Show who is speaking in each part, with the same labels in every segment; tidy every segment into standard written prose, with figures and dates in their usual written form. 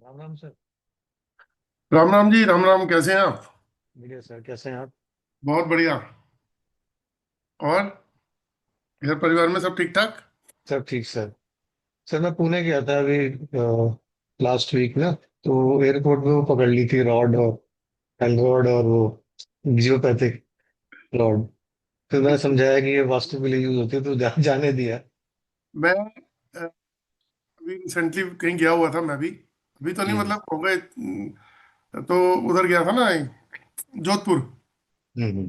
Speaker 1: Ram Ram sir.
Speaker 2: Ram Ram ji, Ram Ram. कैसे हैं आप?
Speaker 1: बढ़िया सर, कैसे हैं आप?
Speaker 2: बहुत बढ़िया। और घर परिवार में सब ठीक ठाक?
Speaker 1: सब ठीक सर। सर मैं पुणे गया था अभी लास्ट वीक ना। तो एयरपोर्ट पे वो पकड़ ली थी रॉड और रॉड और वो जियोपैथिक रॉड। फिर मैंने समझाया कि ये वास्तु के लिए यूज होती है तो जाने दिया।
Speaker 2: मैं अभी रिसेंटली कहीं गया हुआ था, मैं भी। अभी तो नहीं,
Speaker 1: जी।
Speaker 2: मतलब हो गए। तो उधर गया था ना, जोधपुर।
Speaker 1: हम्म।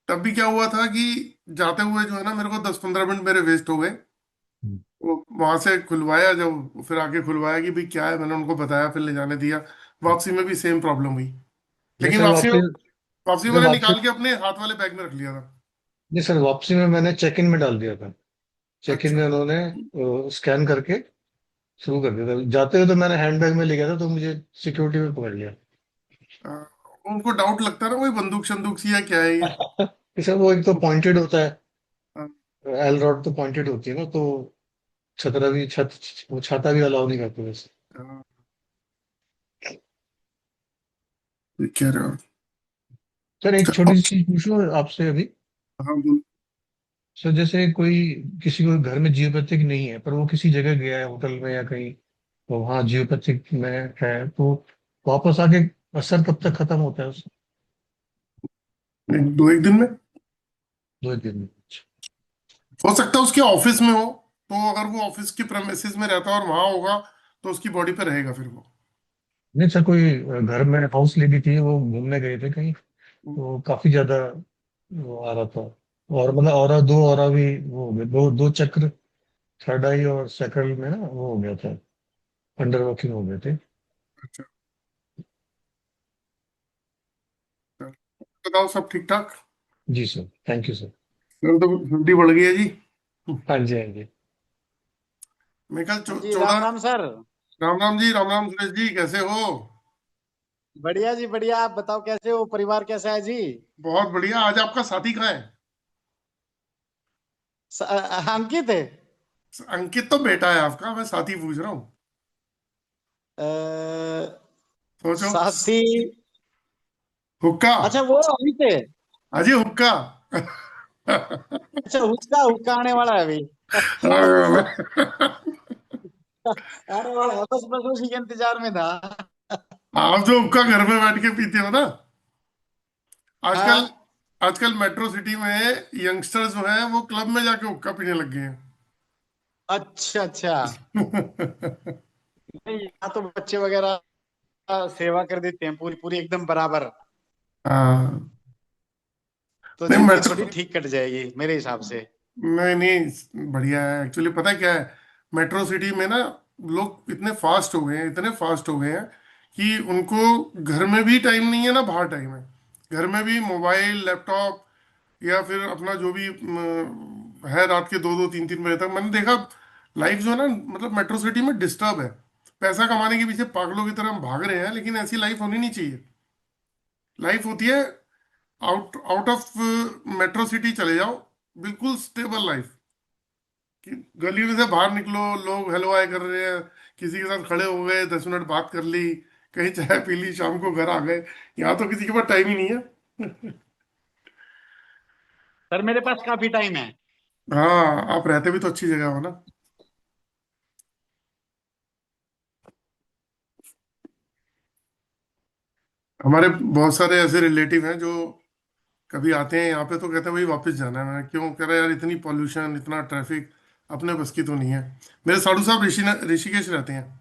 Speaker 2: तब भी क्या हुआ था कि जाते हुए जो है ना, मेरे को 10-15 मिनट मेरे वेस्ट हो गए।
Speaker 1: हम्म।
Speaker 2: वो वहां से खुलवाया, जब फिर आके खुलवाया कि भाई क्या है, मैंने उनको बताया, फिर ले जाने दिया। वापसी में भी सेम प्रॉब्लम हुई।
Speaker 1: नहीं
Speaker 2: लेकिन
Speaker 1: सर,
Speaker 2: वापसी में,
Speaker 1: वापस।
Speaker 2: वापसी में
Speaker 1: सर
Speaker 2: मैंने
Speaker 1: वापसी।
Speaker 2: निकाल के अपने हाथ वाले बैग में रख लिया था।
Speaker 1: नहीं सर, वापसी में मैंने चेक इन में डाल दिया था। चेक इन
Speaker 2: अच्छा।
Speaker 1: में उन्होंने स्कैन करके शुरू कर दिया था। जाते हुए तो मैंने हैंड बैग में ले गया था तो मुझे सिक्योरिटी में पकड़ लिया।
Speaker 2: अ, उनको डाउट लगता है ना, कोई बंदूक शंदूक सी है क्या है ये।
Speaker 1: कि सर वो एक तो पॉइंटेड होता है।
Speaker 2: हाँ,
Speaker 1: एल रॉड तो पॉइंटेड होती है ना, तो छतरा भी छत वो छाता भी अलाउ नहीं करते वैसे।
Speaker 2: हाँ, ये कह रहे हो।
Speaker 1: सर एक छोटी सी चीज पूछूं आपसे अभी।
Speaker 2: हाँ, बोल।
Speaker 1: सर जैसे कोई किसी को घर में जियोपैथिक नहीं है पर वो किसी जगह गया है होटल में या कहीं, तो वहाँ जियोपैथिक में है तो वापस आके असर कब तक खत्म होता है उसका?
Speaker 2: 2-1 दिन में।
Speaker 1: 2 दिन में?
Speaker 2: हो सकता है उसके ऑफिस में हो, तो अगर वो ऑफिस के प्रेमिसेस में रहता है और वहां होगा, तो उसकी बॉडी पे रहेगा फिर वो।
Speaker 1: नहीं सर, कोई घर में हाउस लेडी थी, वो घूमने गए थे कहीं, तो काफी ज्यादा वो आ रहा था। और मतलब और दो और भी वो हो गए, दो दो चक्र थर्ड आई और सेकंड में ना वो हो गया था, अंडर वर्किंग हो गए थे।
Speaker 2: अच्छा। बताओ, सब ठीक ठाक?
Speaker 1: जी सर, थैंक यू सर।
Speaker 2: कल तो ठंडी बढ़ गई है जी।
Speaker 1: हाँ जी, हाँ जी।
Speaker 2: मैं कल
Speaker 3: हाँ जी, राम
Speaker 2: 14।
Speaker 3: राम सर।
Speaker 2: राम राम जी, राम राम सुरेश जी, कैसे हो?
Speaker 3: बढ़िया जी बढ़िया। आप बताओ कैसे हो, परिवार कैसा है जी?
Speaker 2: बहुत बढ़िया। आज आपका साथी कहाँ है?
Speaker 3: अंकित है।
Speaker 2: अंकित तो बेटा है आपका, मैं साथी पूछ रहा हूँ।
Speaker 3: अ,
Speaker 2: सोचो।
Speaker 3: साथी।
Speaker 2: हुक्का।
Speaker 3: अच्छा, वो अभी से।
Speaker 2: अजय हुक्का।
Speaker 3: अच्छा, हुक्का हुक्का आने वाला है अभी। आने वाला है, बस बस उसी के इंतजार में था।
Speaker 2: आप जो हुक्का घर में बैठ के पीते हो ना, आजकल,
Speaker 3: हाँ।
Speaker 2: आजकल मेट्रो सिटी में यंगस्टर्स जो हैं वो क्लब में जाके हुक्का पीने लग गए
Speaker 3: अच्छा अच्छा।
Speaker 2: हैं।
Speaker 3: नहीं, यहाँ तो बच्चे वगैरह सेवा कर देते हैं पूरी पूरी एकदम बराबर।
Speaker 2: हाँ।
Speaker 3: तो
Speaker 2: नहीं,
Speaker 3: जिंदगी थोड़ी
Speaker 2: मेट्रो,
Speaker 3: ठीक कट जाएगी मेरे हिसाब से।
Speaker 2: नहीं नहीं, बढ़िया है। एक्चुअली पता है क्या है, मेट्रो सिटी में ना लोग इतने फास्ट हो गए हैं, इतने फास्ट हो गए हैं कि उनको घर में भी टाइम नहीं है ना बाहर टाइम है। घर में भी मोबाइल, लैपटॉप, या फिर अपना जो भी है, रात के 2-2 3-3 बजे तक मैंने देखा। लाइफ जो है ना, मतलब मेट्रो सिटी में डिस्टर्ब है। पैसा कमाने के पीछे पागलों की तरह हम भाग रहे हैं, लेकिन ऐसी लाइफ होनी नहीं चाहिए। लाइफ होती है out out of metro city चले जाओ, बिल्कुल स्टेबल लाइफ। कि गली में से बाहर निकलो, लोग हेलो हाय कर रहे हैं, किसी के साथ खड़े हो गए, 10 मिनट बात कर ली, कहीं चाय पी ली, शाम को घर आ गए। यहाँ तो किसी के पास टाइम ही नहीं है।
Speaker 3: सर मेरे पास काफी टाइम है।
Speaker 2: हाँ, आप रहते भी तो अच्छी जगह हो ना। हमारे बहुत सारे ऐसे रिलेटिव हैं जो कभी आते हैं यहाँ पे तो कहते हैं भाई वापस जाना है। मैं क्यों, कह रहा यार इतनी पॉल्यूशन, इतना ट्रैफिक, अपने बस की तो नहीं है। मेरे साधु साहब ऋषिकेश रहते हैं।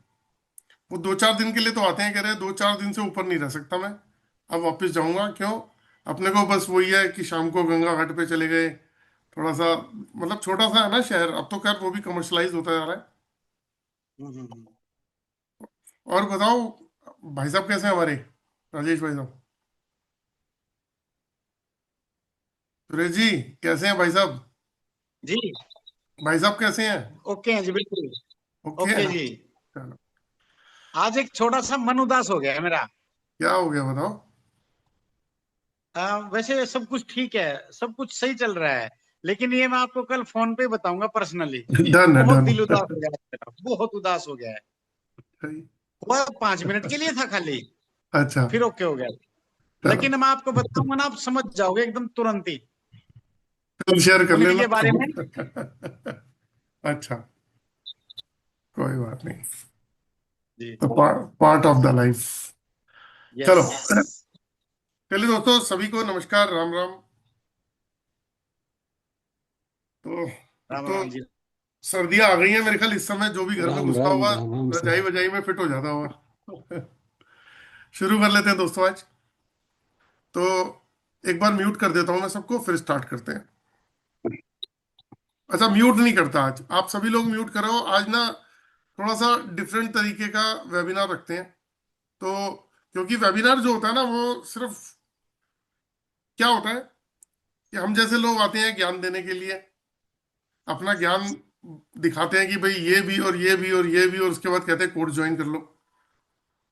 Speaker 2: वो 2-4 दिन के लिए तो आते हैं, कह रहे हैं 2-4 दिन से ऊपर नहीं रह सकता मैं, अब वापस जाऊंगा। क्यों? अपने को बस वही है कि शाम को गंगा घाट पे चले गए, थोड़ा सा, मतलब छोटा सा है ना शहर, अब तो खैर वो भी कमर्शलाइज होता जा रहा है।
Speaker 3: हम्म।
Speaker 2: और बताओ, भाई साहब कैसे हैं हमारे, राजेश भाई साहब? सुरेश जी, कैसे हैं भाई साहब?
Speaker 3: जी।
Speaker 2: भाई साहब कैसे हैं?
Speaker 3: ओके हैं जी, बिल्कुल।
Speaker 2: ओके
Speaker 3: ओके
Speaker 2: हैं।
Speaker 3: जी।
Speaker 2: चलो।
Speaker 3: आज एक छोटा सा मन उदास हो गया है मेरा।
Speaker 2: क्या हो गया बताओ।
Speaker 3: वैसे सब कुछ ठीक है, सब कुछ सही चल रहा है। लेकिन ये मैं आपको कल फोन पे बताऊंगा पर्सनली।
Speaker 2: डन है,
Speaker 3: बहुत
Speaker 2: डन।
Speaker 3: दिल उदास हो गया है मेरा, बहुत उदास हो गया है। वो 5 मिनट के लिए था खाली,
Speaker 2: अच्छा,
Speaker 3: फिर ओके हो गया।
Speaker 2: चलो
Speaker 3: लेकिन मैं आपको बताऊंगा ना, आप समझ जाओगे एकदम तुरंत ही
Speaker 2: तुम शेयर कर लेना।
Speaker 3: उनके बारे में।
Speaker 2: अच्छा, कोई बात नहीं,
Speaker 3: जी।
Speaker 2: तो पार्ट ऑफ द लाइफ। चलो,
Speaker 3: यस।
Speaker 2: चलिए दोस्तों, सभी को नमस्कार, राम राम। तो एक
Speaker 3: राम
Speaker 2: तो
Speaker 3: राम जी।
Speaker 2: सर्दियां आ गई हैं मेरे ख्याल, इस समय जो भी घर में
Speaker 1: राम
Speaker 2: घुसता
Speaker 1: राम
Speaker 2: होगा
Speaker 1: राम राम सर।
Speaker 2: रजाई वजाई में फिट हो जाता होगा। शुरू कर लेते हैं दोस्तों आज। तो एक बार म्यूट कर देता हूं मैं सबको, फिर स्टार्ट करते हैं। अच्छा, म्यूट नहीं करता आज, आप सभी लोग म्यूट करो आज ना। थोड़ा सा डिफरेंट तरीके का वेबिनार रखते हैं। तो क्योंकि वेबिनार जो होता है ना, वो सिर्फ क्या होता है कि हम जैसे लोग आते हैं ज्ञान देने के लिए, अपना ज्ञान दिखाते हैं कि भाई ये भी और ये भी और ये भी, और उसके बाद कहते हैं कोर्स ज्वाइन कर लो।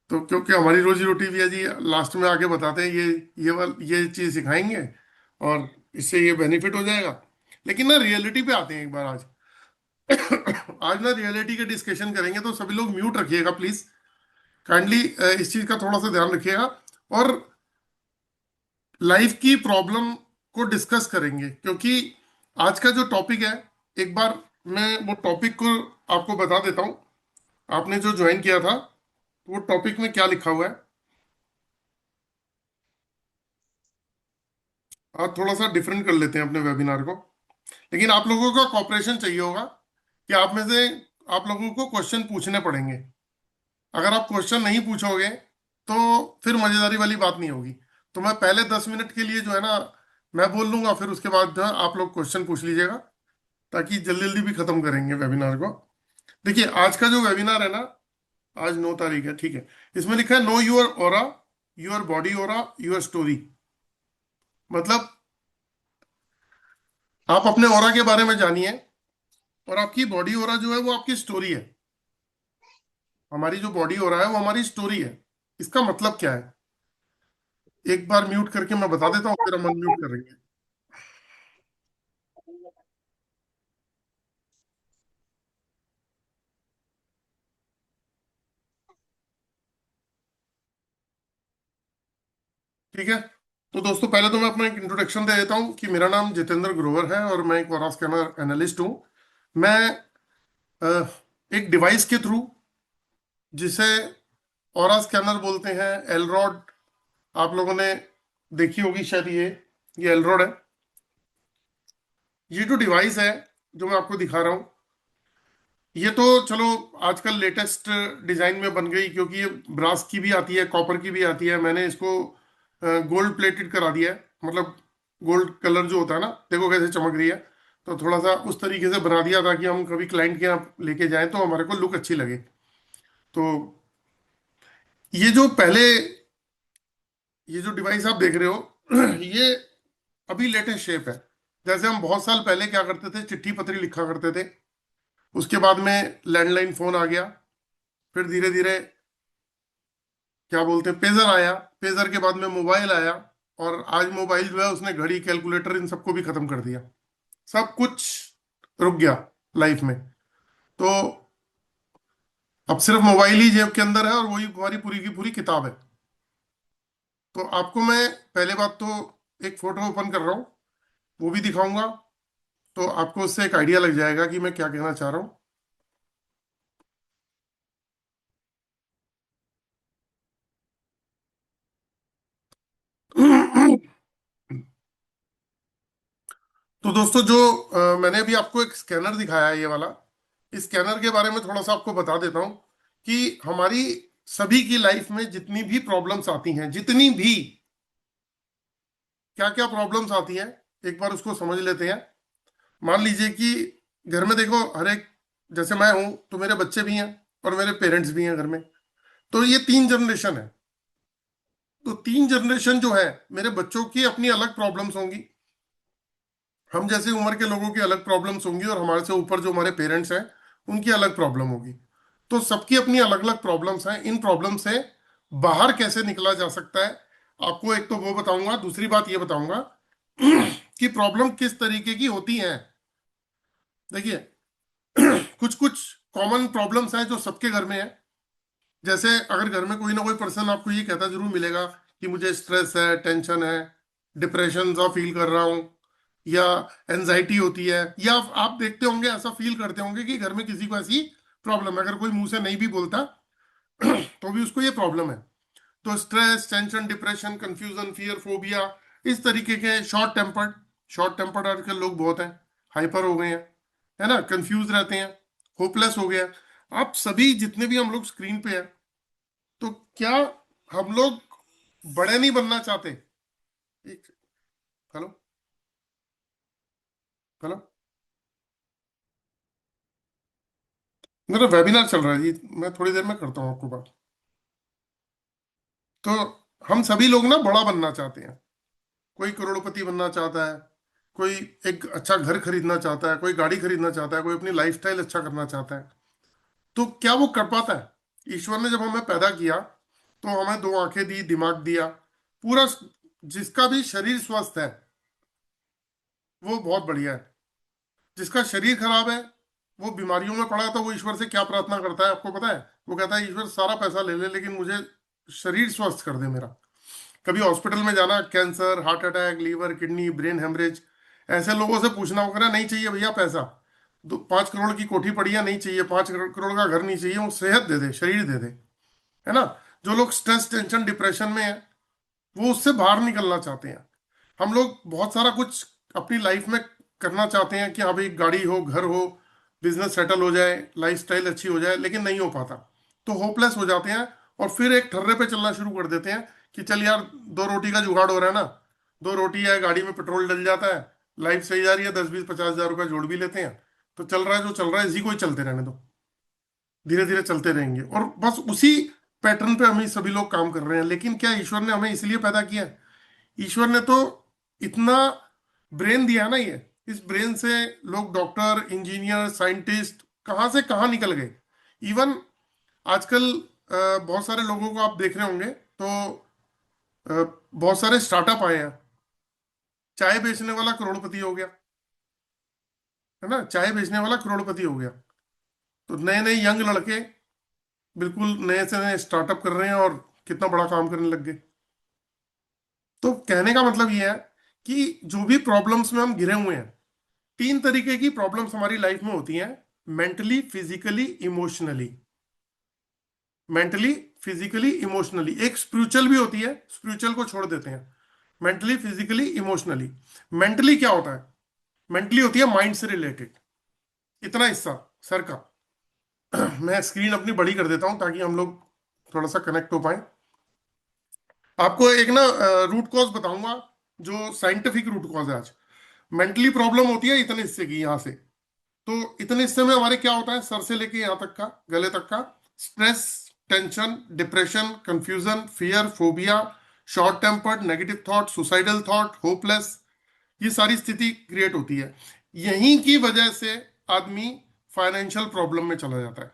Speaker 2: तो क्योंकि हमारी रोजी रोटी भी है जी, लास्ट में आके बताते हैं ये चीज सिखाएंगे और इससे ये बेनिफिट हो जाएगा। लेकिन ना रियलिटी पे आते हैं एक बार आज। आज ना रियलिटी के डिस्कशन करेंगे, तो सभी लोग म्यूट रखिएगा प्लीज, काइंडली इस चीज का थोड़ा सा ध्यान रखिएगा। और लाइफ की प्रॉब्लम को डिस्कस करेंगे, क्योंकि आज का जो टॉपिक है, एक बार मैं वो टॉपिक को आपको बता देता हूँ। आपने जो ज्वाइन किया था, वो टॉपिक में क्या लिखा हुआ है। आज थोड़ा सा डिफरेंट कर लेते हैं अपने वेबिनार को, लेकिन आप लोगों का कॉपरेशन चाहिए होगा कि आप में से आप लोगों को क्वेश्चन पूछने पड़ेंगे। अगर आप क्वेश्चन नहीं पूछोगे तो फिर मजेदारी वाली बात नहीं होगी। तो मैं पहले 10 मिनट के लिए जो है ना, मैं बोल लूंगा, फिर उसके बाद जो है आप लोग क्वेश्चन पूछ लीजिएगा, ताकि जल्दी जल्दी भी खत्म करेंगे वेबिनार को। देखिए, आज का जो वेबिनार है ना, आज 9 तारीख है, ठीक है। इसमें लिखा है know your aura, your body aura, your story. मतलब आप अपने ओरा के बारे में जानिए, और आपकी बॉडी ओरा जो है वो आपकी स्टोरी है। हमारी जो बॉडी ओरा है वो हमारी स्टोरी है। इसका मतलब क्या है, एक बार म्यूट करके मैं बता देता हूँ, फिर हम अनम्यूट करेंगे। ठीक है। तो दोस्तों, पहले तो मैं अपना एक इंट्रोडक्शन दे देता हूँ कि मेरा नाम जितेंद्र ग्रोवर है और मैं एक वॉरा स्कैनर एनालिस्ट हूँ। मैं अ, एक डिवाइस के थ्रू, जिसे ऑरा स्कैनर बोलते हैं, एलरॉड, आप लोगों ने देखी होगी शायद, ये एलरॉड है। ये जो डिवाइस है जो मैं आपको दिखा रहा हूँ, ये तो चलो आजकल लेटेस्ट डिजाइन में बन गई, क्योंकि ये ब्रास की भी आती है, कॉपर की भी आती है। मैंने इसको गोल्ड प्लेटेड करा दिया है, मतलब गोल्ड कलर जो होता है ना, देखो कैसे चमक रही है। तो थोड़ा सा उस तरीके से बना दिया ताकि हम कभी क्लाइंट के यहाँ लेके जाएं तो हमारे को लुक अच्छी लगे। तो ये जो पहले, ये जो डिवाइस आप देख रहे हो, ये अभी लेटेस्ट शेप है। जैसे हम बहुत साल पहले क्या करते थे, चिट्ठी पत्री लिखा करते थे, उसके बाद में लैंडलाइन फोन आ गया, फिर धीरे धीरे क्या बोलते हैं, पेजर आया, पेजर के बाद में मोबाइल आया, और आज मोबाइल जो है उसने घड़ी, कैलकुलेटर, इन सबको भी खत्म कर दिया। सब कुछ रुक गया लाइफ में। तो अब सिर्फ मोबाइल ही जेब के अंदर है, और वही हमारी पूरी की पूरी किताब है। तो आपको मैं पहले बात तो एक फोटो ओपन कर रहा हूँ, वो भी दिखाऊंगा, तो आपको उससे एक आइडिया लग जाएगा कि मैं क्या कहना चाह रहा हूँ। तो दोस्तों, जो मैंने अभी आपको एक स्कैनर दिखाया है, ये वाला, इस स्कैनर के बारे में थोड़ा सा आपको बता देता हूँ कि हमारी सभी की लाइफ में जितनी भी प्रॉब्लम्स आती हैं, जितनी भी क्या क्या प्रॉब्लम्स आती हैं, एक बार उसको समझ लेते हैं। मान लीजिए कि घर में देखो, हर एक, जैसे मैं हूं तो मेरे बच्चे भी हैं और मेरे पेरेंट्स भी हैं घर में। तो ये 3 जनरेशन है। तो 3 जनरेशन जो है, मेरे बच्चों की अपनी अलग प्रॉब्लम्स होंगी, हम जैसे उम्र के लोगों की अलग प्रॉब्लम्स होंगी, और हमारे से ऊपर जो हमारे पेरेंट्स हैं उनकी अलग प्रॉब्लम होगी। तो सबकी अपनी अलग अलग प्रॉब्लम्स हैं। इन प्रॉब्लम से बाहर कैसे निकला जा सकता है, आपको एक तो वो बताऊंगा, दूसरी बात ये बताऊंगा कि प्रॉब्लम किस तरीके की होती हैं। देखिए, कुछ कुछ कॉमन प्रॉब्लम्स हैं जो सबके घर में है। जैसे अगर घर में कोई ना कोई पर्सन आपको ये कहता जरूर मिलेगा कि मुझे स्ट्रेस है, टेंशन है, डिप्रेशन सा फील कर रहा हूँ, या एनजाइटी होती है, या आप देखते होंगे, ऐसा फील करते होंगे कि घर में किसी को ऐसी प्रॉब्लम है, अगर कोई मुंह से नहीं भी बोलता तो भी उसको ये प्रॉब्लम है। तो stress, tension, depression, confusion, fear, phobia, इस तरीके के शॉर्ट टेम्पर्ड आजकल लोग बहुत हैं, हाइपर हो गए हैं, है ना, कंफ्यूज रहते हैं, होपलेस हो गया। आप सभी जितने भी हम लोग स्क्रीन पे हैं, तो क्या हम लोग बड़े नहीं बनना चाहते? एक, हेलो, हेलो, मेरा वेबिनार चल रहा है जी, मैं थोड़ी देर में करता हूँ आपको बात। तो हम सभी लोग ना बड़ा बनना चाहते हैं। कोई करोड़पति बनना चाहता है, कोई एक अच्छा घर खरीदना चाहता है, कोई गाड़ी खरीदना चाहता है, कोई अपनी लाइफस्टाइल अच्छा करना चाहता है। तो क्या वो कर पाता है? ईश्वर ने जब हमें पैदा किया तो हमें दो आंखें दी, दिमाग दिया, पूरा, जिसका भी शरीर स्वस्थ है वो बहुत बढ़िया है। जिसका शरीर खराब है, वो बीमारियों में पड़ा है, तो वो ईश्वर से क्या प्रार्थना करता है आपको पता है? वो कहता है ईश्वर सारा पैसा ले ले लेकिन मुझे शरीर स्वस्थ कर दे मेरा। कभी हॉस्पिटल में जाना, cancer, heart attack, liver, kidney, brain haemorrhage, ऐसे लोगों से पूछना, वो कहना नहीं चाहिए भैया पैसा, 5 करोड़ की कोठी पड़ी है, नहीं चाहिए, 5 करोड़ का घर नहीं चाहिए, वो सेहत दे दे, शरीर दे दे, है ना। जो लोग स्ट्रेस, टेंशन, डिप्रेशन में है, वो उससे बाहर निकलना चाहते हैं। हम लोग बहुत सारा कुछ अपनी लाइफ में करना चाहते हैं कि हाँ भाई गाड़ी हो, घर हो, बिजनेस सेटल हो जाए, लाइफस्टाइल अच्छी हो जाए, लेकिन नहीं हो पाता, तो होपलेस हो जाते हैं। और फिर एक ठर्रे पे चलना शुरू कर देते हैं कि चल यार, 2 रोटी का जुगाड़ हो रहा है ना, 2 रोटी है, गाड़ी में पेट्रोल डल जाता है, लाइफ सही जा रही है, 10-20-50 हज़ार रुपये जोड़ भी लेते हैं, तो चल रहा है जो चल रहा है, इसी को ही चलते रहने दो, धीरे धीरे चलते रहेंगे। और बस उसी पैटर्न पे हम सभी लोग काम कर रहे हैं। लेकिन क्या ईश्वर ने हमें इसलिए पैदा किया है? ईश्वर ने तो इतना ब्रेन दिया है ना, ये इस ब्रेन से लोग डॉक्टर, इंजीनियर, साइंटिस्ट कहाँ से कहाँ निकल गए। इवन आजकल बहुत सारे लोगों को आप देख रहे होंगे, तो बहुत सारे स्टार्टअप आए हैं। चाय बेचने वाला करोड़पति हो गया, है ना, चाय बेचने वाला करोड़पति हो गया। तो नए नए यंग लड़के बिल्कुल नए से नए स्टार्टअप कर रहे हैं और कितना बड़ा काम करने लग गए। तो कहने का मतलब ये है कि जो भी प्रॉब्लम्स में हम घिरे हुए हैं, 3 तरीके की प्रॉब्लम्स हमारी लाइफ में होती हैं: mentally, physically, emotionally. Mentally, physically, emotionally. एक स्पिरिचुअल भी होती है, स्पिरिचुअल को छोड़ देते हैं। Mentally, physically, emotionally. मेंटली क्या होता है? मेंटली होती है माइंड से रिलेटेड, इतना हिस्सा सर का। मैं स्क्रीन अपनी बड़ी कर देता हूं ताकि हम लोग थोड़ा सा कनेक्ट हो पाए। आपको एक ना रूट कॉज बताऊंगा, जो साइंटिफिक रूट कॉज है आज। मेंटली प्रॉब्लम होती है इतने हिस्से की, यहां से, तो इतने हिस्से में हमारे क्या होता है, सर से लेके यहाँ तक का, गले तक का: stress, tension, depression, confusion, fear, phobia, short tempered, negative thought, suicidal thought, hopeless. ये सारी स्थिति क्रिएट होती है। यहीं की वजह से आदमी फाइनेंशियल प्रॉब्लम में चला जाता है।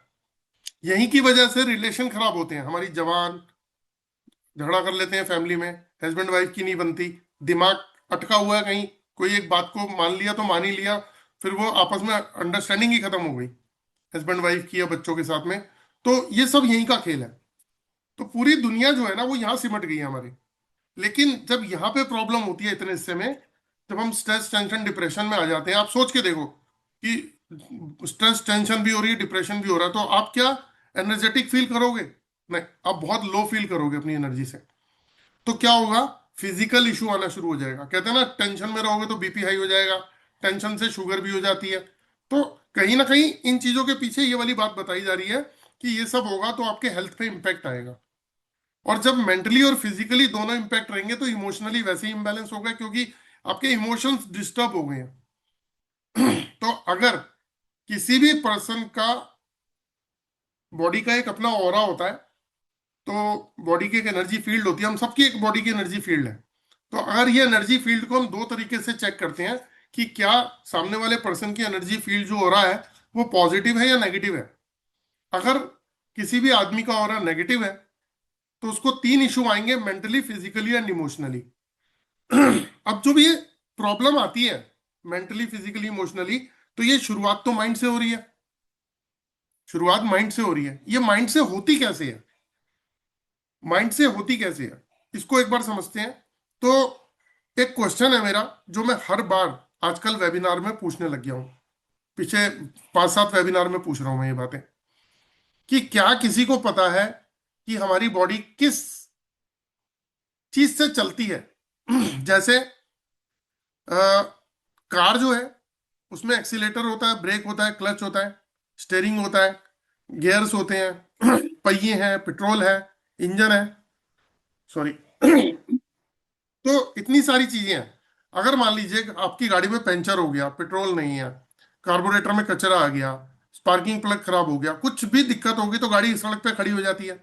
Speaker 2: यहीं की वजह से रिलेशन खराब होते हैं, हमारी जवान झगड़ा कर लेते हैं फैमिली में, हस्बैंड वाइफ की नहीं बनती, दिमाग अटका हुआ है कहीं, कोई एक बात को मान लिया तो मान ही लिया, फिर वो आपस में अंडरस्टैंडिंग ही खत्म हो गई हस्बैंड वाइफ की या बच्चों के साथ में। तो ये सब यहीं का खेल है। तो पूरी दुनिया जो है ना, वो यहाँ सिमट गई है हमारी। लेकिन जब यहाँ पे प्रॉब्लम होती है इतने हिस्से में, जब हम स्ट्रेस, टेंशन, डिप्रेशन में आ जाते हैं, आप सोच के देखो कि स्ट्रेस, टेंशन भी हो रही है, डिप्रेशन भी हो रहा है, तो आप क्या एनर्जेटिक फील करोगे? नहीं, आप बहुत लो फील करोगे अपनी एनर्जी से। तो क्या होगा? फिजिकल इशू आना शुरू हो जाएगा। कहते हैं ना, टेंशन में रहोगे तो बीपी हाई हो जाएगा, टेंशन से शुगर भी हो जाती है। तो कहीं ना कहीं इन चीजों के पीछे ये वाली बात बताई जा रही है कि ये सब होगा तो आपके हेल्थ पे इंपैक्ट आएगा। और जब मेंटली और फिजिकली दोनों इंपैक्ट रहेंगे तो इमोशनली वैसे ही इंबैलेंस होगा, क्योंकि आपके इमोशंस डिस्टर्ब हो गए हैं। तो अगर किसी भी पर्सन का बॉडी का एक अपना ऑरा होता है, तो बॉडी की एक एनर्जी फील्ड होती है, हम सबकी एक बॉडी की एनर्जी फील्ड है। तो अगर ये एनर्जी फील्ड को हम दो तरीके से चेक करते हैं कि क्या सामने वाले पर्सन की एनर्जी फील्ड जो हो रहा है वो पॉजिटिव है या नेगेटिव है। अगर किसी भी आदमी का ऑरा नेगेटिव है तो उसको 3 इशू आएंगे: मेंटली, फिजिकली एंड इमोशनली। अब जो भी ये प्रॉब्लम आती है मेंटली, फिजिकली, इमोशनली, तो ये शुरुआत तो माइंड से हो रही है। शुरुआत माइंड से हो रही है। ये माइंड से होती कैसे है? माइंड से होती कैसे है, इसको एक बार समझते हैं। तो एक क्वेश्चन है मेरा जो मैं हर बार आजकल वेबिनार में पूछने लग गया हूँ, पीछे 5-7 वेबिनार में पूछ रहा हूँ मैं ये बातें, कि क्या किसी को पता है कि हमारी बॉडी किस चीज से चलती है? जैसे कार जो है उसमें एक्सीलेटर होता है, ब्रेक होता है, क्लच होता है, स्टेयरिंग होता है, गियर्स होते हैं, पहिए हैं, पेट्रोल है, इंजन है, सॉरी। तो इतनी सारी चीजें हैं। अगर मान लीजिए कि आपकी गाड़ी में पंचर हो गया, पेट्रोल नहीं है, कार्बोरेटर में कचरा आ गया, स्पार्किंग प्लग खराब हो गया, कुछ भी दिक्कत होगी तो गाड़ी सड़क पे खड़ी हो जाती है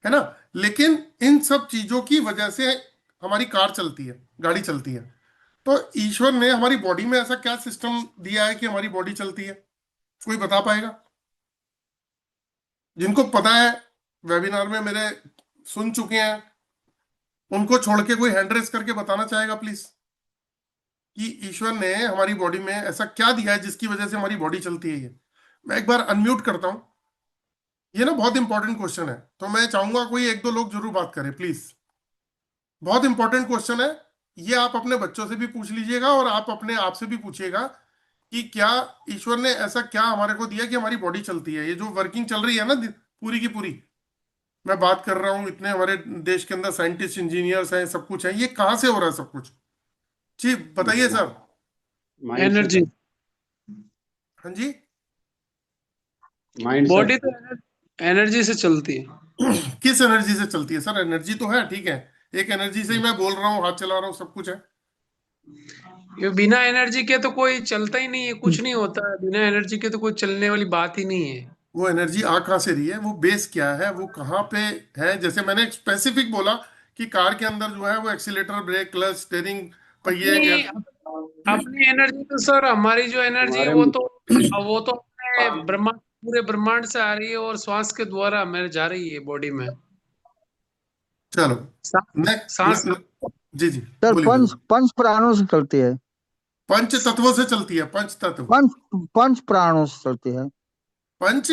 Speaker 2: ना। लेकिन इन सब चीजों की वजह से हमारी कार चलती है, गाड़ी चलती है। तो ईश्वर ने हमारी बॉडी में ऐसा क्या सिस्टम दिया है कि हमारी बॉडी चलती है? कोई बता पाएगा? जिनको पता है, वेबिनार में मेरे सुन चुके हैं, उनको छोड़ के कोई हैंड रेस करके बताना चाहेगा प्लीज, कि ईश्वर ने हमारी बॉडी में ऐसा क्या दिया है जिसकी वजह से हमारी बॉडी चलती है? ये मैं एक बार अनम्यूट करता हूं। ये ना बहुत इंपॉर्टेंट क्वेश्चन है, तो मैं चाहूंगा कोई एक दो लोग जरूर बात करें प्लीज। बहुत इंपॉर्टेंट क्वेश्चन है। ये आप अपने बच्चों से भी पूछ लीजिएगा और आप अपने आप से भी पूछिएगा कि क्या ईश्वर ने ऐसा क्या हमारे को दिया कि हमारी बॉडी चलती है? ये जो वर्किंग चल रही है ना पूरी की पूरी, मैं बात कर रहा हूँ, इतने हमारे देश के अंदर साइंटिस्ट, इंजीनियर्स हैं, सब कुछ है, ये कहाँ से हो रहा है सब कुछ? जी बताइए सर।
Speaker 4: माइंड से
Speaker 5: एनर्जी।
Speaker 2: हाँ जी।
Speaker 4: माइंड से
Speaker 5: बॉडी तो एनर्जी से चलती है।
Speaker 2: किस एनर्जी से चलती है सर? एनर्जी तो है, ठीक है, एक एनर्जी से ही मैं बोल रहा हूँ, हाथ चला रहा हूँ, सब कुछ है।
Speaker 5: ये बिना एनर्जी के तो कोई चलता ही नहीं है, कुछ नहीं होता है बिना एनर्जी के, तो कोई चलने वाली बात ही नहीं है।
Speaker 2: वो एनर्जी आ कहाँ से रही है, वो बेस क्या है, वो कहाँ पे है? जैसे मैंने स्पेसिफिक बोला कि कार के अंदर जो है वो एक्सीलेटर, ब्रेक, क्लच, स्टेयरिंग, पहिए
Speaker 5: अपनी अपनी एनर्जी तो सर, हमारी जो एनर्जी है
Speaker 4: हमारे
Speaker 5: वो तो अपने ब्रह्मांड, पूरे ब्रह्मांड से आ रही है और श्वास के द्वारा मेरे जा रही है बॉडी में।
Speaker 2: चलो
Speaker 5: सांस।
Speaker 2: जी जी,
Speaker 6: सर
Speaker 2: बोलिए
Speaker 6: पंच
Speaker 2: बोलिए।
Speaker 6: पंच प्राणों से चलती है।
Speaker 2: पंच तत्वों से चलती है, पंच तत्व।
Speaker 6: पंच पंच प्राणों से चलती है।
Speaker 2: पंच,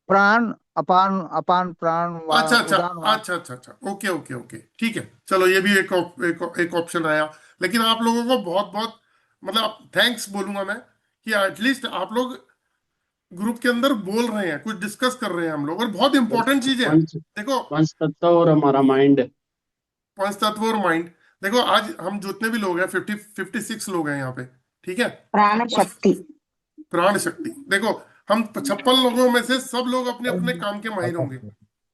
Speaker 6: प्राण, अपान अपान प्राण,
Speaker 2: अच्छा अच्छा
Speaker 6: उदान वान।
Speaker 2: अच्छा अच्छा अच्छा, ओके ओके ओके, ठीक है, चलो ये भी एक ऑप्शन आया। लेकिन आप लोगों को बहुत बहुत मतलब थैंक्स बोलूंगा मैं, कि एटलीस्ट आप लोग ग्रुप के अंदर बोल रहे हैं, कुछ डिस्कस कर रहे हैं हम लोग, और बहुत इंपॉर्टेंट चीज है।
Speaker 4: पंच
Speaker 2: देखो,
Speaker 4: पंच तत्व और हमारा माइंड।
Speaker 2: पंच तत्व और माइंड। देखो आज हम जितने भी लोग हैं, 56 लोग हैं यहाँ पे, ठीक है।
Speaker 7: प्राण
Speaker 2: और
Speaker 7: शक्ति।
Speaker 2: प्राण शक्ति, देखो, हम 56 लोगों में से सब लोग अपने अपने काम के माहिर होंगे,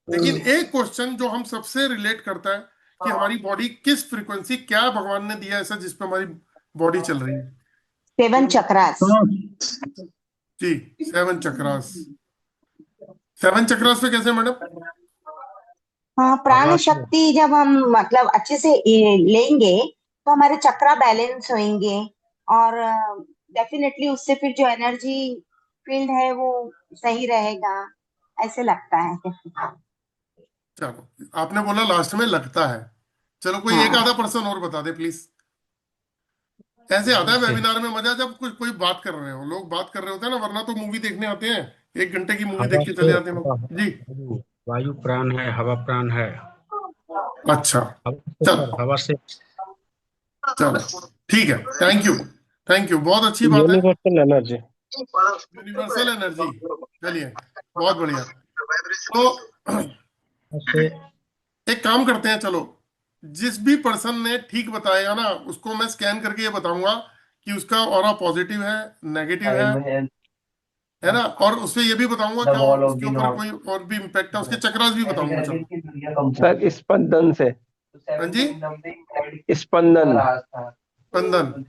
Speaker 2: लेकिन एक क्वेश्चन जो हम सबसे रिलेट करता है कि हमारी बॉडी किस फ्रीक्वेंसी, क्या भगवान ने दिया ऐसा जिस पे हमारी बॉडी चल रही है?
Speaker 7: 7 चक्रास।
Speaker 2: जी, 7 चक्रास। 7 चक्रास पे कैसे मैडम?
Speaker 7: हाँ, प्राण शक्ति जब हम मतलब अच्छे से लेंगे तो हमारे चक्रा बैलेंस होंगे, और डेफिनेटली उससे फिर जो एनर्जी फील्ड है वो सही रहेगा, ऐसे लगता है।
Speaker 2: चलो, आपने बोला लास्ट में लगता है, चलो कोई एक
Speaker 7: हाँ,
Speaker 2: आधा पर्सन और बता दे प्लीज। ऐसे आता है वेबिनार में मजा, जब कुछ कोई बात कर रहे हो, लोग बात कर रहे होते हैं ना, वरना तो मूवी देखने आते हैं, 1 घंटे की मूवी
Speaker 8: हवा
Speaker 2: देख के
Speaker 8: से
Speaker 2: चले जाते हैं लोग जी।
Speaker 8: वायु वायु प्राण है, हवा प्राण है।
Speaker 2: अच्छा,
Speaker 8: हवा से
Speaker 2: चल,
Speaker 8: सर, हवा से।
Speaker 2: चलो, ठीक है, थैंक यू, थैंक यू, बहुत अच्छी बात है।
Speaker 9: Universal energy.
Speaker 2: यूनिवर्सल एनर्जी, चलिए, बहुत बढ़िया। तो
Speaker 8: से
Speaker 2: एक काम करते हैं, चलो, जिस भी पर्सन ने ठीक बताएगा ना, उसको मैं स्कैन करके ये बताऊंगा कि उसका ऑरा पॉजिटिव है, नेगेटिव है ना, और उससे ये भी बताऊंगा क्या उसके ऊपर कोई और भी इम्पैक्ट है, उसके चक्रास भी बताऊंगा। चलो,
Speaker 9: सर स्पंदन से।
Speaker 2: हाँ जी,
Speaker 9: स्पंदन।
Speaker 2: स्पंदन,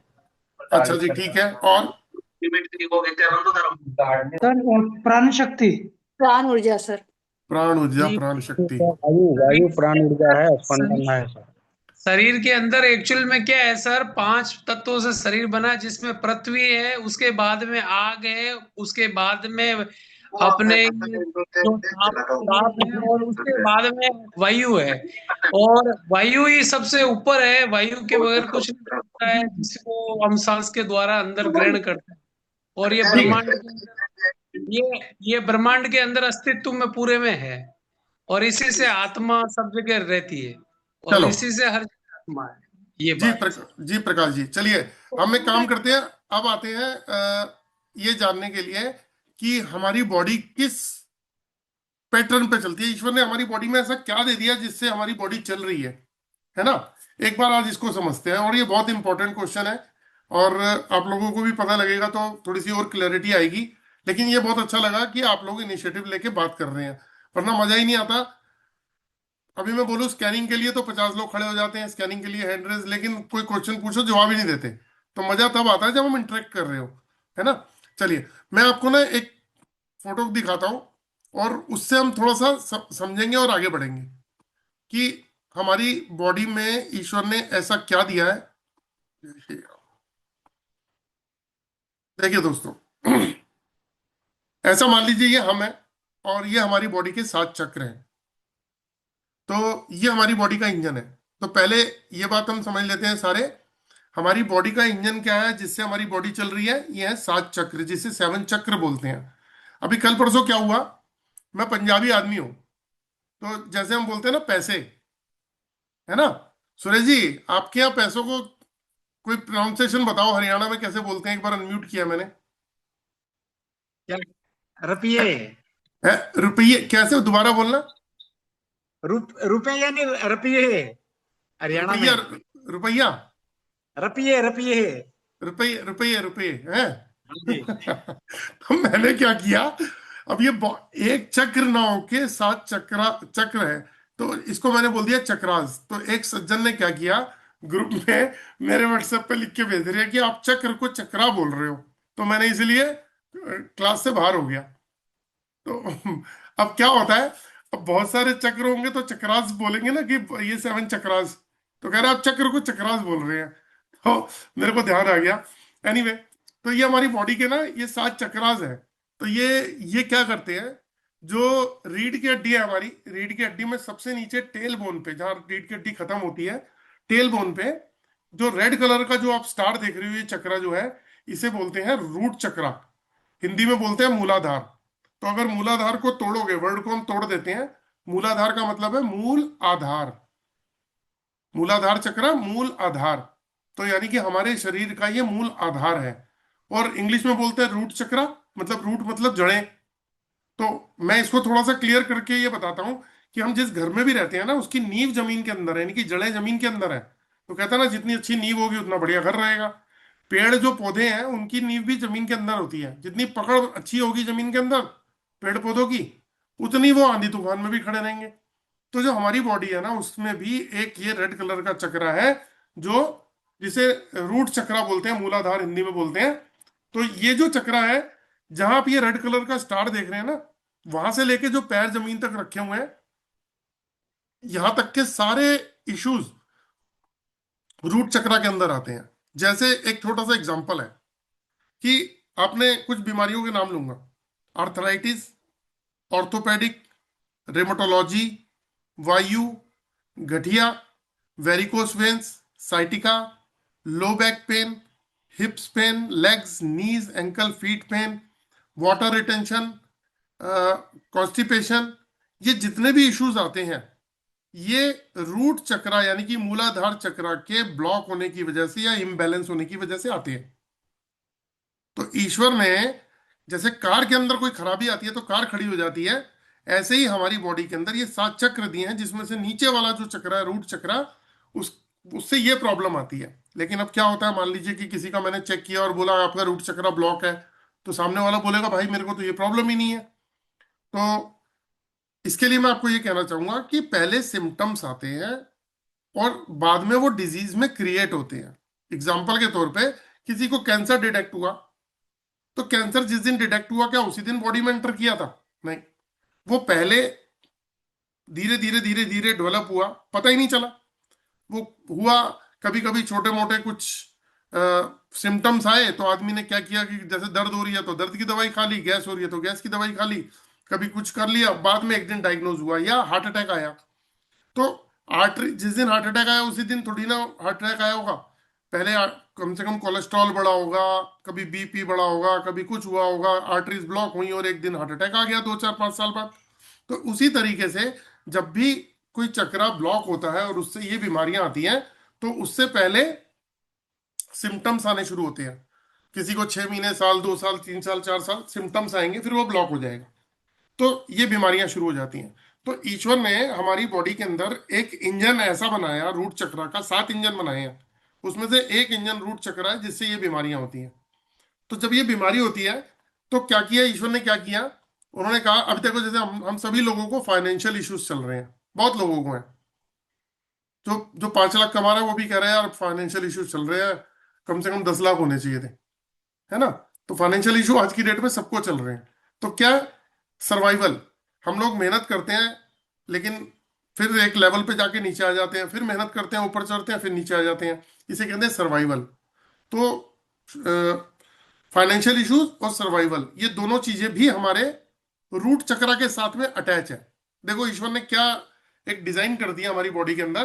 Speaker 2: अच्छा जी, ठीक है, और
Speaker 5: सर प्राण शक्ति।
Speaker 7: प्राण ऊर्जा सर।
Speaker 2: प्राण ऊर्जा,
Speaker 5: जी।
Speaker 2: प्राण शक्ति।
Speaker 8: वायु वायु प्राण ऊर्जा है, स्पंदन है सर।
Speaker 5: शरीर के अंदर एक्चुअल में क्या है सर, 5 तत्वों से शरीर बना है, जिसमें पृथ्वी है, उसके बाद में आग है, उसके बाद में अपने जो ताप है, और उसके बाद में वायु है। और वायु ही सबसे ऊपर है, वायु के बगैर कुछ नहीं होता है, जिसको हम सांस के द्वारा अंदर ग्रहण करते हैं। और ये
Speaker 2: ठीक
Speaker 5: ब्रह्मांड
Speaker 2: है,
Speaker 5: के अंदर, ये ब्रह्मांड के अंदर अस्तित्व में पूरे में है। और इसी से आत्मा सब जगह रहती है, और
Speaker 2: चलो
Speaker 5: इसी से हर जगह आत्मा है, ये
Speaker 2: जी
Speaker 5: बात है सर।
Speaker 2: जी प्रकाश जी, चलिए हम एक काम करते हैं। अब आते हैं ये जानने के लिए कि हमारी बॉडी किस पैटर्न पे चलती है। ईश्वर ने हमारी बॉडी में ऐसा क्या दे दिया जिससे हमारी बॉडी चल रही है ना। एक बार आज इसको समझते हैं, और ये बहुत इंपॉर्टेंट क्वेश्चन है, और आप लोगों को भी पता लगेगा तो थोड़ी सी और क्लैरिटी आएगी। लेकिन ये बहुत अच्छा लगा कि आप लोग इनिशिएटिव लेके बात कर रहे हैं, वरना मजा ही नहीं आता। अभी मैं बोलूँ स्कैनिंग के लिए तो 50 लोग खड़े हो जाते हैं, स्कैनिंग के लिए हैंड रेज, लेकिन कोई क्वेश्चन पूछो जवाब ही नहीं देते। तो मजा तब आता है जब हम इंटरेक्ट कर रहे हो, है ना। चलिए मैं आपको ना एक फोटो दिखाता हूँ, और उससे हम थोड़ा सा समझेंगे और आगे बढ़ेंगे कि हमारी बॉडी में ईश्वर ने ऐसा क्या दिया है। देखिए दोस्तों, ऐसा मान लीजिए ये हम है, और ये हमारी बॉडी के 7 चक्र हैं। तो ये हमारी बॉडी का इंजन है। तो पहले ये बात हम समझ लेते हैं सारे, हमारी बॉडी का इंजन क्या है जिससे हमारी बॉडी चल रही है। ये है 7 चक्र, जिसे 7 चक्र बोलते हैं। अभी कल परसों क्या हुआ, मैं पंजाबी आदमी हूं, तो जैसे हम बोलते हैं ना पैसे, है ना। सुरेश जी, आपके यहाँ पैसों को कोई प्रोनाउंसिएशन बताओ, हरियाणा में कैसे बोलते हैं। एक बार अनम्यूट किया मैंने।
Speaker 3: क्या? रुपये।
Speaker 2: रुपये कैसे, दोबारा बोलना।
Speaker 3: रुपये यानी रुपये हरियाणा में।
Speaker 2: रुपया, रुपया,
Speaker 3: रुपये रुपये।
Speaker 2: रुपये रुपये रुपये हैं।
Speaker 3: हाँ जी।
Speaker 2: तो मैंने क्या किया, अब ये एक चक्र ना होके 7 चक्र है, तो इसको मैंने बोल दिया चक्रास। तो एक सज्जन ने क्या किया, ग्रुप में मेरे व्हाट्सएप पे लिख के भेज रहे हैं कि आप चक्र को चक्रा बोल रहे हो। तो मैंने इसलिए क्लास से बाहर हो गया। तो अब क्या होता है, अब बहुत सारे चक्र होंगे तो चक्रास बोलेंगे ना कि ये 7 चक्रास। तो कह रहे आप चक्र को चक्रास बोल रहे हैं, तो मेरे को ध्यान आ गया। एनीवे, तो ये हमारी बॉडी के ना ये 7 चक्रास है। तो ये क्या करते हैं, जो रीढ़ की हड्डी है हमारी, रीढ़ की हड्डी में सबसे नीचे टेल बोन पे, जहाँ रीढ़ की हड्डी खत्म होती है, टेल बोन पे जो रेड कलर का जो आप स्टार देख रहे हो, ये चक्रा जो है इसे बोलते हैं रूट चक्रा, हिंदी में बोलते हैं मूलाधार। तो अगर मूलाधार को तोड़ोगे, वर्ड को हम तोड़ देते हैं, मूलाधार का मतलब है मूल आधार, मूलाधार चक्र मूल आधार। तो यानी कि हमारे शरीर का ये मूल आधार है। और इंग्लिश में बोलते हैं रूट चक्र, मतलब रूट मतलब जड़ें। तो मैं इसको थोड़ा सा क्लियर करके ये बताता हूं कि हम जिस घर में भी रहते हैं ना, उसकी नींव जमीन के अंदर है, यानी कि जड़ें जमीन के अंदर है। तो कहता है ना, जितनी अच्छी नींव होगी उतना बढ़िया घर रहेगा। पेड़ जो पौधे हैं उनकी नींव भी जमीन के अंदर होती है। जितनी पकड़ अच्छी होगी जमीन के अंदर पेड़ पौधों की, उतनी वो आंधी तूफान में भी खड़े रहेंगे। तो जो हमारी बॉडी है ना, उसमें भी एक ये रेड कलर का चक्र है, जो जिसे रूट चक्रा बोलते हैं, मूलाधार हिंदी में बोलते हैं। तो ये जो चक्रा है, जहां आप ये रेड कलर का स्टार देख रहे हैं ना, वहां से लेके जो पैर जमीन तक रखे हुए हैं, यहां तक के सारे इश्यूज रूट चक्रा के अंदर आते हैं। जैसे एक छोटा सा एग्जांपल है कि आपने कुछ बीमारियों के नाम लूंगा, आर्थराइटिस, ऑर्थोपेडिक, रेमेटोलॉजी, वायु, गठिया, varicose veins, sciatica, low back pain, hips pain, legs, knees, ankle, feet pain, water retention, constipation, ये जितने भी इश्यूज आते हैं, ये रूट चक्रा यानी कि मूलाधार चक्रा के ब्लॉक होने की वजह से या इम्बैलेंस होने की वजह से आते हैं। तो ईश्वर ने, जैसे कार के अंदर कोई खराबी आती है तो कार खड़ी हो जाती है, ऐसे ही हमारी बॉडी के अंदर ये 7 चक्र दिए हैं, जिसमें से नीचे वाला जो चक्र है रूट चक्रा, उससे ये प्रॉब्लम आती है। लेकिन अब क्या होता है, मान लीजिए कि किसी का मैंने चेक किया और बोला आपका रूट चक्रा ब्लॉक है, तो सामने वाला बोलेगा भाई मेरे को तो ये प्रॉब्लम ही नहीं है। तो इसके लिए मैं आपको ये कहना चाहूंगा कि पहले सिम्टम्स आते हैं और बाद में वो डिजीज में क्रिएट होते हैं। एग्जाम्पल के तौर पे किसी को कैंसर डिटेक्ट हुआ, तो कैंसर जिस दिन डिटेक्ट हुआ क्या उसी दिन बॉडी में एंटर किया था? नहीं, वो पहले धीरे धीरे धीरे धीरे डेवलप हुआ, पता ही नहीं चला। वो हुआ, कभी कभी छोटे मोटे कुछ सिम्टम्स आए तो आदमी ने क्या किया कि जैसे दर्द हो रही है तो दर्द की दवाई खा ली, गैस हो रही है तो गैस की दवाई खा ली, कभी कुछ कर लिया, बाद में एक दिन डायग्नोज हुआ या हार्ट अटैक आया। तो आर्टरी, जिस दिन हार्ट अटैक आया उसी दिन थोड़ी ना हार्ट अटैक आया होगा, पहले कम से कम कोलेस्ट्रॉल बढ़ा होगा, कभी बीपी बढ़ा होगा, कभी कुछ हुआ होगा, आर्टरीज ब्लॉक हुई और एक दिन हार्ट अटैक आ गया 2 4 5 साल बाद। तो उसी तरीके से जब भी कोई चक्रा ब्लॉक होता है और उससे ये बीमारियां आती हैं, तो उससे पहले सिम्टम्स आने शुरू होते हैं। किसी को 6 महीने, साल, 2 साल, 3 साल, 4 साल सिम्टम्स आएंगे, फिर वो ब्लॉक हो जाएगा, तो ये बीमारियां शुरू हो जाती हैं। तो ईश्वर ने हमारी बॉडी के अंदर एक इंजन ऐसा बनाया, रूट चक्रा का 7 इंजन बनाए हैं, उसमें से एक इंजन रूट चक्रा है जिससे ये बीमारियां होती हैं। तो जब ये बीमारी होती है, तो क्या किया ईश्वर ने, क्या किया, उन्होंने कहा, अभी देखो जैसे हम सभी लोगों को फाइनेंशियल इश्यूज चल रहे हैं, बहुत लोगों को हैं, जो जो 5 लाख कमा रहा है वो भी कह रहे हैं यार फाइनेंशियल इश्यूज चल रहे हैं, कम से कम 10 लाख होने चाहिए थे, है ना। तो फाइनेंशियल इशू आज की डेट में सबको चल रहे हैं। तो क्या, सर्वाइवल, हम लोग मेहनत करते हैं, लेकिन फिर एक लेवल पे जाके नीचे आ जाते हैं, फिर मेहनत करते हैं, ऊपर चढ़ते हैं, फिर नीचे आ जाते हैं, इसे कहते हैं सर्वाइवल। तो फाइनेंशियल इश्यूज और सर्वाइवल, ये दोनों चीजें भी हमारे रूट चक्रा के साथ में अटैच है। देखो ईश्वर ने क्या एक डिजाइन कर दिया हमारी बॉडी के अंदर,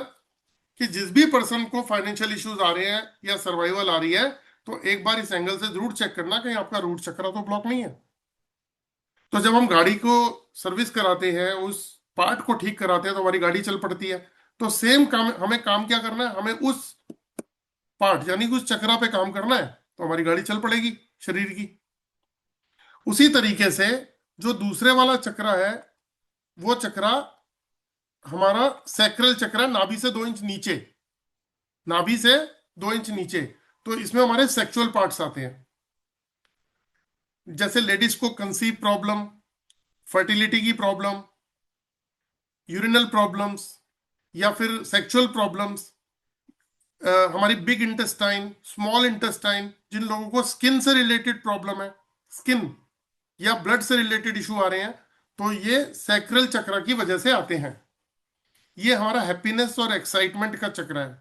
Speaker 2: कि जिस भी पर्सन को फाइनेंशियल इश्यूज आ रहे हैं या सर्वाइवल आ रही है, तो एक बार इस एंगल से जरूर चेक करना कहीं आपका रूट चक्रा तो ब्लॉक नहीं है। तो जब हम गाड़ी को सर्विस कराते हैं, उस पार्ट को ठीक कराते हैं, तो हमारी गाड़ी चल पड़ती है। तो सेम काम, हमें काम क्या करना है, हमें उस पार्ट यानी कि उस चक्रा पे काम करना है, तो हमारी गाड़ी चल पड़ेगी शरीर की। उसी तरीके से जो दूसरे वाला चक्रा है, वो चक्रा हमारा सैक्रल चक्र है, नाभि से 2 इंच नीचे, नाभि से 2 इंच नीचे। तो इसमें हमारे सेक्सुअल पार्ट्स आते हैं, जैसे लेडीज को कंसीव प्रॉब्लम, फर्टिलिटी की प्रॉब्लम, यूरिनल प्रॉब्लम्स, या फिर सेक्सुअल प्रॉब्लम्स, हमारी बिग इंटेस्टाइन, स्मॉल इंटेस्टाइन, जिन लोगों को स्किन से रिलेटेड प्रॉब्लम है, स्किन या ब्लड से रिलेटेड इशू आ रहे हैं, तो ये सैक्रल चक्र की वजह से आते हैं। ये हमारा हैप्पीनेस और एक्साइटमेंट का चक्र है।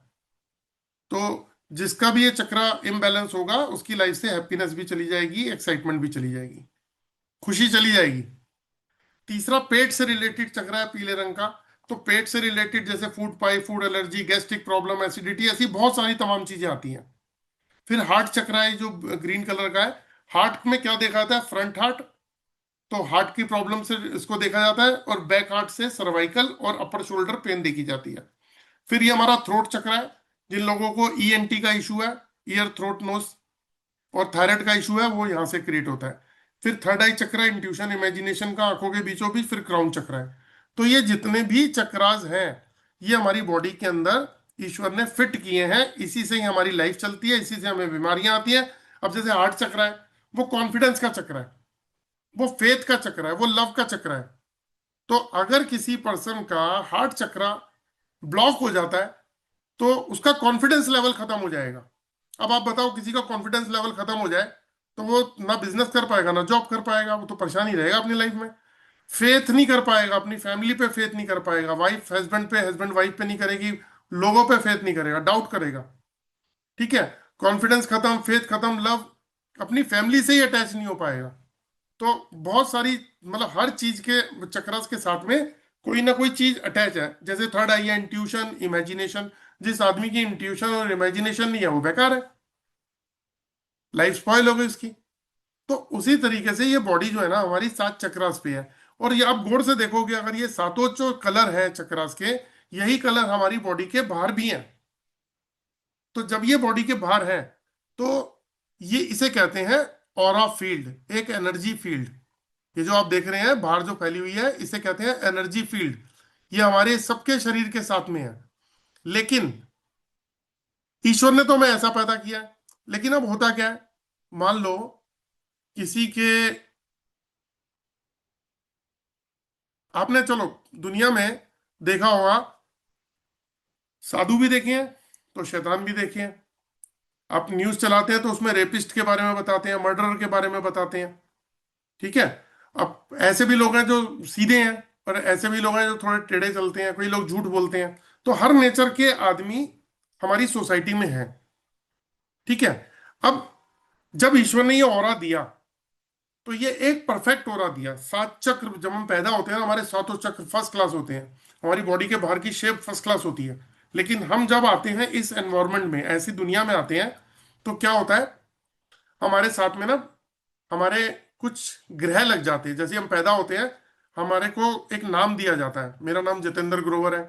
Speaker 2: तो जिसका भी ये चक्र इम्बैलेंस होगा, उसकी लाइफ से हैप्पीनेस भी चली जाएगी, एक्साइटमेंट भी चली जाएगी, खुशी चली जाएगी। तीसरा पेट से रिलेटेड चक्र है पीले रंग का। तो पेट से रिलेटेड जैसे food pipe, food allergy, gastric problem, acidity, ऐसी बहुत सारी तमाम चीजें आती हैं। फिर हार्ट चक्र है जो ग्रीन कलर का है। हार्ट में क्या देखा जाता है, फ्रंट हार्ट, तो हार्ट की प्रॉब्लम से इसको देखा जाता है, और बैक हार्ट से सर्वाइकल और अपर शोल्डर पेन देखी जाती है। फिर ये हमारा थ्रोट चक्र है, जिन लोगों को ईएनटी का इशू है, ईयर थ्रोट नोज और थायराइड का इशू है, वो यहाँ से क्रिएट होता है। फिर थर्ड आई चक्र है इंट्यूशन, इमेजिनेशन का, आंखों के बीचों बीच। फिर क्राउन चक्र है। तो ये जितने भी चक्रास हैं, ये हमारी बॉडी के अंदर ईश्वर ने फिट किए हैं, इसी से ही हमारी लाइफ चलती है, इसी से हमें बीमारियां आती हैं। अब जैसे हार्ट चक्र है, वो कॉन्फिडेंस का चक्र है, वो फेथ का चक्र है, वो लव का चक्र है। तो अगर किसी पर्सन का हार्ट चक्र ब्लॉक हो जाता है, तो उसका कॉन्फिडेंस लेवल खत्म हो जाएगा। अब आप बताओ, किसी का कॉन्फिडेंस लेवल खत्म हो जाए, तो वो ना बिजनेस कर पाएगा, ना जॉब कर पाएगा, वो तो परेशान ही रहेगा अपनी लाइफ में। फेथ नहीं कर पाएगा, अपनी फैमिली पे फेथ नहीं कर पाएगा, वाइफ हस्बैंड पे, हस्बैंड वाइफ पे नहीं करेगी, लोगों पे फेथ नहीं करेगा, डाउट करेगा। ठीक है, कॉन्फिडेंस खत्म, फेथ खत्म, लव अपनी फैमिली से ही अटैच नहीं हो पाएगा। तो बहुत सारी, मतलब हर चीज के चक्रस के साथ में कोई ना कोई चीज अटैच है। जैसे थर्ड आई है इंट्यूशन, इमेजिनेशन। जिस आदमी की इंट्यूशन और इमेजिनेशन नहीं है, वो बेकार है, लाइफ स्पॉइल हो गई उसकी। तो उसी तरीके से ये बॉडी जो है ना, हमारी 7 चक्रास पे है। और ये आप गौर से देखोगे, अगर ये सातों जो कलर है चक्रास के, यही कलर हमारी बॉडी के बाहर भी हैं। तो जब ये बॉडी के बाहर है, तो ये इसे कहते हैं ऑरा फील्ड, एक एनर्जी फील्ड। ये जो आप देख रहे हैं बाहर जो फैली हुई है, इसे कहते हैं एनर्जी फील्ड। ये हमारे सबके शरीर के साथ में है। लेकिन ईश्वर ने तो हमें ऐसा पैदा किया है। लेकिन अब होता क्या है, मान लो किसी के, आपने चलो दुनिया में देखा होगा, साधु भी देखे हैं तो शैतान भी देखे हैं। आप न्यूज चलाते हैं तो उसमें रेपिस्ट के बारे में बताते हैं, मर्डरर के बारे में बताते हैं। ठीक है, अब ऐसे भी लोग हैं जो सीधे हैं, और ऐसे भी लोग हैं जो थोड़े टेढ़े चलते हैं, कोई लोग झूठ बोलते हैं। तो हर नेचर के आदमी हमारी सोसाइटी में है। ठीक है, अब जब ईश्वर ने ये ऑरा दिया, तो ये एक परफेक्ट ऑरा दिया। 7 चक्र, जब हम पैदा होते हैं, हमारे 7 चक्र फर्स्ट क्लास होते हैं, हमारी बॉडी के बाहर की शेप फर्स्ट क्लास होती है। लेकिन हम जब आते हैं इस एनवायरमेंट में, ऐसी दुनिया में आते हैं, तो क्या होता है, हमारे साथ में ना हमारे कुछ ग्रह लग जाते हैं। जैसे हम पैदा होते हैं, हमारे को एक नाम दिया जाता है। मेरा नाम जितेंद्र ग्रोवर है,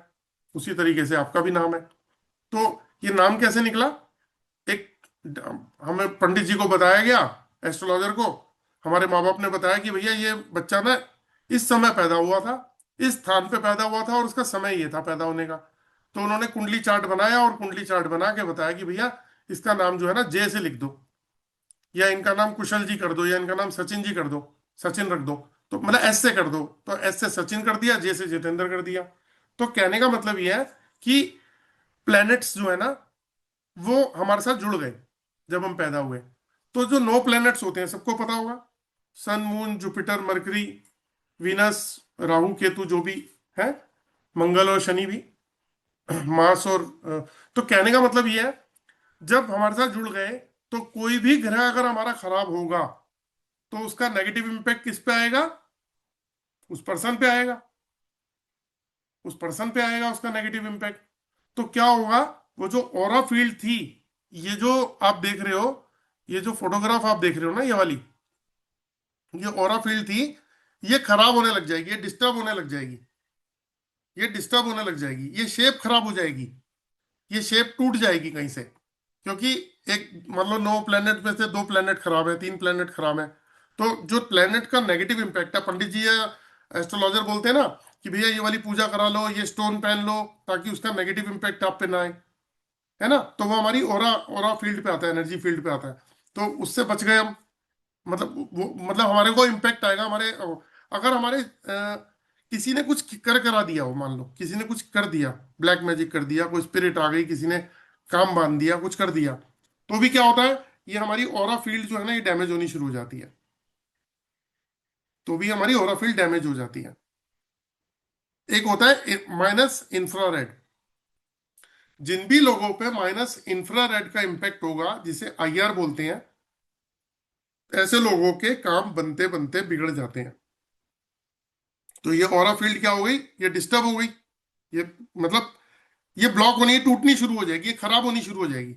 Speaker 2: उसी तरीके से आपका भी नाम है। तो ये नाम कैसे निकला? एक हमें पंडित जी को बताया गया, एस्ट्रोलॉजर को, हमारे माँ बाप ने बताया कि भैया ये बच्चा ना इस समय पैदा हुआ था, इस स्थान पे पैदा हुआ था और उसका समय ये था पैदा होने का। तो उन्होंने कुंडली चार्ट बनाया और कुंडली चार्ट बना के बताया कि भैया इसका नाम जो है ना जे से लिख दो, या इनका नाम कुशल जी कर दो, या इनका नाम सचिन जी कर दो, सचिन रख दो, तो मतलब एस से कर दो। तो एस से सचिन कर दिया, जे से जितेंद्र कर दिया। तो कहने का मतलब यह है कि प्लैनेट्स जो है ना वो हमारे साथ जुड़ गए जब हम पैदा हुए। तो जो 9 प्लैनेट्स होते हैं सबको पता होगा, sun, moon, Jupiter, Mercury, Venus, Rahu, Ketu जो भी है, मंगल और शनि भी, मार्स और तो कहने का मतलब ये है जब हमारे साथ जुड़ गए तो कोई भी ग्रह अगर हमारा खराब होगा तो उसका नेगेटिव इम्पैक्ट किस पे आएगा? उस पर्सन पे आएगा, उस पर्सन पे आएगा उसका नेगेटिव इम्पैक्ट। तो क्या होगा, वो जो ऑरा फील्ड थी, ये जो आप देख रहे हो, ये जो फोटोग्राफ आप देख रहे हो ना, ये वाली, ये ऑरा फील्ड थी, ये खराब होने लग जाएगी, ये डिस्टर्ब होने लग जाएगी, ये डिस्टर्ब होने लग जाएगी, ये शेप खराब हो जाएगी, ये शेप टूट जाएगी कहीं से। क्योंकि एक मतलब 9 प्लेनेट में से 2 प्लेनेट खराब है, 3 प्लेनेट खराब है। तो जो प्लेनेट का नेगेटिव इम्पैक्ट है, पंडित जी या एस्ट्रोलॉजर बोलते हैं ना कि भैया ये वाली पूजा करा लो, ये स्टोन पहन लो, ताकि उसका नेगेटिव इम्पैक्ट आप पे ना आए, है ना। तो वो हमारी ओरा ओरा फील्ड पे आता है, एनर्जी फील्ड पे आता है। तो उससे बच गए हम। मतलब वो मतलब हमारे को इम्पैक्ट आएगा हमारे, अगर हमारे किसी ने कुछ कर करा दिया हो, मान लो किसी ने कुछ कर दिया, ब्लैक मैजिक कर दिया, कोई स्पिरिट आ गई, किसी ने काम बांध दिया, कुछ कर दिया, तो भी क्या होता है, ये हमारी ऑरा फील्ड जो है ना ये डैमेज होनी शुरू हो जाती है। तो भी हमारी ऑरा फील्ड डैमेज हो जाती है। एक होता है माइनस इंफ्रारेड। जिन भी लोगों पे माइनस इंफ्रारेड का इंपैक्ट होगा, जिसे आईआर बोलते हैं, ऐसे लोगों के काम बनते बनते बिगड़ जाते हैं। तो ये ऑरा फील्ड क्या हो गई, ये डिस्टर्ब हो गई, ये मतलब ये ब्लॉक होनी, टूटनी शुरू हो जाएगी, ये खराब होनी शुरू हो जाएगी।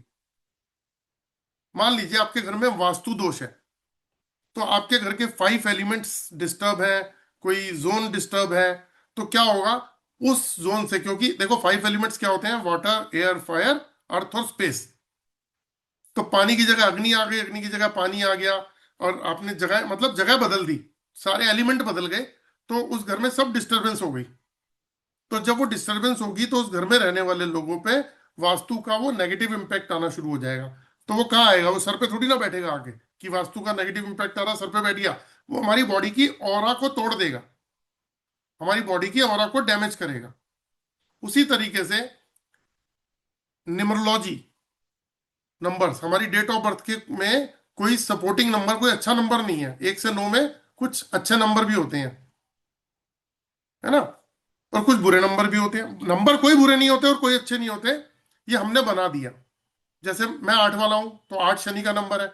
Speaker 2: मान लीजिए आपके घर में वास्तु दोष है, तो आपके घर के 5 एलिमेंट्स डिस्टर्ब है, कोई जोन डिस्टर्ब है, तो क्या होगा उस जोन से, क्योंकि देखो 5 एलिमेंट्स क्या होते हैं, वाटर, एयर, फायर, अर्थ और स्पेस। तो पानी की जगह अग्नि आ गई, अग्नि की जगह पानी आ गया, और आपने जगह मतलब जगह बदल दी, सारे एलिमेंट बदल गए, तो उस घर में सब डिस्टर्बेंस हो गई। तो जब वो डिस्टर्बेंस होगी तो उस घर में रहने वाले लोगों पे वास्तु का वो नेगेटिव इम्पैक्ट आना शुरू हो जाएगा। तो वो कहाँ आएगा, वो सर पे थोड़ी ना बैठेगा आके कि वास्तु का नेगेटिव इम्पैक्ट आ रहा, सर पे बैठ गया। वो हमारी बॉडी की ऑरा को तोड़ देगा, हमारी बॉडी की ऑरा को डैमेज करेगा। उसी तरीके से न्यूमरोलॉजी, नंबर्स, हमारी डेट ऑफ बर्थ के में कोई सपोर्टिंग नंबर, कोई अच्छा नंबर नहीं है। 1 से 9 में कुछ अच्छे नंबर भी होते हैं, है ना, और कुछ बुरे नंबर भी होते हैं। नंबर कोई बुरे नहीं होते और कोई अच्छे नहीं होते, ये हमने बना दिया। जैसे मैं 8 वाला हूं, तो 8 शनि का नंबर है,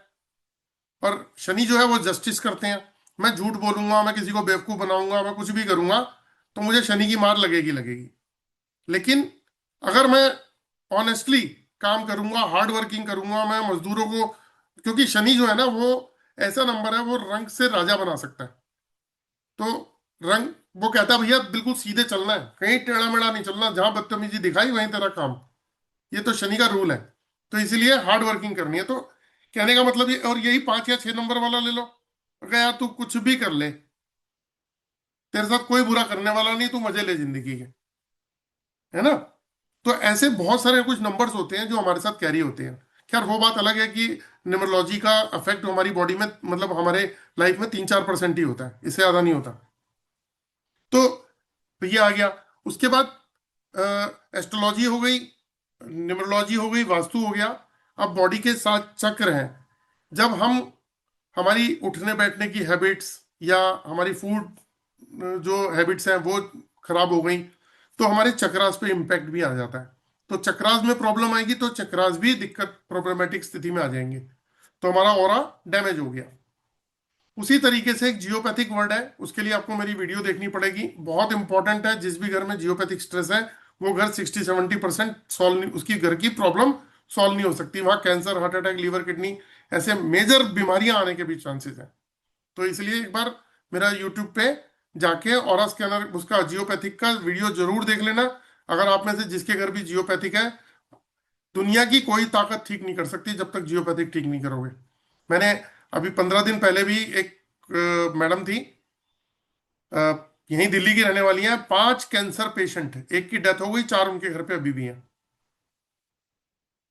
Speaker 2: और शनि जो है वो जस्टिस करते हैं। मैं झूठ बोलूंगा, मैं किसी को बेवकूफ बनाऊंगा, मैं कुछ भी करूंगा, तो मुझे शनि की मार लगेगी लगेगी। लेकिन अगर मैं ऑनेस्टली काम करूंगा, हार्ड वर्किंग करूंगा, मैं मजदूरों को, क्योंकि शनि जो है ना वो ऐसा नंबर है, वो रंग से राजा बना सकता है। तो रंग, वो कहता है भैया बिल्कुल सीधे चलना है, कहीं टेढ़ा मेढ़ा नहीं चलना, जहां बदतमीजी दिखाई वहीं तेरा काम। ये तो शनि का रूल है। तो इसीलिए हार्ड वर्किंग करनी है। तो कहने का मतलब ये, और यही 5 या 6 नंबर वाला ले लो, अगर यार तू कुछ भी कर ले, तेरे साथ कोई बुरा करने वाला नहीं, तू मजे ले जिंदगी के, है ना। तो ऐसे बहुत सारे कुछ नंबर्स होते हैं जो हमारे साथ कैरी होते हैं। खैर वो बात अलग है कि न्यूमरोलॉजी का इफेक्ट हमारी बॉडी में, मतलब हमारे लाइफ में 3-4% ही होता है, इससे ज्यादा नहीं होता। तो ये आ गया। उसके बाद एस्ट्रोलॉजी हो गई, न्यूमरोलॉजी हो गई, वास्तु हो गया। अब बॉडी के 7 चक्र हैं। जब हम, हमारी उठने बैठने की हैबिट्स या हमारी फूड जो हैबिट्स हैं वो खराब हो गई, तो हमारे चक्रास पे इम्पैक्ट भी आ जाता है। तो चक्रास में प्रॉब्लम आएगी तो चक्रास भी दिक्कत, प्रॉब्लमेटिक स्थिति में आ जाएंगे, तो हमारा ऑरा डैमेज हो गया। उसी तरीके से एक जियोपैथिक वर्ड है, उसके लिए आपको मेरी वीडियो देखनी पड़ेगी, बहुत इंपॉर्टेंट है। जिस भी घर में जियोपैथिक स्ट्रेस है वो घर 60-70% सॉल्व नहीं, उसकी घर की प्रॉब्लम सॉल्व नहीं हो सकती। वहां cancer, heart attack, liver, kidney, ऐसे मेजर बीमारियां आने के भी चांसेस हैं। तो इसलिए एक बार मेरा यूट्यूब पे जाके ऑरा स्कैनर उसका जियोपैथिक का वीडियो जरूर देख लेना। अगर आप में से जिसके घर भी जियोपैथिक है, दुनिया की कोई ताकत ठीक नहीं कर सकती जब तक जियोपैथिक ठीक नहीं करोगे। मैंने अभी 15 दिन पहले भी एक मैडम थी, अ, यहीं दिल्ली की रहने वाली हैं, 5 कैंसर पेशेंट, एक की डेथ हो गई, 4 उनके घर पे अभी भी हैं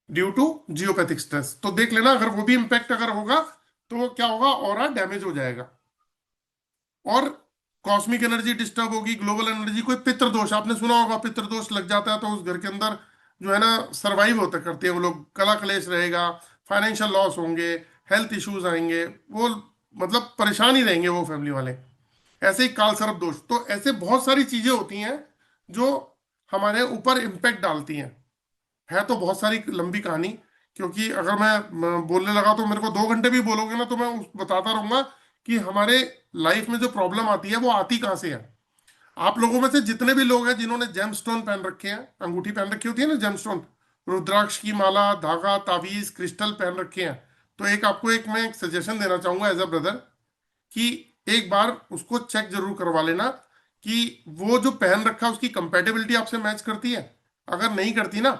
Speaker 2: ड्यू टू जियोपैथिक स्ट्रेस। तो देख लेना, अगर वो भी इंपैक्ट अगर होगा तो क्या होगा, ऑरा डैमेज हो जाएगा और कॉस्मिक एनर्जी डिस्टर्ब होगी, ग्लोबल एनर्जी। कोई पितृदोष आपने सुना होगा, पितृदोष लग जाता है तो उस घर के अंदर जो है ना सरवाइव होते करते हैं वो लोग, कला कलेश रहेगा, फाइनेंशियल लॉस होंगे, हेल्थ इश्यूज आएंगे, वो मतलब परेशान ही रहेंगे वो फैमिली वाले। ऐसे ही काल सर्प दोष, तो ऐसे बहुत सारी चीजें होती हैं जो हमारे ऊपर इम्पैक्ट डालती हैं। है तो बहुत सारी लंबी कहानी, क्योंकि अगर मैं बोलने लगा तो मेरे को 2 घंटे भी बोलोगे ना तो मैं बताता रहूंगा कि हमारे लाइफ में जो प्रॉब्लम आती है वो आती कहाँ से है। आप लोगों में से जितने भी लोग हैं जिन्होंने जेमस्टोन पहन रखे हैं, अंगूठी पहन रखी होती है ना जेमस्टोन, रुद्राक्ष की माला, धागा, ताबीज, क्रिस्टल पहन रखे हैं, तो एक आपको एक मैं एक सजेशन देना चाहूंगा एज अ ब्रदर, कि एक बार उसको चेक जरूर करवा लेना कि वो जो पहन रखा है उसकी कंपेटेबिलिटी आपसे मैच करती है। अगर नहीं करती ना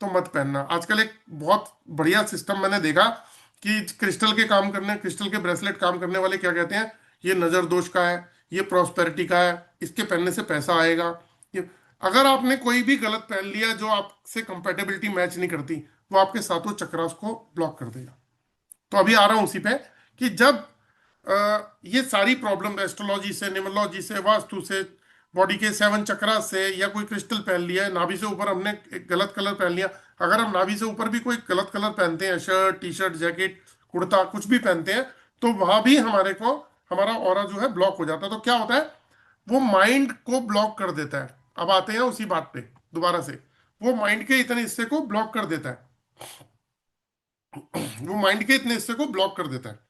Speaker 2: तो मत पहनना। आजकल एक बहुत बढ़िया सिस्टम मैंने देखा कि क्रिस्टल के काम करने, क्रिस्टल के ब्रेसलेट काम करने वाले क्या कहते हैं, ये नजर दोष का है, ये प्रॉस्पेरिटी का है, इसके पहनने से पैसा आएगा। ये अगर आपने कोई भी गलत पहन लिया जो आपसे कंपेटेबिलिटी मैच नहीं करती, वो आपके सातों चक्रास को ब्लॉक कर देगा। तो अभी आ रहा हूं उसी पे कि जब ये सारी प्रॉब्लम एस्ट्रोलॉजी से, न्यूमरोलॉजी से, वास्तु से, बॉडी के 7 चक्रा से, या कोई क्रिस्टल पहन लिया है, नाभि से ऊपर हमने एक गलत कलर पहन लिया, अगर हम नाभि से ऊपर भी कोई गलत कलर पहनते हैं, shirt, T shirt, jacket, kurta, कुछ भी पहनते हैं, तो वहां भी हमारे को हमारा ऑरा जो है ब्लॉक हो जाता है। तो क्या होता है, वो माइंड को ब्लॉक कर देता है। अब आते हैं उसी बात पे दोबारा से, वो माइंड के इतने हिस्से को ब्लॉक कर देता है, वो माइंड के इतने हिस्से को ब्लॉक कर देता है।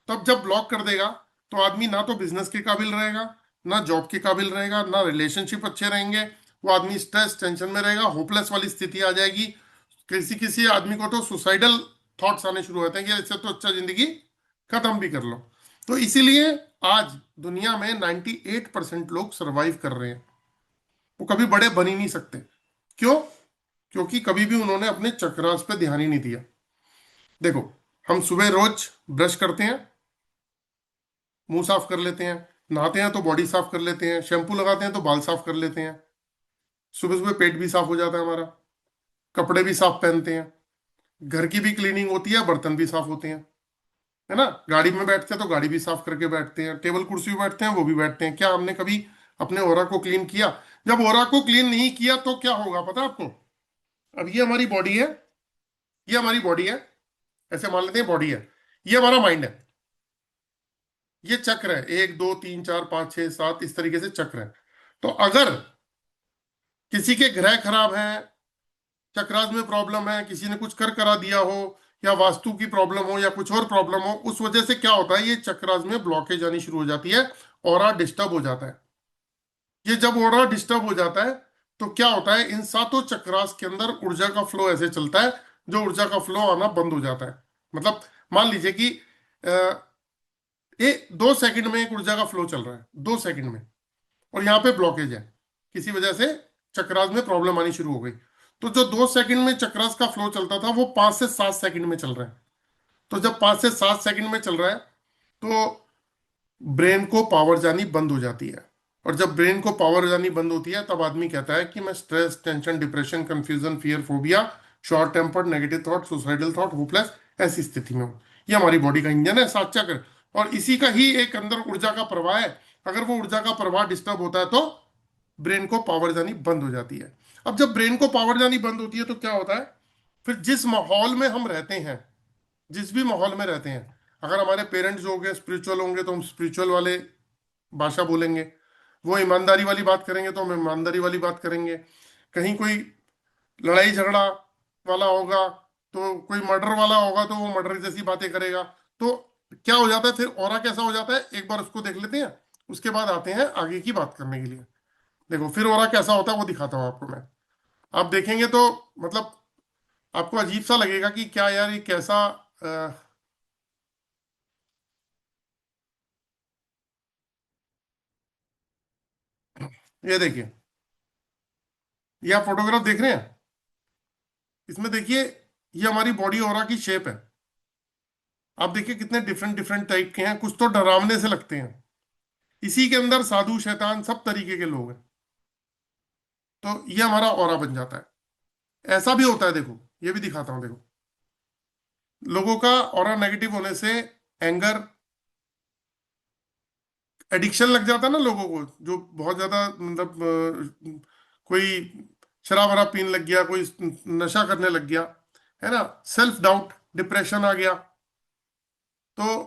Speaker 2: तब जब ब्लॉक कर देगा तो आदमी ना तो बिजनेस के काबिल रहेगा, ना जॉब के काबिल रहेगा, ना रिलेशनशिप अच्छे रहेंगे, वो आदमी स्ट्रेस टेंशन में रहेगा, होपलेस वाली स्थिति आ जाएगी। किसी किसी आदमी को तो सुसाइडल थॉट्स आने शुरू होते हैं कि इससे तो अच्छा जिंदगी खत्म भी कर लो। तो इसीलिए आज दुनिया में 98% लोग सरवाइव कर रहे हैं, वो कभी बड़े बन ही नहीं सकते। क्यों? क्योंकि कभी भी उन्होंने अपने चक्रास पे ध्यान ही नहीं दिया। देखो, हम सुबह रोज ब्रश करते हैं, मुंह साफ कर लेते हैं, नहाते हैं तो बॉडी साफ कर लेते हैं, शैम्पू लगाते हैं तो बाल साफ कर लेते हैं, सुबह सुबह पेट भी साफ हो जाता है हमारा, कपड़े भी साफ पहनते हैं, घर की भी क्लीनिंग होती है, बर्तन भी साफ होते हैं, है ना। गाड़ी में बैठते हैं तो गाड़ी भी साफ करके बैठते हैं, टेबल कुर्सी भी बैठते हैं, वो भी बैठते हैं। क्या हमने कभी अपने ओरा को क्लीन किया? जब ओरा को क्लीन नहीं किया तो क्या होगा पता है आपको? अब ये हमारी बॉडी है, ये हमारी बॉडी है, ऐसे मान लेते हैं बॉडी है, ये हमारा माइंड है, ये चक्र है, 1 2 3 4 5 6 7, इस तरीके से चक्र है। तो अगर किसी के ग्रह खराब है, चक्रास में प्रॉब्लम है, किसी ने कुछ कर करा दिया हो, या वास्तु की प्रॉब्लम हो, या कुछ और प्रॉब्लम हो, उस वजह से क्या होता है, ये चक्रास में ब्लॉकेज आनी शुरू हो जाती है, ऑरा डिस्टर्ब हो जाता है। ये जब ऑरा डिस्टर्ब हो जाता है तो क्या होता है, इन सातों चक्रास के अंदर ऊर्जा का फ्लो ऐसे चलता है, जो ऊर्जा का फ्लो आना बंद हो जाता है। मतलब मान लीजिए कि ये 2 सेकंड में एक ऊर्जा का फ्लो चल रहा है, 2 सेकंड में, और यहाँ पे ब्लॉकेज है, किसी वजह से चक्रास में प्रॉब्लम आनी शुरू हो गई। तो जो 2 सेकंड में चक्रास का फ्लो चलता था वो 5 से 7 सेकंड में चल रहा है। तो जब 5 से 7 सेकंड में चल रहा है तो ब्रेन को पावर जानी बंद हो जाती है, और जब ब्रेन को पावर जानी बंद होती है तब आदमी कहता है कि मैं stress, tension, depression, confusion, fear, phobia, short tempered, negative thought, suicidal thought, hopeless, ऐसी स्थिति में हूं। ये हमारी बॉडी का इंजन है, 7 चक्र, और इसी का ही एक अंदर ऊर्जा का प्रवाह है। अगर वो ऊर्जा का प्रवाह डिस्टर्ब होता है तो ब्रेन को पावर जानी बंद हो जाती है। अब जब ब्रेन को पावर जानी बंद होती है तो क्या होता है, फिर जिस माहौल में हम रहते हैं, जिस भी माहौल में रहते हैं, अगर हमारे पेरेंट्स हो गए स्पिरिचुअल होंगे तो हम स्पिरिचुअल वाले भाषा बोलेंगे, वो ईमानदारी वाली बात करेंगे तो हम ईमानदारी वाली बात करेंगे, कहीं कोई लड़ाई झगड़ा वाला होगा तो कोई मर्डर वाला होगा तो वो मर्डर जैसी बातें करेगा। तो क्या हो जाता है, फिर ऑरा कैसा हो जाता है, एक बार उसको देख लेते हैं, उसके बाद आते हैं आगे की बात करने के लिए। देखो फिर ऑरा कैसा होता है वो दिखाता हूं आपको मैं। आप देखेंगे तो मतलब आपको अजीब सा लगेगा कि क्या यार ये कैसा ये देखिए, ये आप फोटोग्राफ देख रहे हैं, इसमें देखिए ये हमारी बॉडी ऑरा की शेप है। आप देखिए कितने डिफरेंट डिफरेंट टाइप के हैं, कुछ तो डरावने से लगते हैं। इसी के अंदर साधु शैतान सब तरीके के लोग हैं। तो ये हमारा ऑरा बन जाता है। ऐसा भी होता है, देखो ये भी दिखाता हूं, देखो लोगों का ऑरा नेगेटिव होने से एंगर, एडिक्शन लग जाता है ना लोगों को, जो बहुत ज्यादा मतलब कोई शराब वराब पीने लग गया, कोई नशा करने लग गया, है ना, सेल्फ डाउट, डिप्रेशन आ गया, तो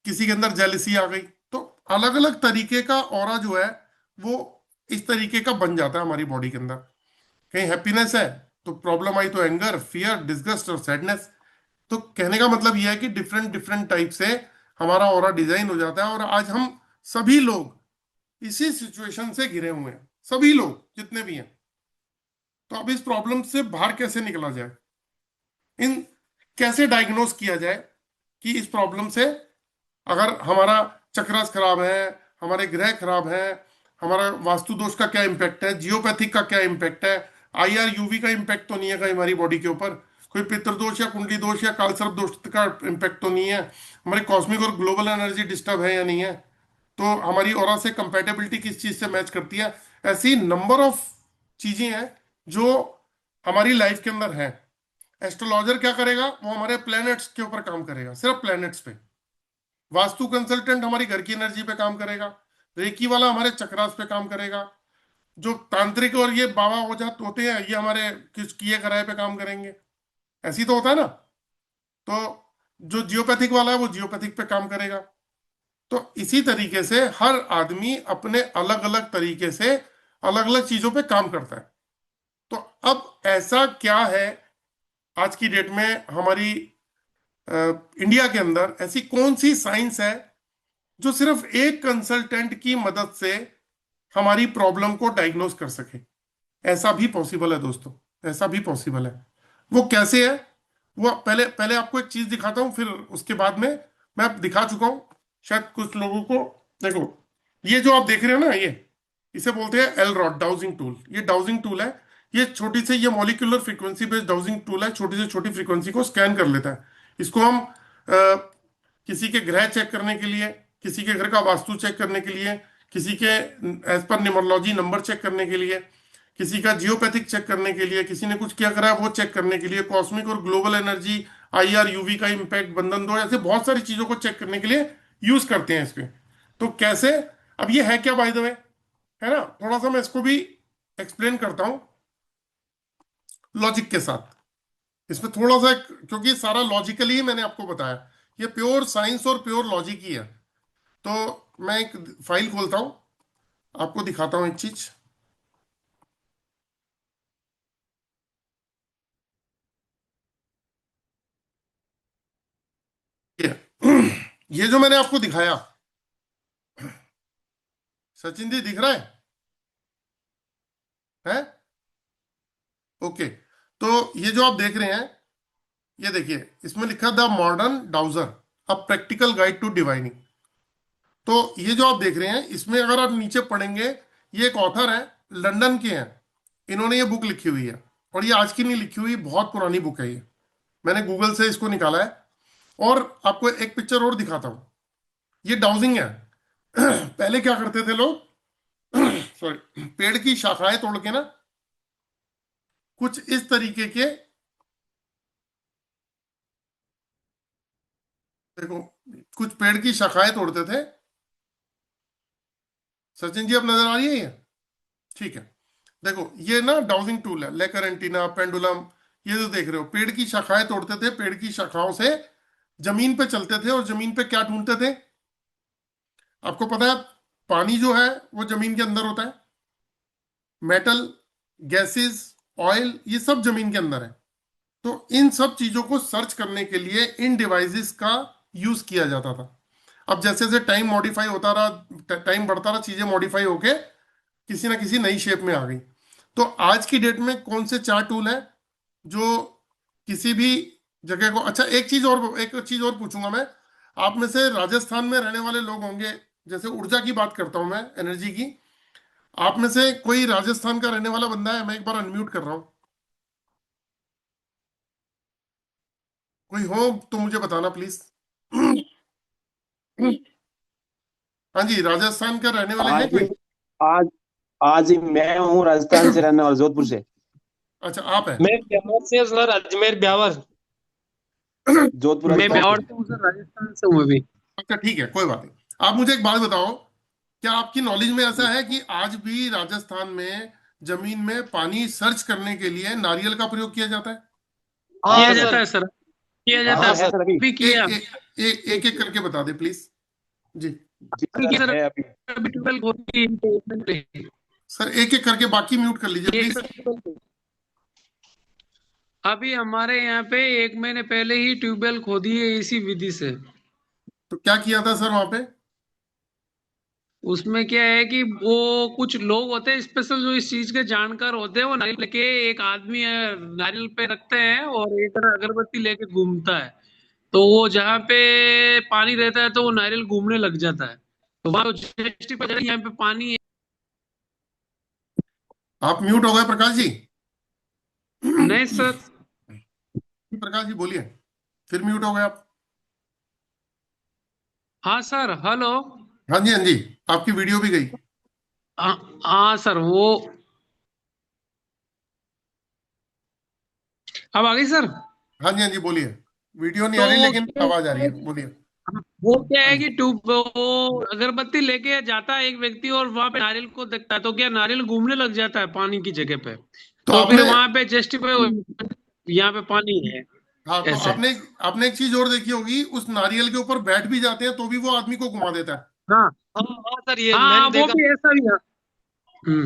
Speaker 2: किसी के अंदर जेलसी आ गई। तो अलग अलग तरीके का ऑरा जो है वो इस तरीके का बन जाता है हमारी बॉडी के अंदर। कहीं हैप्पीनेस है तो प्रॉब्लम आई तो एंगर, फियर, डिस्गस्ट और सैडनेस। तो कहने का मतलब यह है कि डिफरेंट डिफरेंट टाइप से हमारा ऑरा डिजाइन हो जाता है। और आज हम सभी लोग इसी सिचुएशन से घिरे हुए हैं, सभी लोग जितने भी हैं। तो अब इस प्रॉब्लम से बाहर कैसे निकला जाए, इन कैसे डायग्नोस किया जाए कि इस प्रॉब्लम से, अगर हमारा चक्रास खराब है, हमारे ग्रह खराब है, हमारा वास्तु दोष का क्या इम्पैक्ट है, जियोपैथिक का क्या इम्पैक्ट है, आईआर यूवी का इम्पैक्ट तो नहीं है कहीं हमारी बॉडी के ऊपर, कोई पितृदोष या कुंडली दोष या कालसर्प दोष का इम्पैक्ट तो नहीं है, हमारी कॉस्मिक और ग्लोबल एनर्जी डिस्टर्ब है या नहीं है, तो हमारी ऑरा से कंपैटिबिलिटी किस चीज से मैच करती है। ऐसी नंबर ऑफ चीजें हैं जो हमारी लाइफ के अंदर है। एस्ट्रोलॉजर क्या करेगा, वो हमारे प्लैनेट्स के ऊपर काम करेगा, सिर्फ प्लैनेट्स पे। वास्तु कंसल्टेंट हमारी घर की एनर्जी पे काम करेगा। रेकी वाला हमारे चक्रास पे काम करेगा। जो तांत्रिक और ये बाबा ओझा होते हैं, ये हमारे किस किए कराए पे काम करेंगे। ऐसी तो होता है ना। तो जो जियोपैथिक वाला है वो जियोपैथिक पे काम करेगा। तो इसी तरीके से हर आदमी अपने अलग अलग तरीके से अलग अलग चीजों पे काम करता है। तो अब ऐसा क्या है आज की डेट में हमारी इंडिया के अंदर, ऐसी कौन सी साइंस है जो सिर्फ एक कंसल्टेंट की मदद से हमारी प्रॉब्लम को डायग्नोस कर सके। ऐसा भी पॉसिबल है दोस्तों, ऐसा भी पॉसिबल है। वो कैसे है, वो पहले पहले आपको एक चीज दिखाता हूं, फिर उसके बाद में मैं दिखा चुका हूं शायद कुछ लोगों को। देखो ये जो आप देख रहे हो ना, ये इसे बोलते हैं एल रॉड डाउजिंग टूल। ये डाउजिंग टूल है, ये छोटी से, ये molecular frequency based dowsing tool है। छोटी से छोटी फ्रीक्वेंसी को स्कैन कर लेता है। इसको हम किसी के ग्रह चेक करने के लिए, किसी के घर का वास्तु चेक करने के लिए, किसी के as per numerology number check करने के लिए, किसी का जियोपैथिक चेक करने के लिए, किसी ने कुछ क्या करा है वो चेक करने के लिए, कॉस्मिक और ग्लोबल एनर्जी, आईआर यूवी का इम्पैक्ट, बंधन दो, ऐसे बहुत सारी चीजों को चेक करने के लिए यूज करते हैं इसके। तो कैसे, अब ये है क्या बाय द वे, है ना, थोड़ा सा मैं इसको भी एक्सप्लेन करता हूं लॉजिक के साथ। इसमें थोड़ा सा, क्योंकि सारा लॉजिकली ही मैंने आपको बताया, ये प्योर साइंस और प्योर लॉजिक ही है। तो मैं एक फाइल खोलता हूं, आपको दिखाता हूं एक चीज। ये ये जो मैंने आपको दिखाया, सचिन जी दिख रहा है? ओके। तो ये जो आप देख रहे हैं, ये देखिए इसमें लिखा the modern dowser, a practical guide to divining. तो ये जो आप देख रहे हैं, इसमें अगर आप नीचे पढ़ेंगे, ये एक ऑथर है, लंदन के हैं, इन्होंने ये बुक लिखी हुई है। और ये आज की नहीं लिखी हुई, बहुत पुरानी बुक है ये, मैंने गूगल से इसको निकाला है। और आपको एक पिक्चर और दिखाता हूं, ये डाउजिंग है। पहले क्या करते थे लोग, सॉरी, पेड़ की शाखाएं तोड़ के ना कुछ इस तरीके के, देखो कुछ पेड़ की शाखाएं तोड़ते थे। सचिन जी अब नजर आ रही है ये? ठीक है। देखो ये ना डाउजिंग टूल है, लेकर एंटीना, पेंडुलम, ये जो देख रहे हो, पेड़ की शाखाएं तोड़ते थे, पेड़ की शाखाओं से जमीन पे चलते थे। और जमीन पे क्या ढूंढते थे, आपको पता है पानी जो है वो जमीन के अंदर होता है, मेटल, गैसेस, ऑयल, ये सब जमीन के अंदर है। तो इन सब चीजों को सर्च करने के लिए इन डिवाइसेस का यूज किया जाता था। अब जैसे जैसे टाइम मॉडिफाई होता रहा, टाइम बढ़ता रहा, चीजें मॉडिफाई होके किसी ना किसी नई शेप में आ गई। तो आज की डेट में कौन से 4 टूल है जो किसी भी जगह को, अच्छा एक चीज और पूछूंगा मैं, आप में से राजस्थान में रहने वाले लोग होंगे, जैसे ऊर्जा की बात करता हूं मैं, एनर्जी की, आप में से कोई राजस्थान का रहने वाला बंदा है? मैं एक बार अनम्यूट कर रहा हूं, कोई हो तो मुझे बताना प्लीज। हाँ जी, राजस्थान का रहने वाले हैं
Speaker 4: आज
Speaker 2: कोई?
Speaker 4: आज आज ही मैं हूँ राजस्थान से रहने वाला, जोधपुर से।
Speaker 2: अच्छा, आप हैं।
Speaker 10: मैं ब्यावर से हूँ सर, अजमेर ब्यावर।
Speaker 4: जोधपुर
Speaker 5: मैं
Speaker 4: राजस्थान
Speaker 5: ब्यावर
Speaker 4: से।
Speaker 5: से हूँ सर, राजस्थान से हूँ मैं भी।
Speaker 2: अच्छा ठीक है, कोई बात नहीं। आप मुझे एक बात बताओ, क्या आपकी नॉलेज में ऐसा है कि आज भी राजस्थान में जमीन में पानी सर्च करने के लिए नारियल का प्रयोग किया जाता है?
Speaker 4: हाँ
Speaker 5: किया
Speaker 10: हाँ
Speaker 4: सर।
Speaker 5: जाता
Speaker 10: सर।
Speaker 5: है सर, किया
Speaker 4: हाँ
Speaker 5: जाता
Speaker 4: सर,
Speaker 5: है
Speaker 4: है
Speaker 5: सर,
Speaker 4: सर अभी।
Speaker 5: अभी किया।
Speaker 2: एक एक एक एक करके बता दे प्लीज। जी
Speaker 4: जी
Speaker 5: अभी
Speaker 4: सर,
Speaker 5: सर,
Speaker 4: है अभी।
Speaker 5: अभी 12 होती है।
Speaker 2: सर, एक एक करके, बाकी म्यूट कर लीजिए प्लीज।
Speaker 5: अभी हमारे यहाँ पे 1 महीने पहले ही ट्यूबवेल खोदी है इसी विधि से।
Speaker 2: तो क्या किया था सर वहां पे?
Speaker 5: उसमें क्या है कि वो कुछ लोग होते हैं स्पेशल जो इस चीज के जानकार होते हैं, वो नारियल लेके, एक आदमी नारियल पे रखते हैं और एक ना अगरबत्ती लेके घूमता है, तो वो जहाँ पे पानी रहता है तो वो नारियल घूमने लग जाता है। तो वहां जस्ट पर यहाँ पे पानी है।
Speaker 2: आप म्यूट हो गए प्रकाश जी।
Speaker 5: नहीं सर।
Speaker 2: प्रकाश जी बोलिए, फिर म्यूट हो गए आप।
Speaker 5: हाँ सर, हेलो।
Speaker 2: हाँ जी, हाँ जी, आपकी वीडियो भी गई।
Speaker 5: हाँ हाँ सर, वो अब आ गई सर।
Speaker 2: हाँ जी, हाँ जी, बोलिए। वीडियो नहीं
Speaker 5: तो
Speaker 2: आ रही
Speaker 5: वो
Speaker 2: लेकिन
Speaker 5: क्या
Speaker 2: आवाज आ रही
Speaker 5: है
Speaker 2: है, बोलिए।
Speaker 5: वो क्या
Speaker 2: हाँ
Speaker 5: है
Speaker 2: जी।
Speaker 5: कि ट्यूब वो अगरबत्ती लेके जाता है एक व्यक्ति और वहां पे नारियल को देखता है, तो क्या नारियल घूमने लग जाता है पानी की जगह पे।
Speaker 2: तो
Speaker 5: तो फिर
Speaker 2: आपने,
Speaker 5: वहां पे जस्टिफाई यहाँ पे पानी है,
Speaker 2: हाँ, तो
Speaker 5: ऐसा है।
Speaker 2: आपने आपने एक चीज और देखी होगी, उस नारियल के ऊपर बैठ भी जाते हैं तो भी वो आदमी को घुमा देता है।
Speaker 5: हाँ
Speaker 10: हाँ हाँ सर, ये
Speaker 5: हाँ,
Speaker 10: मैंने
Speaker 5: वो
Speaker 10: देखा।
Speaker 5: भी ऐसा भी है।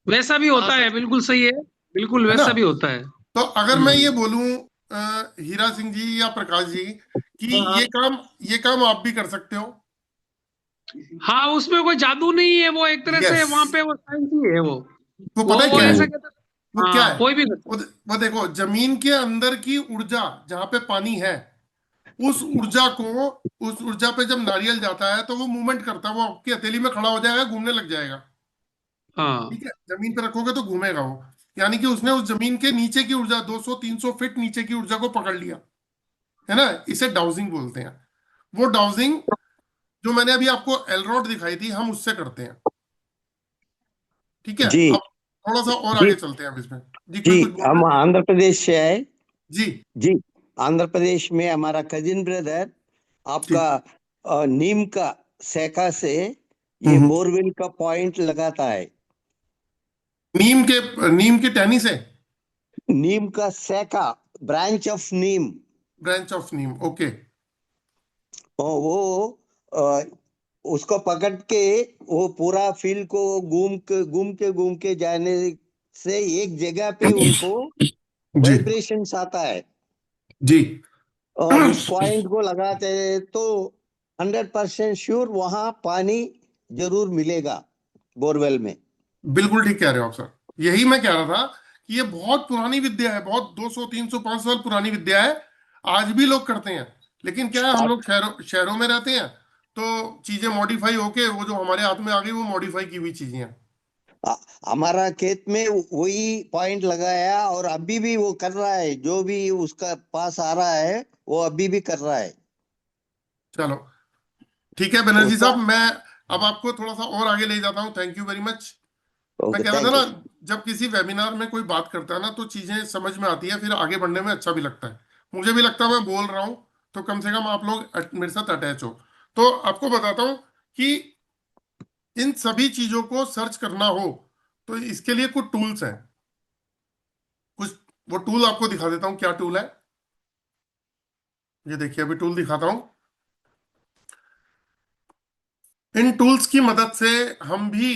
Speaker 5: वैसा भी
Speaker 10: हाँ
Speaker 5: होता है,
Speaker 10: सर।
Speaker 5: बिल्कुल सही है, बिल्कुल
Speaker 2: है ना?
Speaker 5: वैसा भी होता है।
Speaker 2: तो अगर मैं ये
Speaker 5: हम्म।
Speaker 2: बोलूं, हीरा सिंह जी या प्रकाश जी, कि
Speaker 10: हाँ हाँ।
Speaker 2: ये काम आप भी कर सकते हो।
Speaker 5: हाँ, उसमें कोई जादू नहीं है, वो एक तरह से
Speaker 2: यस।
Speaker 5: वहां पे वो साइंस ही है वो।
Speaker 2: वो
Speaker 5: वो
Speaker 2: पता है
Speaker 5: वो
Speaker 2: क्या है?
Speaker 5: ऐसा कहता
Speaker 2: वो क्या
Speaker 5: हाँ,
Speaker 2: है?
Speaker 5: कोई भी कर सकता
Speaker 2: वो देखो, जमीन के अंदर की ऊर्जा, जहां पे पानी है, उस ऊर्जा को, उस ऊर्जा पे जब नारियल जाता है तो वो मूवमेंट करता है, वो आपकी हथेली में खड़ा हो जाएगा, घूमने लग जाएगा।
Speaker 5: है। हाँ
Speaker 2: ठीक है, जमीन पे रखोगे तो घूमेगा वो। यानी कि उसने उस जमीन के नीचे की ऊर्जा, 200-300 फीट नीचे की ऊर्जा को पकड़ लिया, है ना? इसे डाउजिंग बोलते हैं। वो डाउजिंग जो मैंने अभी आपको एलरॉड दिखाई थी, हम उससे करते हैं। ठीक है,
Speaker 11: जी
Speaker 2: अब थोड़ा सा और
Speaker 11: जी
Speaker 2: आगे चलते हैं अब इसमें। जी,
Speaker 11: जी।
Speaker 2: कोई कुछ बोल
Speaker 11: हम
Speaker 2: रहे
Speaker 11: आंध्र प्रदेश से है।
Speaker 2: थे? जी।
Speaker 11: जी। आंध्र प्रदेश में हमारा कजिन ब्रदर आपका
Speaker 2: ठीक।
Speaker 11: नीम का सेका से ये
Speaker 2: हम्म।
Speaker 11: बोरवेल का पॉइंट लगाता है।
Speaker 2: नीम के टहनी से?
Speaker 11: नीम का सेका, branch of Neem.
Speaker 2: Branch of Neem, okay.
Speaker 11: और वो अ, उसको पकड़ के वो पूरा फील्ड को घूम के जाने से एक जगह पे उनको
Speaker 2: जी
Speaker 11: वाइब्रेशंस आता है।
Speaker 2: जी।
Speaker 11: और उस पॉइंट को लगाते हैं तो 100% श्योर वहां पानी जरूर मिलेगा बोरवेल में।
Speaker 2: बिल्कुल ठीक कह रहे हो आप सर। यही मैं कह रहा था कि ये बहुत पुरानी विद्या है, बहुत 200-300-500 साल पुरानी विद्या है। आज भी लोग करते हैं, लेकिन क्या है, हम लोग शहरों शहरों में रहते हैं, तो चीजें मॉडिफाई होके वो जो हमारे हाथ में आ गई वो मॉडिफाई की हुई चीजें हैं।
Speaker 11: आ- हमारा खेत में वही पॉइंट लगाया और अभी भी वो कर रहा है, जो भी उसका पास आ रहा है वो अभी भी कर रहा है।
Speaker 2: चलो ठीक है बनर्जी
Speaker 11: उसका
Speaker 2: साहब, मैं अब आपको थोड़ा सा और आगे ले जाता हूँ। Thank you very much. मैं
Speaker 11: ओके,
Speaker 2: कह रहा था
Speaker 11: थैंक
Speaker 2: ना,
Speaker 11: यू।
Speaker 2: जब किसी वेबिनार में कोई बात करता है ना तो चीजें समझ में आती है, फिर आगे बढ़ने में अच्छा भी लगता है। मुझे भी लगता है मैं बोल रहा हूँ तो कम से कम आप लोग मेरे साथ अटैच हो। तो आपको बताता हूँ कि इन सभी चीजों को सर्च करना हो तो इसके लिए कुछ टूल्स हैं। कुछ वो टूल आपको दिखा देता हूँ, क्या टूल है। ये देखिए, अभी टूल दिखाता हूँ। इन टूल्स की मदद से हम भी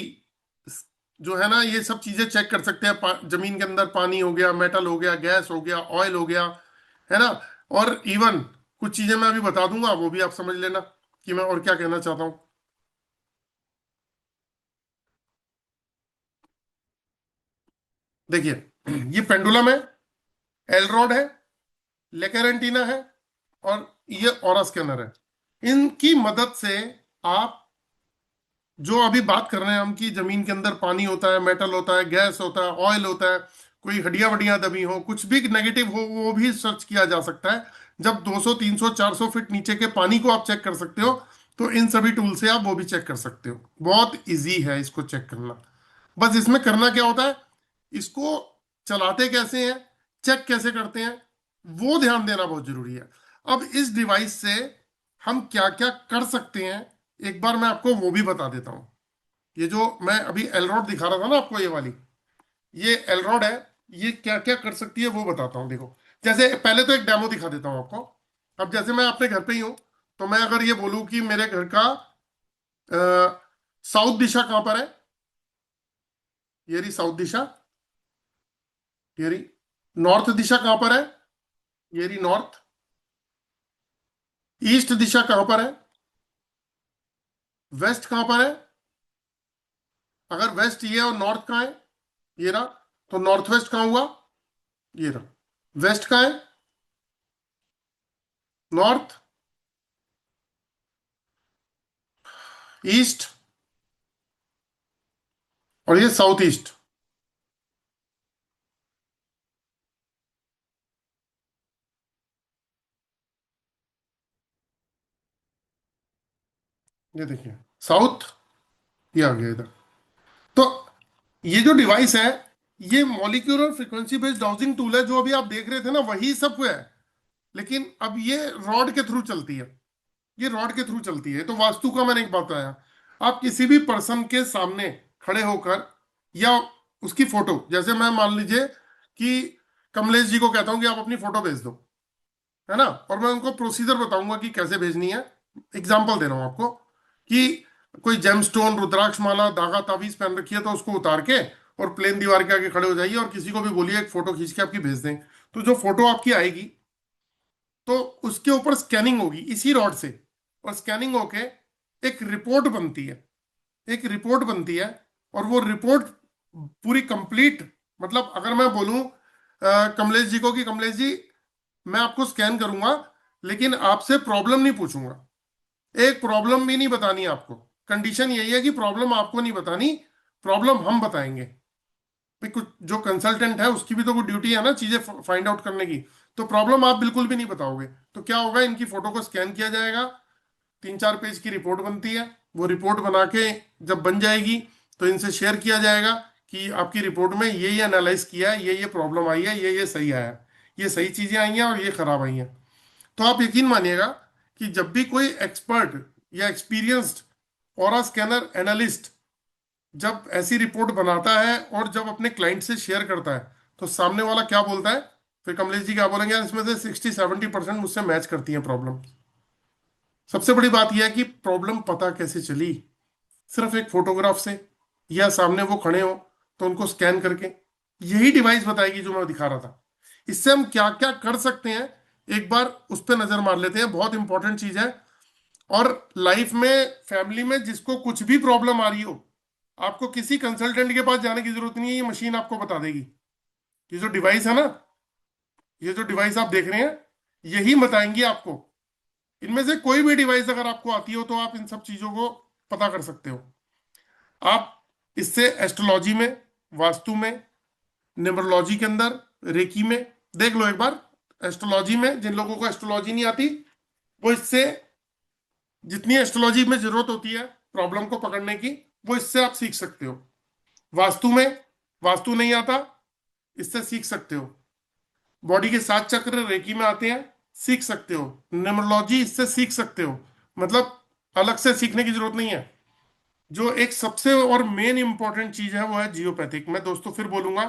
Speaker 2: जो है ना, ये सब चीजें चेक कर सकते हैं। जमीन के अंदर पानी हो गया, मेटल हो गया, गैस हो गया, ऑयल हो गया, है ना? और इवन कुछ चीजें मैं अभी बता दूंगा, वो भी आप समझ लेना कि मैं और क्या कहना चाहता हूं। देखिए, ये पेंडुलम है, एलरॉड है, लेकर एंटीना है, और ये ऑरा स्कैनर है। इनकी मदद से आप जो अभी बात कर रहे हैं हम कि जमीन के अंदर पानी होता है, मेटल होता है, गैस होता है, ऑयल होता है, कोई हड्डियां वड्डियां दबी हो, कुछ भी नेगेटिव हो, वो भी सर्च किया जा सकता है। जब 200 300 400 फीट नीचे के पानी को आप चेक कर सकते हो, तो इन सभी टूल से आप वो भी चेक कर सकते हो। बहुत इजी है इसको चेक करना। बस इसमें करना क्या होता है, इसको चलाते कैसे हैं, चेक कैसे करते हैं, वो ध्यान देना बहुत जरूरी है। अब इस डिवाइस से हम क्या क्या कर सकते हैं, एक बार मैं आपको वो भी बता देता हूं। ये जो मैं अभी एलरॉड दिखा रहा था ना आपको, ये वाली, ये एलरॉड है, ये क्या क्या कर सकती है वो बताता हूँ। देखो, जैसे पहले तो एक डेमो दिखा देता हूँ आपको। अब जैसे मैं अपने घर पे ही हूँ, तो मैं अगर ये बोलूँ कि मेरे घर का साउथ दिशा कहां पर है, ये रही साउथ दिशा, ये रही नॉर्थ दिशा कहां पर है, ये रही नॉर्थ, ईस्ट दिशा कहां पर है, वेस्ट कहां पर है, अगर वेस्ट ये और नॉर्थ कहां है, ये रहा, तो नॉर्थ वेस्ट कहां हुआ, ये रहा, वेस्ट कहां है, नॉर्थ, ईस्ट, और ये साउथ ईस्ट। ये देखिए साउथ, ये आ गया इधर। तो ये जो डिवाइस है, ये molecular frequency based dowsing tool है। जो अभी आप देख रहे थे ना, वही सब है, लेकिन अब ये रॉड के थ्रू चलती है, ये रॉड के थ्रू चलती है। तो वास्तु का मैंने एक बात बताया, आप किसी भी पर्सन के सामने खड़े होकर, या उसकी फोटो, जैसे मैं मान लीजिए कि कमलेश जी को कहता हूं कि आप अपनी फोटो भेज दो, है ना, और मैं उनको प्रोसीजर बताऊंगा कि कैसे भेजनी है। एग्जाम्पल दे रहा हूं आपको कि कोई जेमस्टोन, रुद्राक्ष माला, धागा, ताबीज पहन रखी है, तो उसको उतार के और प्लेन दीवार के आगे खड़े हो जाइए और किसी को भी बोलिए एक फोटो खींच के आपकी भेज दें। तो जो फोटो आपकी आएगी, तो उसके ऊपर स्कैनिंग होगी इसी रॉड से, और स्कैनिंग होके एक रिपोर्ट बनती है, एक रिपोर्ट बनती है। और वो रिपोर्ट पूरी कंप्लीट, मतलब अगर मैं बोलूं कमलेश जी को कि कमलेश जी मैं आपको स्कैन करूंगा, लेकिन आपसे प्रॉब्लम नहीं पूछूंगा, एक प्रॉब्लम भी नहीं बतानी आपको, कंडीशन यही है कि प्रॉब्लम आपको नहीं बतानी, प्रॉब्लम हम बताएंगे। भाई कुछ जो कंसल्टेंट है उसकी भी तो कोई ड्यूटी है ना चीजें फाइंड आउट करने की। तो प्रॉब्लम आप बिल्कुल भी नहीं बताओगे, तो क्या होगा, इनकी फोटो को स्कैन किया जाएगा, 3 4 पेज की रिपोर्ट बनती है। वो रिपोर्ट बना के जब बन जाएगी, तो इनसे शेयर किया जाएगा कि आपकी रिपोर्ट में ये एनालाइज किया है, ये प्रॉब्लम आई है, ये सही आया, ये सही चीजें आई हैं और ये खराब आई हैं। तो आप यकीन मानिएगा कि जब भी कोई एक्सपर्ट या एक्सपीरियंस्ड ऑरा स्कैनर एनालिस्ट जब ऐसी रिपोर्ट बनाता है और जब अपने क्लाइंट से शेयर करता है, तो सामने वाला क्या बोलता है, फिर कमलेश जी क्या बोलेंगे, यार इसमें से 60 70% मुझसे मैच करती हैं प्रॉब्लम। सबसे बड़ी बात यह है कि प्रॉब्लम पता कैसे चली, सिर्फ एक फोटोग्राफ से, या सामने वो खड़े हो तो उनको स्कैन करके, यही डिवाइस बताएगी जो मैं दिखा रहा था। इससे हम क्या क्या कर सकते हैं, एक बार उस पर नजर मार लेते हैं, बहुत इंपॉर्टेंट चीज है। और लाइफ में, फैमिली में जिसको कुछ भी प्रॉब्लम आ रही हो, आपको किसी कंसल्टेंट के पास जाने की जरूरत नहीं है, ये मशीन आपको बता देगी। ये जो डिवाइस है ना, ये जो डिवाइस आप देख रहे हैं, यही बताएंगी आपको। इनमें से कोई भी डिवाइस अगर आपको आती हो, तो आप इन सब चीजों को पता कर सकते हो। आप इससे एस्ट्रोलॉजी में, वास्तु में, न्यूमरोलॉजी के अंदर, रेकी में देख लो एक बार। एस्ट्रोलॉजी में जिन लोगों को एस्ट्रोलॉजी नहीं आती, वो इससे जितनी एस्ट्रोलॉजी में जरूरत होती है प्रॉब्लम को पकड़ने की, वो इससे आप सीख सकते हो। वास्तु में, वास्तु नहीं आता, इससे सीख सकते हो। बॉडी के 7 चक्र रेकी में आते हैं, सीख सकते हो। न्यूमरोलॉजी, इससे सीख सकते हो। मतलब अलग से सीखने की जरूरत नहीं है। जो एक सबसे और मेन इंपॉर्टेंट चीज है, वो है जियोपैथिक। मैं दोस्तों फिर बोलूंगा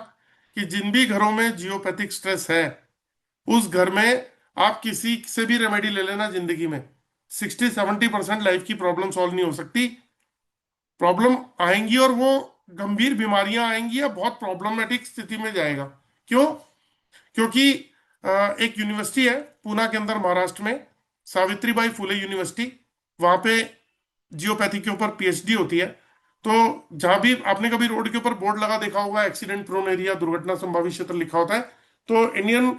Speaker 2: कि जिन भी घरों में जियोपैथिक स्ट्रेस है, उस घर में आप किसी से भी रेमेडी ले लेना, जिंदगी में 60 70% लाइफ की प्रॉब्लम सॉल्व नहीं हो सकती। प्रॉब्लम आएंगी और वो गंभीर बीमारियां आएंगी या बहुत प्रॉब्लमेटिक स्थिति में जाएगा। क्यों? क्योंकि एक यूनिवर्सिटी है पूना के अंदर, महाराष्ट्र में, सावित्रीबाई फुले यूनिवर्सिटी, वहां पे जियोपैथी के ऊपर पीएचडी होती है। तो जहां भी आपने कभी रोड के ऊपर बोर्ड लगा देखा होगा, एक्सीडेंट प्रोन एरिया, दुर्घटना संभावित क्षेत्र लिखा होता है, तो इंडियन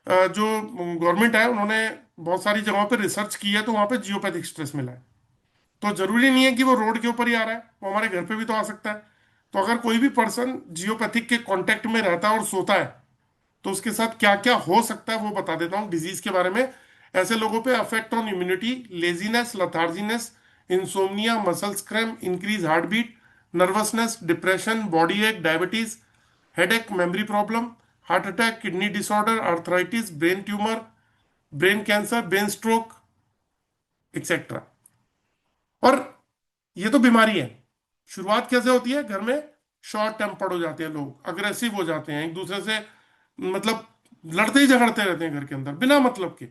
Speaker 2: जो गवर्नमेंट है, उन्होंने बहुत सारी जगहों पर रिसर्च की है, तो वहां पे जियोपैथिक स्ट्रेस मिला है। तो जरूरी नहीं है कि वो रोड के ऊपर ही आ रहा है, वो हमारे घर पे भी तो आ सकता है। तो अगर कोई भी पर्सन जियोपैथिक के कांटेक्ट में रहता है और सोता है, तो उसके साथ क्या क्या हो सकता है वो बता देता हूँ डिजीज के बारे में। ऐसे लोगों पे affect on immunity, laziness, letharginess, insomnia, muscles cramp, increase heart beat, nervousness, depression, body ache, diabetes, headache, memory problem, heart attack, kidney disorder, arthritis, brain tumour, brain cancer, brain stroke, etcetera. और ये तो बीमारी है। शुरुआत कैसे होती है? घर में शॉर्ट टेम्पर्ड हो जाते हैं लोग, अग्रेसिव हो जाते हैं, एक दूसरे से मतलब लड़ते ही झगड़ते रहते हैं घर के अंदर बिना मतलब के।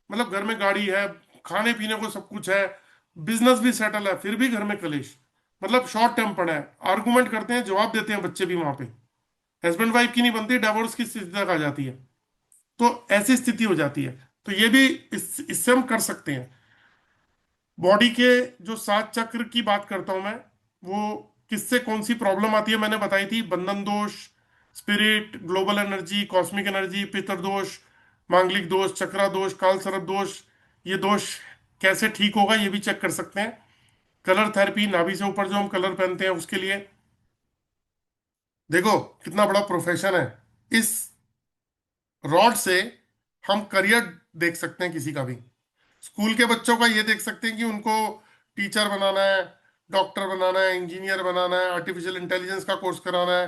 Speaker 2: मतलब घर में गाड़ी है, खाने पीने को सब कुछ है, बिजनेस भी सेटल है, फिर भी घर में कलेश। मतलब शॉर्ट टेम्पर्ड है, आर्गुमेंट करते हैं, जवाब देते हैं बच्चे भी वहां पे, हस्बैंड वाइफ की नहीं बनती, डाइवोर्स की स्थिति तक आ जाती है। तो ऐसी स्थिति हो जाती है। तो ये भी इससे हम कर सकते हैं। बॉडी के जो 7 चक्र की बात करता हूं मैं, वो किससे कौन सी प्रॉब्लम आती है मैंने बताई थी। बंधन दोष, spirit, global energy, cosmic energy, पितर दोष, मांगलिक दोष, चक्रा दोष, काल सर्प दोष। ये दोष कैसे ठीक होगा ये भी चेक कर सकते हैं। कलर थेरेपी, नाभि से ऊपर जो हम कलर पहनते हैं उसके लिए। देखो कितना बड़ा प्रोफेशन है। इस रॉड से हम करियर देख सकते हैं किसी का भी। स्कूल के बच्चों का ये देख सकते हैं कि उनको टीचर बनाना है, डॉक्टर बनाना है, इंजीनियर बनाना है, आर्टिफिशियल इंटेलिजेंस का कोर्स कराना है,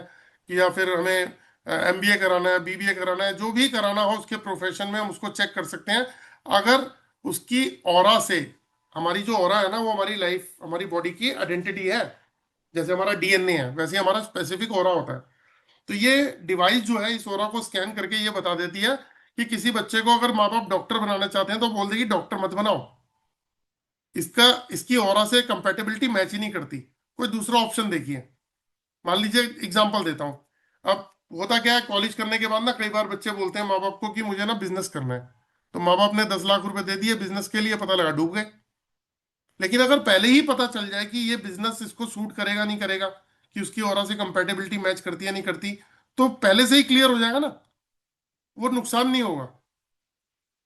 Speaker 2: कि या फिर हमें एमबीए कराना है, बीबीए कराना है, जो भी कराना हो उसके प्रोफेशन में हम उसको चेक कर सकते हैं। अगर उसकी ऑरा से, हमारी जो ऑरा है ना वो हमारी लाइफ, हमारी बॉडी की आइडेंटिटी है। जैसे हमारा डीएनए है वैसे ही हमारा स्पेसिफिक ऑरा होता है। तो ये डिवाइस जो है इस ऑरा को स्कैन करके ये बता देती है कि किसी बच्चे को अगर माँ बाप डॉक्टर बनाना चाहते हैं तो बोल देगी डॉक्टर मत बनाओ, इसका इसकी ऑरा से कंपैटिबिलिटी मैच ही नहीं करती, कोई दूसरा ऑप्शन देखिए। मान लीजिए एग्जांपल देता हूं। अब होता क्या है, कॉलेज करने के बाद ना कई बार बच्चे बोलते हैं माँ बाप को कि मुझे ना बिजनेस करना है। तो माँ बाप ने 10 लाख रुपए दे दिए बिजनेस के लिए, पता लगा डूब गए। लेकिन अगर पहले ही पता चल जाए कि ये बिजनेस इसको सूट करेगा नहीं करेगा, कि उसकी ऑरा से कंपैटिबिलिटी मैच करती है नहीं करती, तो पहले से ही क्लियर हो जाएगा ना, वो नुकसान नहीं होगा।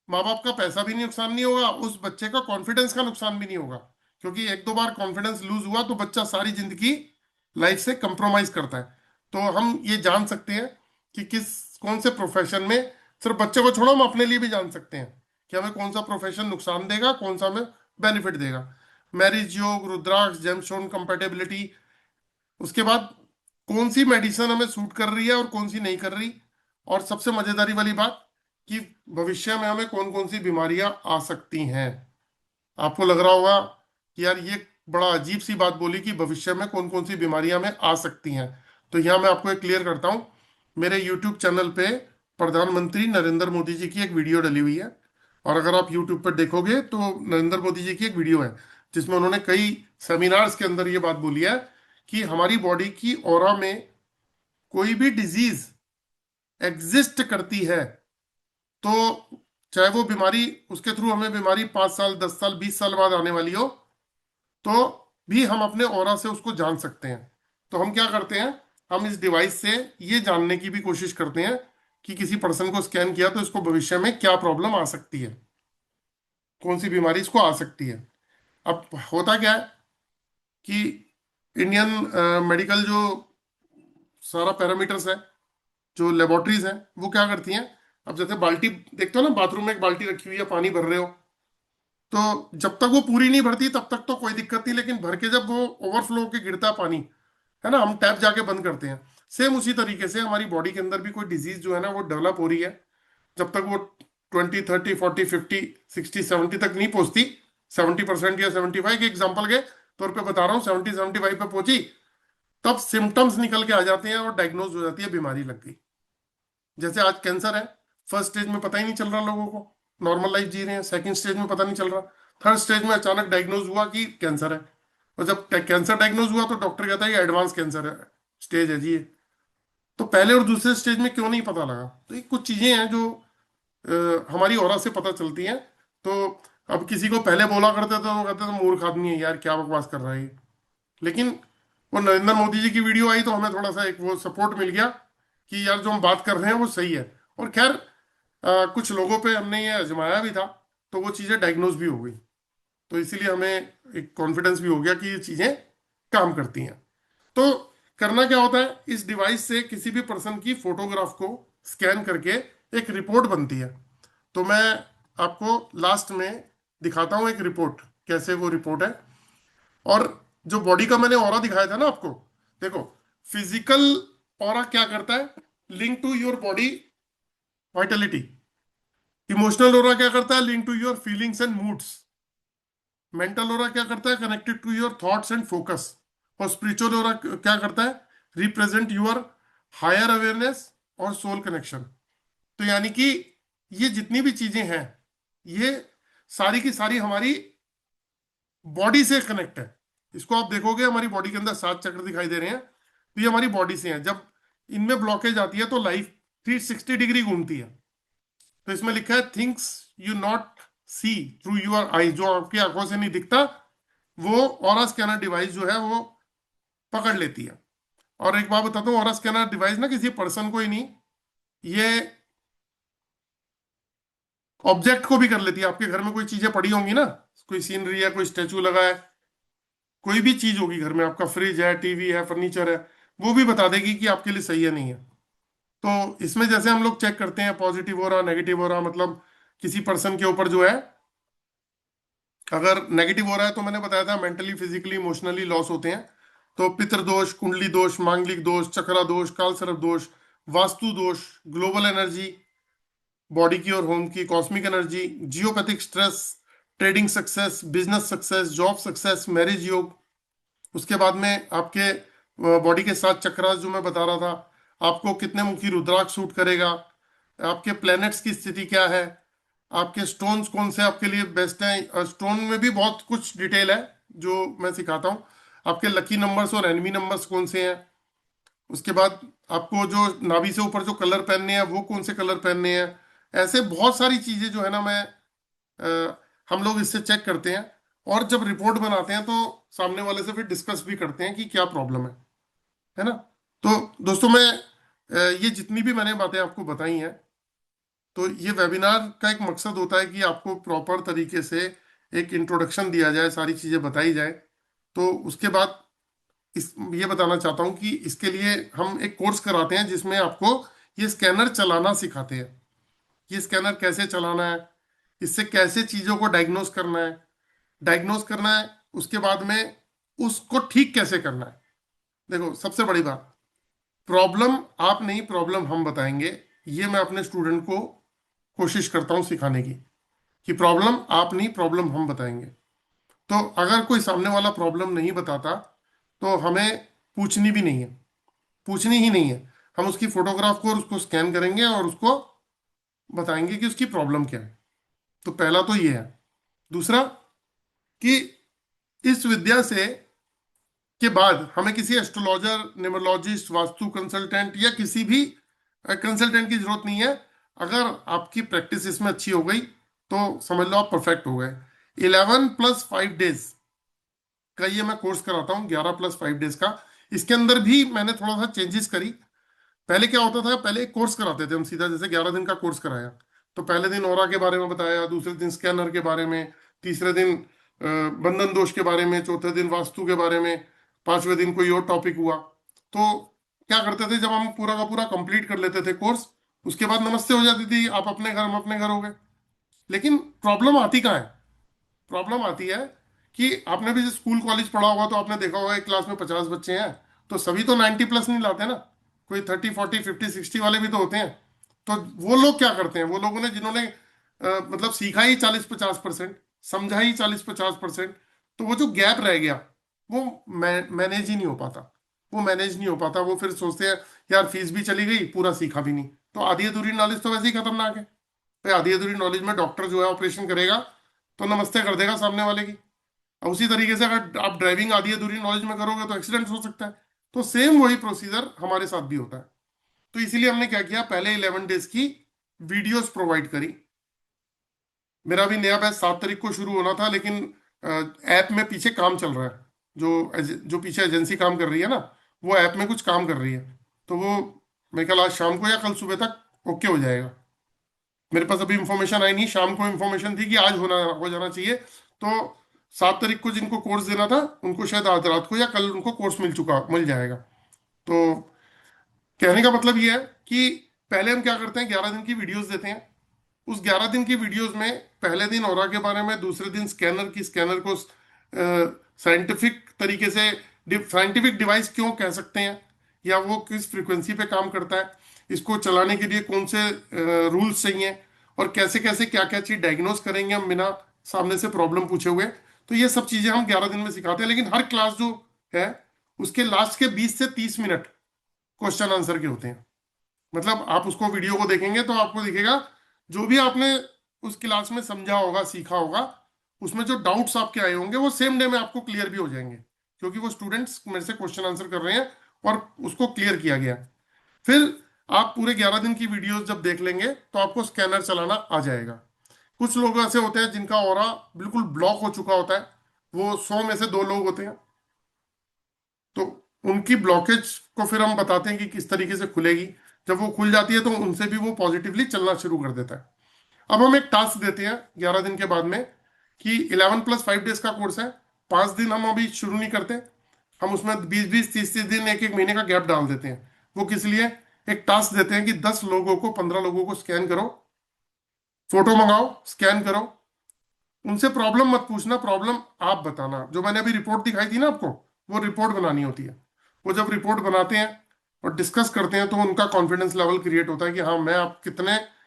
Speaker 2: माँ बाप का पैसा भी नहीं नुकसान नहीं होगा, उस बच्चे का कॉन्फिडेंस का नुकसान भी नहीं होगा। क्योंकि एक दो बार कॉन्फिडेंस लूज हुआ तो बच्चा सारी जिंदगी लाइफ से कंप्रोमाइज करता है। तो हम ये जान सकते हैं कि किस कौन से प्रोफेशन में, सिर्फ बच्चे को छोड़ो हम अपने लिए भी जान सकते हैं कि हमें कौन सा प्रोफेशन नुकसान देगा, कौन सा हमें बेनिफिट देगा। मैरिज योग, रुद्राक्ष, जेमस्टोन कंपेटेबिलिटी। उसके बाद कौन सी मेडिसिन हमें सूट कर रही है और कौन सी नहीं कर रही। और सबसे मजेदारी वाली बात कि भविष्य में हमें कौन कौन सी बीमारियां आ सकती हैं। आपको लग रहा होगा कि यार ये बड़ा अजीब सी बात बोली कि भविष्य में कौन कौन सी बीमारियां हमें आ सकती हैं। तो यहाँ मैं आपको एक क्लियर करता हूँ। मेरे यूट्यूब चैनल पे प्रधानमंत्री नरेंद्र मोदी जी की एक वीडियो डली हुई है। और अगर आप यूट्यूब पर देखोगे तो नरेंद्र मोदी जी की एक वीडियो है जिसमें उन्होंने कई सेमिनार्स के अंदर ये बात बोली है कि हमारी बॉडी की ऑरा में कोई भी डिजीज एग्जिस्ट करती है तो चाहे वो बीमारी, उसके थ्रू हमें बीमारी 5 साल, 10 साल, 20 साल बाद आने वाली हो, तो भी हम अपने ऑरा से उसको जान सकते हैं। तो हम क्या करते हैं, हम इस डिवाइस से ये जानने की भी कोशिश करते हैं कि किसी पर्सन को स्कैन किया तो इसको भविष्य में क्या प्रॉब्लम आ सकती है, कौन सी बीमारी इसको आ सकती है। अब होता क्या है कि इंडियन मेडिकल जो सारा पैरामीटर्स है, जो लेबोरेटरीज हैं, वो क्या करती हैं, अब जैसे बाल्टी देखते हो ना, बाथरूम में एक बाल्टी रखी हुई है, पानी भर रहे हो, तो जब तक वो पूरी नहीं भरती तब तक तो कोई दिक्कत नहीं, लेकिन भर के जब वो ओवरफ्लो होके गिरता है पानी, है ना, हम टैप जाके बंद करते हैं। सेम उसी तरीके से हमारी बॉडी के अंदर भी कोई डिजीज जो है ना वो डेवलप हो रही है। जब तक वो 20, 30, 40, 50, 60, 70 तक नहीं पहुंचती, 70% या 75 के एग्जाम्पल के तौर पे बता रहा हूँ, 70, 75 पे पहुंची, तब सिम्टम्स निकल के आ जाते हैं और डायग्नोज हो जाती है, बीमारी लग गई। जैसे आज कैंसर है, फर्स्ट स्टेज में पता ही नहीं चल रहा लोगों को, नॉर्मल लाइफ जी रहे हैं, सेकंड स्टेज में पता नहीं चल रहा, थर्ड स्टेज में अचानक डायग्नोज हुआ कि कैंसर है। और जब कैंसर डायग्नोज हुआ तो डॉक्टर कहता है ये एडवांस कैंसर है, स्टेज है जी ये। तो पहले और दूसरे स्टेज में क्यों नहीं पता लगा? तो ये कुछ चीजें हैं जो हमारी ऑरा से पता चलती हैं। तो अब किसी को पहले बोला करते थे तो वो कहते थे मूर्ख आदमी है यार, क्या बकवास कर रहा है ये। लेकिन वो नरेंद्र मोदी जी की वीडियो आई तो हमें थोड़ा सा एक वो सपोर्ट मिल गया कि यार जो हम बात कर रहे हैं वो सही है। और खैर कुछ लोगों पे हमने ये आजमाया भी था तो वो चीज़ें डायग्नोज भी हो गई। तो इसीलिए हमें एक कॉन्फिडेंस भी हो गया कि ये चीजें काम करती हैं। तो करना क्या होता है, इस डिवाइस से किसी भी पर्सन की फोटोग्राफ को स्कैन करके एक रिपोर्ट बनती है। तो मैं आपको लास्ट में दिखाता हूं एक रिपोर्ट, कैसे वो रिपोर्ट है। और जो बॉडी का मैंने ऑरा दिखाया था ना आपको, देखो फिजिकल ऑरा क्या करता है, link to your body vitality. Emotional aura क्या करता है, link to your feelings and moods. Mental aura क्या करता है, connected to your thoughts and focus. और स्पिरिचुअल ऑरा क्या करता है, रिप्रेजेंट योर हायर अवेयरनेस और सोल कनेक्शन। तो यानी कि ये जितनी भी चीजें हैं, ये सारी की सारी हमारी बॉडी से कनेक्ट है। इसको आप देखोगे हमारी बॉडी के अंदर 7 चक्र दिखाई दे रहे हैं, तो ये हमारी बॉडी से हैं। जब इनमें ब्लॉकेज आती है तो लाइफ 360 डिग्री घूमती है। तो इसमें लिखा है things you not see through your eye, जो आपकी आंखों से नहीं दिखता वो ऑरा स्कैनर डिवाइस जो है वो पकड़ लेती है। और एक बात बताता हूँ, ऑरा स्कैनर डिवाइस ना किसी पर्सन को ही नहीं, ये ऑब्जेक्ट को भी कर लेती है। आपके घर में कोई चीजें पड़ी होंगी ना, कोई सीनरी है, कोई स्टेचू लगा है, कोई भी चीज होगी घर में, आपका फ्रिज है, टीवी है, फर्नीचर है, वो भी बता देगी कि आपके लिए सही है नहीं है। तो इसमें जैसे हम लोग चेक करते हैं पॉजिटिव हो रहा, नेगेटिव हो रहा, मतलब किसी पर्सन के ऊपर जो है अगर नेगेटिव हो रहा है तो मैंने बताया था मेंटली, फिजिकली, इमोशनली लॉस होते हैं। तो पितृ दोष, कुंडली दोष, मांगलिक दोष, चक्रा दोष, काल सर्प दोष, वास्तु दोष, ग्लोबल एनर्जी बॉडी की और होम की, cosmic energy, geopathic stress, trading success, business success, job success, marriage योग। उसके बाद में आपके बॉडी के 7 चक्रास जो मैं बता रहा था, आपको कितने मुखी रुद्राक्ष सूट करेगा, आपके प्लैनेट्स की स्थिति क्या है, आपके स्टोन्स कौन से आपके लिए बेस्ट हैं। स्टोन में भी बहुत कुछ डिटेल है जो मैं सिखाता हूँ। आपके लकी नंबर्स और एनिमी नंबर्स कौन से हैं। उसके बाद आपको जो नाभि से ऊपर जो कलर पहनने हैं वो कौन से कलर पहनने हैं। ऐसे बहुत सारी चीजें जो है ना हम लोग इससे चेक करते हैं। और जब रिपोर्ट बनाते हैं तो सामने वाले से फिर डिस्कस भी करते हैं कि क्या प्रॉब्लम है ना। तो दोस्तों मैं ये जितनी भी मैंने बातें आपको बताई हैं, तो ये वेबिनार का एक मकसद होता है कि आपको प्रॉपर तरीके से एक इंट्रोडक्शन दिया जाए, सारी चीजें बताई जाए। तो उसके बाद ये बताना चाहता हूँ कि इसके लिए हम एक कोर्स कराते हैं जिसमें आपको ये स्कैनर चलाना सिखाते हैं। ये स्कैनर कैसे चलाना है, इससे कैसे चीजों को डायग्नोस करना है, उसके बाद में उसको ठीक कैसे करना है। देखो सबसे बड़ी बात, प्रॉब्लम आप नहीं, प्रॉब्लम हम बताएंगे। ये मैं अपने स्टूडेंट को कोशिश करता हूं सिखाने की कि प्रॉब्लम आप नहीं, प्रॉब्लम हम बताएंगे। तो अगर कोई सामने वाला प्रॉब्लम नहीं बताता तो हमें पूछनी भी नहीं है, पूछनी ही नहीं है। हम उसकी फोटोग्राफ को और उसको स्कैन करेंगे और उसको बताएंगे कि उसकी प्रॉब्लम क्या है। तो पहला तो ये है। दूसरा कि इस विद्या से के बाद हमें किसी एस्ट्रोलॉजर, न्यूमरोलॉजिस्ट, वास्तु कंसल्टेंट या किसी भी कंसल्टेंट की जरूरत नहीं है। अगर आपकी प्रैक्टिस इसमें अच्छी हो गई तो समझ लो आप परफेक्ट हो गए। 11 + 5 डेज का ये मैं कोर्स कराता हूँ, 11 + 5 डेज का। इसके अंदर भी मैंने थोड़ा सा चेंजेस करी। पहले क्या होता था, पहले एक कोर्स कराते थे हम सीधा, जैसे 11 दिन का कोर्स कराया तो पहले दिन ऑरा के बारे में बताया, दूसरे दिन स्कैनर के बारे में, तीसरे दिन बंधन दोष के बारे में, चौथे दिन वास्तु के बारे में, 5वें दिन कोई और टॉपिक हुआ। तो क्या करते थे, जब हम पूरा का पूरा कंप्लीट कर लेते थे कोर्स, उसके बाद नमस्ते हो जाती थी, आप अपने घर, हम अपने घर हो गए। लेकिन प्रॉब्लम आती कहाँ है, प्रॉब्लम आती है कि आपने भी स्कूल कॉलेज पढ़ा होगा तो आपने देखा होगा एक क्लास में 50 बच्चे हैं तो सभी तो 90+ नहीं लाते ना, कोई 30, 40, 50, 60 वाले भी तो होते हैं। तो वो लोग क्या करते हैं, वो लोगों ने जिन्होंने मतलब सीखा ही 40-50%, समझा ही 40-50%, तो वो जो गैप रह गया वो मैनेज ही नहीं हो पाता, वो मैनेज नहीं हो पाता। वो फिर सोचते हैं यार फीस भी चली गई, पूरा सीखा भी नहीं। तो आधी अधूरी नॉलेज तो वैसे ही खतरनाक है। तो आधी अधूरी नॉलेज में डॉक्टर जो है ऑपरेशन करेगा तो नमस्ते कर देगा सामने वाले की। और उसी तरीके से अगर आप ड्राइविंग आधी अधूरी नॉलेज में करोगे तो एक्सीडेंट हो सकता है। तो सेम वही प्रोसीजर हमारे साथ भी होता है। तो इसीलिए हमने क्या किया, पहले 11 डेज की वीडियोस प्रोवाइड करी। मेरा भी नया बैच 7 तारीख को शुरू होना था, लेकिन ऐप में पीछे काम चल रहा है, जो पीछे एजेंसी काम कर रही है ना, वो ऐप में कुछ काम कर रही है। तो वो मेरे ख्याल आज शाम को या कल सुबह तक ओके हो जाएगा। मेरे पास अभी इंफॉर्मेशन आई नहीं, शाम को इंफॉर्मेशन थी कि आज हो जाना चाहिए। तो 7 तारीख को जिनको कोर्स देना था उनको शायद आज रात को या कल उनको कोर्स मिल जाएगा। तो कहने का मतलब ये है कि पहले हम क्या करते हैं, 11 दिन की वीडियोस देते हैं। उस 11 दिन की वीडियोस में पहले दिन ऑरा के बारे में, दूसरे दिन स्कैनर को साइंटिफिक तरीके से, साइंटिफिक डिवाइस क्यों कह सकते हैं, या वो किस फ्रीक्वेंसी पे काम करता है, इसको चलाने के लिए कौन से रूल्स चाहिए, और कैसे कैसे क्या क्या चीज डायग्नोस करेंगे हम बिना सामने से प्रॉब्लम पूछे हुए। तो ये सब चीजें हम 11 दिन में सिखाते हैं। लेकिन हर क्लास जो है उसके लास्ट के 20 से 30 मिनट क्वेश्चन आंसर के होते हैं। मतलब आप उसको वीडियो को देखेंगे तो आपको दिखेगा जो भी आपने उस क्लास में समझा होगा, सीखा होगा, उसमें जो डाउट्स आपके आए होंगे वो सेम डे में आपको क्लियर भी हो जाएंगे, क्योंकि वो स्टूडेंट्स मेरे से क्वेश्चन आंसर कर रहे हैं और उसको क्लियर किया गया। फिर आप पूरे 11 दिन की वीडियोस जब देख लेंगे तो आपको स्कैनर चलाना आ जाएगा। कुछ लोग ऐसे होते हैं जिनका ऑरा बिल्कुल ब्लॉक हो चुका होता है, वो 100 में से 2 लोग होते हैं। तो उनकी ब्लॉकेज को फिर हम बताते हैं कि किस तरीके से खुलेगी। जब वो खुल जाती है तो उनसे भी वो पॉजिटिवली चलना शुरू कर देता है। अब हम एक टास्क देते हैं 11 दिन के बाद में कि 11+5 डेज का कोर्स है, 5 दिन हम अभी शुरू नहीं करते, हम उसमें 20-20, 30-30 दिन, 1-1 महीने का गैप डाल देते हैं। वो किस लिए? एक टास्क देते हैं कि 10 लोगों को, 15 लोगों को स्कैन करो, फोटो मंगाओ, स्कैन करो, उनसे प्रॉब्लम मत पूछना, प्रॉब्लम आप बताना। जो मैंने अभी रिपोर्ट दिखाई थी ना आपको, वो रिपोर्ट बनानी होती है। वो जब रिपोर्ट बनाते हैं और डिस्कस करते हैं तो उनका कॉन्फिडेंस लेवल क्रिएट होता है कि हाँ मैं आप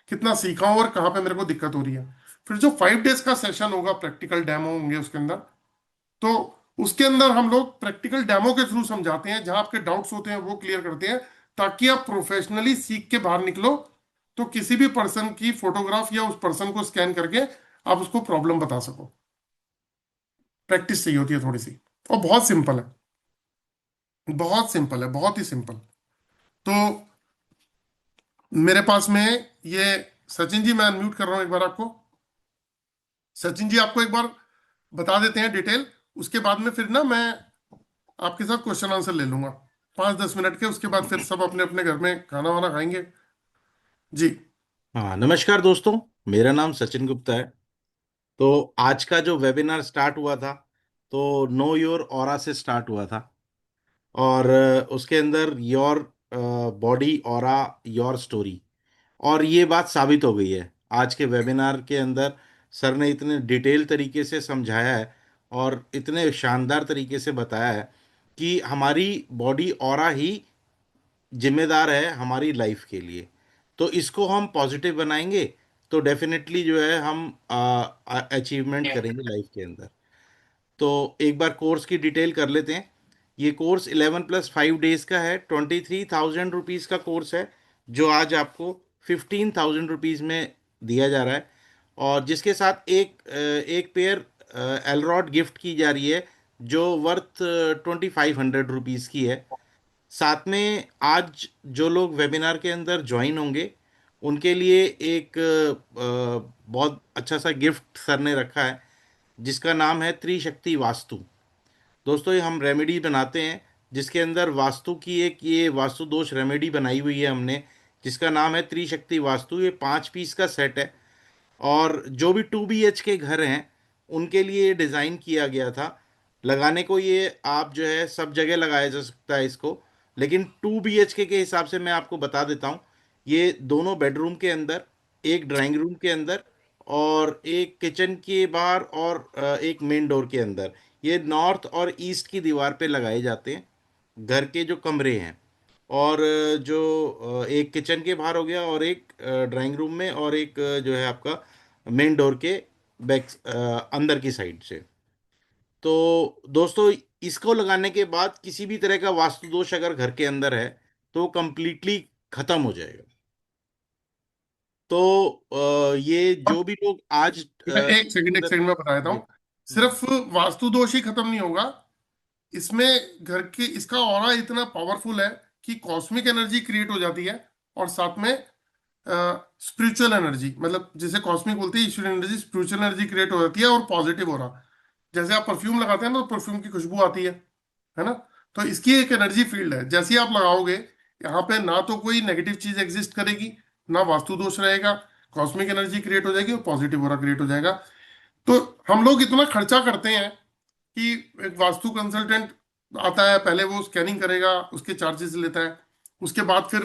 Speaker 2: कितना सीखा हूं और कहाँ पे मेरे को दिक्कत हो रही है। फिर जो 5 डेज का सेशन होगा, प्रैक्टिकल डेमो होंगे उसके अंदर, तो उसके अंदर हम लोग प्रैक्टिकल डेमो के थ्रू समझाते हैं, जहां आपके डाउट्स होते हैं वो क्लियर करते हैं, ताकि आप प्रोफेशनली सीख के बाहर निकलो तो किसी भी पर्सन की फोटोग्राफ या उस पर्सन को स्कैन करके आप उसको प्रॉब्लम बता सको। प्रैक्टिस चाहिए होती है थोड़ी सी, और बहुत सिंपल है, बहुत सिंपल है, बहुत ही सिंपल। तो मेरे पास में ये सचिन जी, मैं अनम्यूट कर रहा हूं एक बार आपको। सचिन जी आपको एक बार बता देते हैं डिटेल, उसके बाद में फिर ना मैं आपके साथ क्वेश्चन आंसर ले लूंगा 5-10 मिनट के। उसके बाद फिर सब अपने अपने घर में खाना वाना खाएंगे जी।
Speaker 12: हाँ, नमस्कार दोस्तों, मेरा नाम सचिन गुप्ता है। तो आज का जो वेबिनार स्टार्ट हुआ था, तो नो योर ऑरा से स्टार्ट हुआ था, और उसके अंदर your body aura your story, और ये बात साबित हो गई है आज के वेबिनार के अंदर। सर ने इतने डिटेल तरीके से समझाया है और इतने शानदार तरीके से बताया है कि हमारी बॉडी ऑरा ही जिम्मेदार है हमारी लाइफ के लिए। तो इसको हम पॉजिटिव बनाएंगे तो डेफिनेटली जो है हम अचीवमेंट करेंगे लाइफ के अंदर। तो एक बार कोर्स की डिटेल कर लेते हैं। ये कोर्स 11+5 डेज का है, 23,000 रुपीज़ का कोर्स है, जो आज आपको 15,000 रुपीज़ में दिया जा रहा है, और जिसके साथ एक पेयर एलरॉड गिफ्ट की जा रही है जो वर्थ 2,500 रुपीज़ की है। साथ में आज जो लोग वेबिनार के अंदर ज्वाइन होंगे उनके लिए एक बहुत अच्छा सा गिफ्ट सर ने रखा है, जिसका नाम है त्रिशक्ति वास्तु। दोस्तों, ये हम रेमेडी बनाते हैं जिसके अंदर वास्तु की एक ये वास्तु दोष रेमेडी बनाई हुई है हमने, जिसका नाम है त्रिशक्ति वास्तु। ये 5 पीस का सेट है, और जो भी 2BH के घर हैं उनके लिए ये डिज़ाइन किया गया था। लगाने को ये आप जो है सब जगह लगाया जा सकता है इसको, लेकिन 2BH के हिसाब से मैं आपको बता देता हूँ। ये दोनों बेडरूम के अंदर, एक ड्राइंग रूम के अंदर, और एक किचन के बाहर, और एक मेन डोर के अंदर, ये नॉर्थ और ईस्ट की दीवार पे लगाए जाते हैं घर के जो कमरे हैं। और जो एक किचन के बाहर हो गया, और एक ड्राइंग रूम में, और एक जो है आपका मेन डोर के बैक अंदर की साइड से। तो दोस्तों, इसको लगाने के बाद किसी भी तरह का वास्तु दोष अगर घर के अंदर है तो कंप्लीटली खत्म हो जाएगा। तो ये जो भी लोग आज
Speaker 2: एक सेकंड में बता देता हूँ। सिर्फ वास्तु दोष ही खत्म नहीं होगा, इसमें घर के, इसका ऑरा इतना पावरफुल है कि कॉस्मिक एनर्जी क्रिएट हो जाती है, और साथ में स्पिरिचुअल एनर्जी, मतलब जिसे कॉस्मिक बोलते हैं, ईश्वरीय एनर्जी, स्पिरिचुअल एनर्जी क्रिएट हो जाती है, और पॉजिटिव हो रहा। जैसे आप परफ्यूम लगाते हैं ना, तो परफ्यूम की खुशबू आती है ना। तो इसकी एक एनर्जी फील्ड है, जैसे आप लगाओगे यहाँ पे ना तो कोई नेगेटिव चीज एग्जिस्ट करेगी, ना वास्तु दोष रहेगा, कॉस्मिक एनर्जी क्रिएट हो जाएगी और पॉजिटिव ऑरा क्रिएट हो जाएगा। तो हम लोग इतना खर्चा करते हैं कि एक वास्तु कंसल्टेंट आता है, पहले वो स्कैनिंग करेगा, उसके चार्जेस लेता है, उसके बाद फिर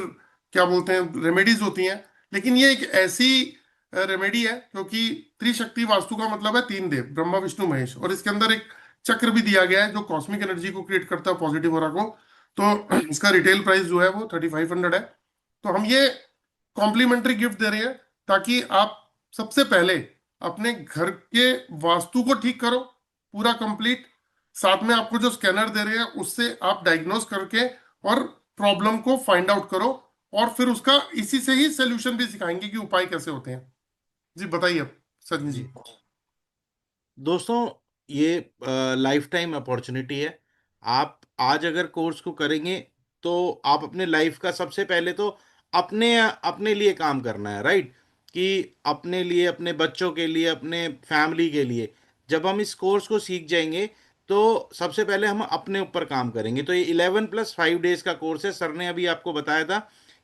Speaker 2: क्या बोलते हैं रेमेडीज होती हैं। लेकिन ये एक ऐसी रेमेडी है, क्योंकि त्रिशक्ति वास्तु का मतलब है तीन देव, ब्रह्मा विष्णु महेश, और इसके अंदर एक चक्र भी दिया गया है जो कॉस्मिक एनर्जी को क्रिएट करता है, पॉजिटिव ऑरा को। तो इसका रिटेल प्राइस जो है वो 3500 है। तो हम ये कॉम्प्लीमेंट्री गिफ्ट दे रहे हैं ताकि आप सबसे पहले अपने घर के वास्तु को ठीक करो पूरा कंप्लीट, साथ में आपको जो स्कैनर दे रहे हैं उससे आप डायग्नोस करके और प्रॉब्लम को फाइंड आउट करो, और फिर उसका इसी से ही सोल्यूशन भी सिखाएंगे कि उपाय कैसे होते हैं। जी बताइए अब सचिन जी।
Speaker 12: दोस्तों, ये लाइफ टाइम अपॉर्चुनिटी है। आप आज अगर कोर्स को करेंगे तो आप अपने लाइफ का सबसे पहले तो अपने अपने लिए काम करना है, राइट? कि अपने लिए, अपने बच्चों के लिए, अपने फैमिली के लिए जब हम इस कोर्स को सीख जाएंगे तो सबसे पहले हम अपने ऊपर काम करेंगे। तो ये 11+5 डेज का कोर्स है। सर ने अभी आपको बताया था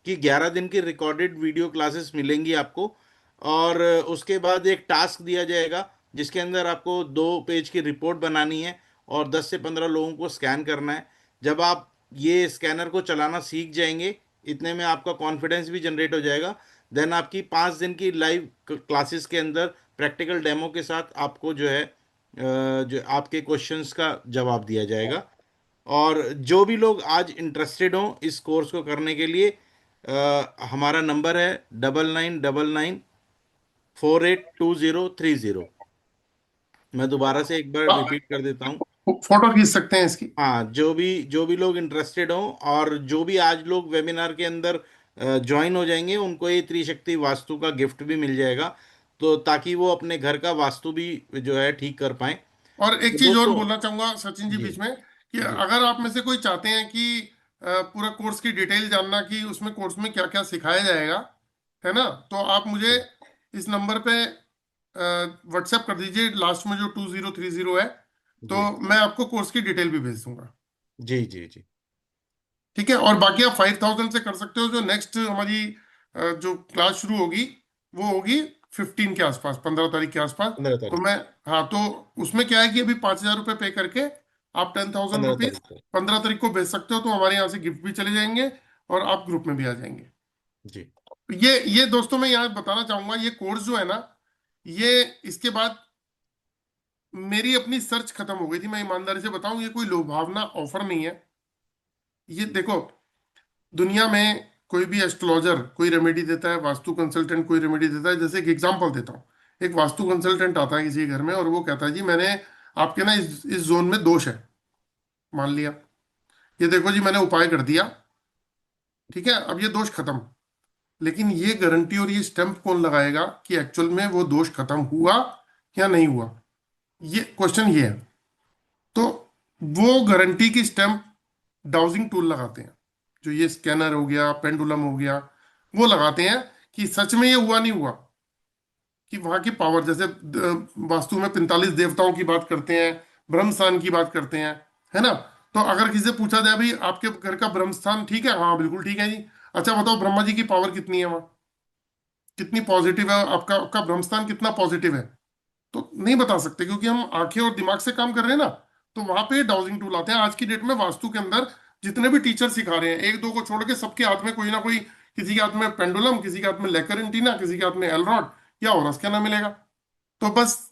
Speaker 12: कि 11 दिन की रिकॉर्डेड वीडियो क्लासेस मिलेंगी आपको, और उसके बाद एक टास्क दिया जाएगा जिसके अंदर आपको 2 पेज की रिपोर्ट बनानी है और 10 से 15 लोगों को स्कैन करना है। जब आप ये स्कैनर को चलाना सीख जाएंगे, इतने में आपका कॉन्फिडेंस भी जनरेट हो जाएगा। देन आपकी 5 दिन की लाइव क्लासेस के अंदर प्रैक्टिकल डेमो के साथ आपको जो है जो आपके क्वेश्चंस का जवाब दिया जाएगा। और जो भी लोग आज इंटरेस्टेड हों इस कोर्स को करने के लिए, हमारा नंबर है 9999482030। मैं दोबारा से एक बार रिपीट कर देता हूँ।
Speaker 2: फोटो खींच सकते हैं इसकी।
Speaker 12: हाँ, जो भी लोग इंटरेस्टेड हों और जो भी आज लोग वेबिनार के अंदर ज्वाइन हो जाएंगे, उनको ये त्रिशक्ति वास्तु का गिफ्ट भी मिल जाएगा, तो ताकि वो अपने घर का वास्तु भी जो है ठीक कर पाए।
Speaker 2: और एक
Speaker 12: तो
Speaker 2: चीज और
Speaker 12: दोस्तों,
Speaker 2: बोलना चाहूंगा सचिन जी
Speaker 12: जी
Speaker 2: बीच में, कि
Speaker 12: जी
Speaker 2: अगर आप में से कोई चाहते हैं कि पूरा कोर्स की डिटेल जानना कि उसमें कोर्स में क्या क्या सिखाया जाएगा, है ना, तो आप मुझे
Speaker 12: जी
Speaker 2: इस नंबर पे व्हाट्सएप कर दीजिए, लास्ट में जो 2030 है, तो
Speaker 12: जी
Speaker 2: मैं आपको कोर्स की डिटेल भी भेज दूंगा।
Speaker 12: जी जी जी
Speaker 2: ठीक है, और बाकी आप 5000 से कर सकते हो। जो नेक्स्ट हमारी जो क्लास शुरू होगी वो होगी 15 के आसपास, 15 तारीख के आसपास।
Speaker 12: 15 तारीख।
Speaker 2: तो मैं, हाँ, तो उसमें क्या है कि अभी 5000 रुपये पे करके आप 10,000
Speaker 12: पंद्रह
Speaker 2: रुपीज
Speaker 12: तारीख को
Speaker 2: 15 तारीख को भेज सकते हो, तो हमारे यहाँ से गिफ्ट भी चले जाएंगे और आप ग्रुप में भी आ जाएंगे।
Speaker 12: जी
Speaker 2: ये दोस्तों मैं यहाँ बताना चाहूंगा, ये कोर्स जो है ना, ये इसके बाद मेरी अपनी सर्च खत्म हो गई थी, मैं ईमानदारी से बताऊं, ये कोई लोभावना ऑफर नहीं है। ये देखो, दुनिया में कोई भी एस्ट्रोलॉजर कोई रेमेडी देता है, वास्तु कंसल्टेंट कोई रेमेडी देता है। जैसे एक एग्जांपल देता हूँ, एक वास्तु कंसल्टेंट आता है किसी घर में और वो कहता है जी मैंने आपके ना इस जोन में दोष है, मान लिया, ये देखो जी मैंने उपाय कर दिया, ठीक है, अब ये दोष खत्म। लेकिन ये गारंटी और ये स्टैंप कौन लगाएगा कि एक्चुअल में वो दोष खत्म हुआ या नहीं हुआ, ये क्वेश्चन ये है। तो वो गारंटी की स्टैंप डाउजिंग टूल लगाते हैं, जो ये स्कैनर हो गया, पेंडुलम हो गया, वो लगाते हैं कि सच में ये हुआ नहीं हुआ, कि वहां की पावर, जैसे वास्तु में 45 देवताओं की बात करते हैं, ब्रह्म स्थान की बात करते हैं, है ना। तो अगर किसी से पूछा जाए भाई आपके घर का ब्रह्म स्थान ठीक है, हाँ बिल्कुल ठीक है जी, अच्छा बताओ ब्रह्मा जी की पावर कितनी है वहां, कितनी पॉजिटिव है, आपका आपका ब्रह्म स्थान कितना पॉजिटिव है, तो नहीं बता सकते, क्योंकि हम आंखें और दिमाग से काम कर रहे हैं ना। तो वहां पे डाउजिंग टूल आते हैं। आज की डेट में वास्तु के अंदर जितने भी टीचर सिखा रहे हैं, एक दो को छोड़ के सबके हाथ में कोई ना कोई, किसी के हाथ में पेंडुलम, किसी के हाथ में लेकर एंटीना, किसी के हाथ में एलरॉड या और क्या ना मिलेगा। तो बस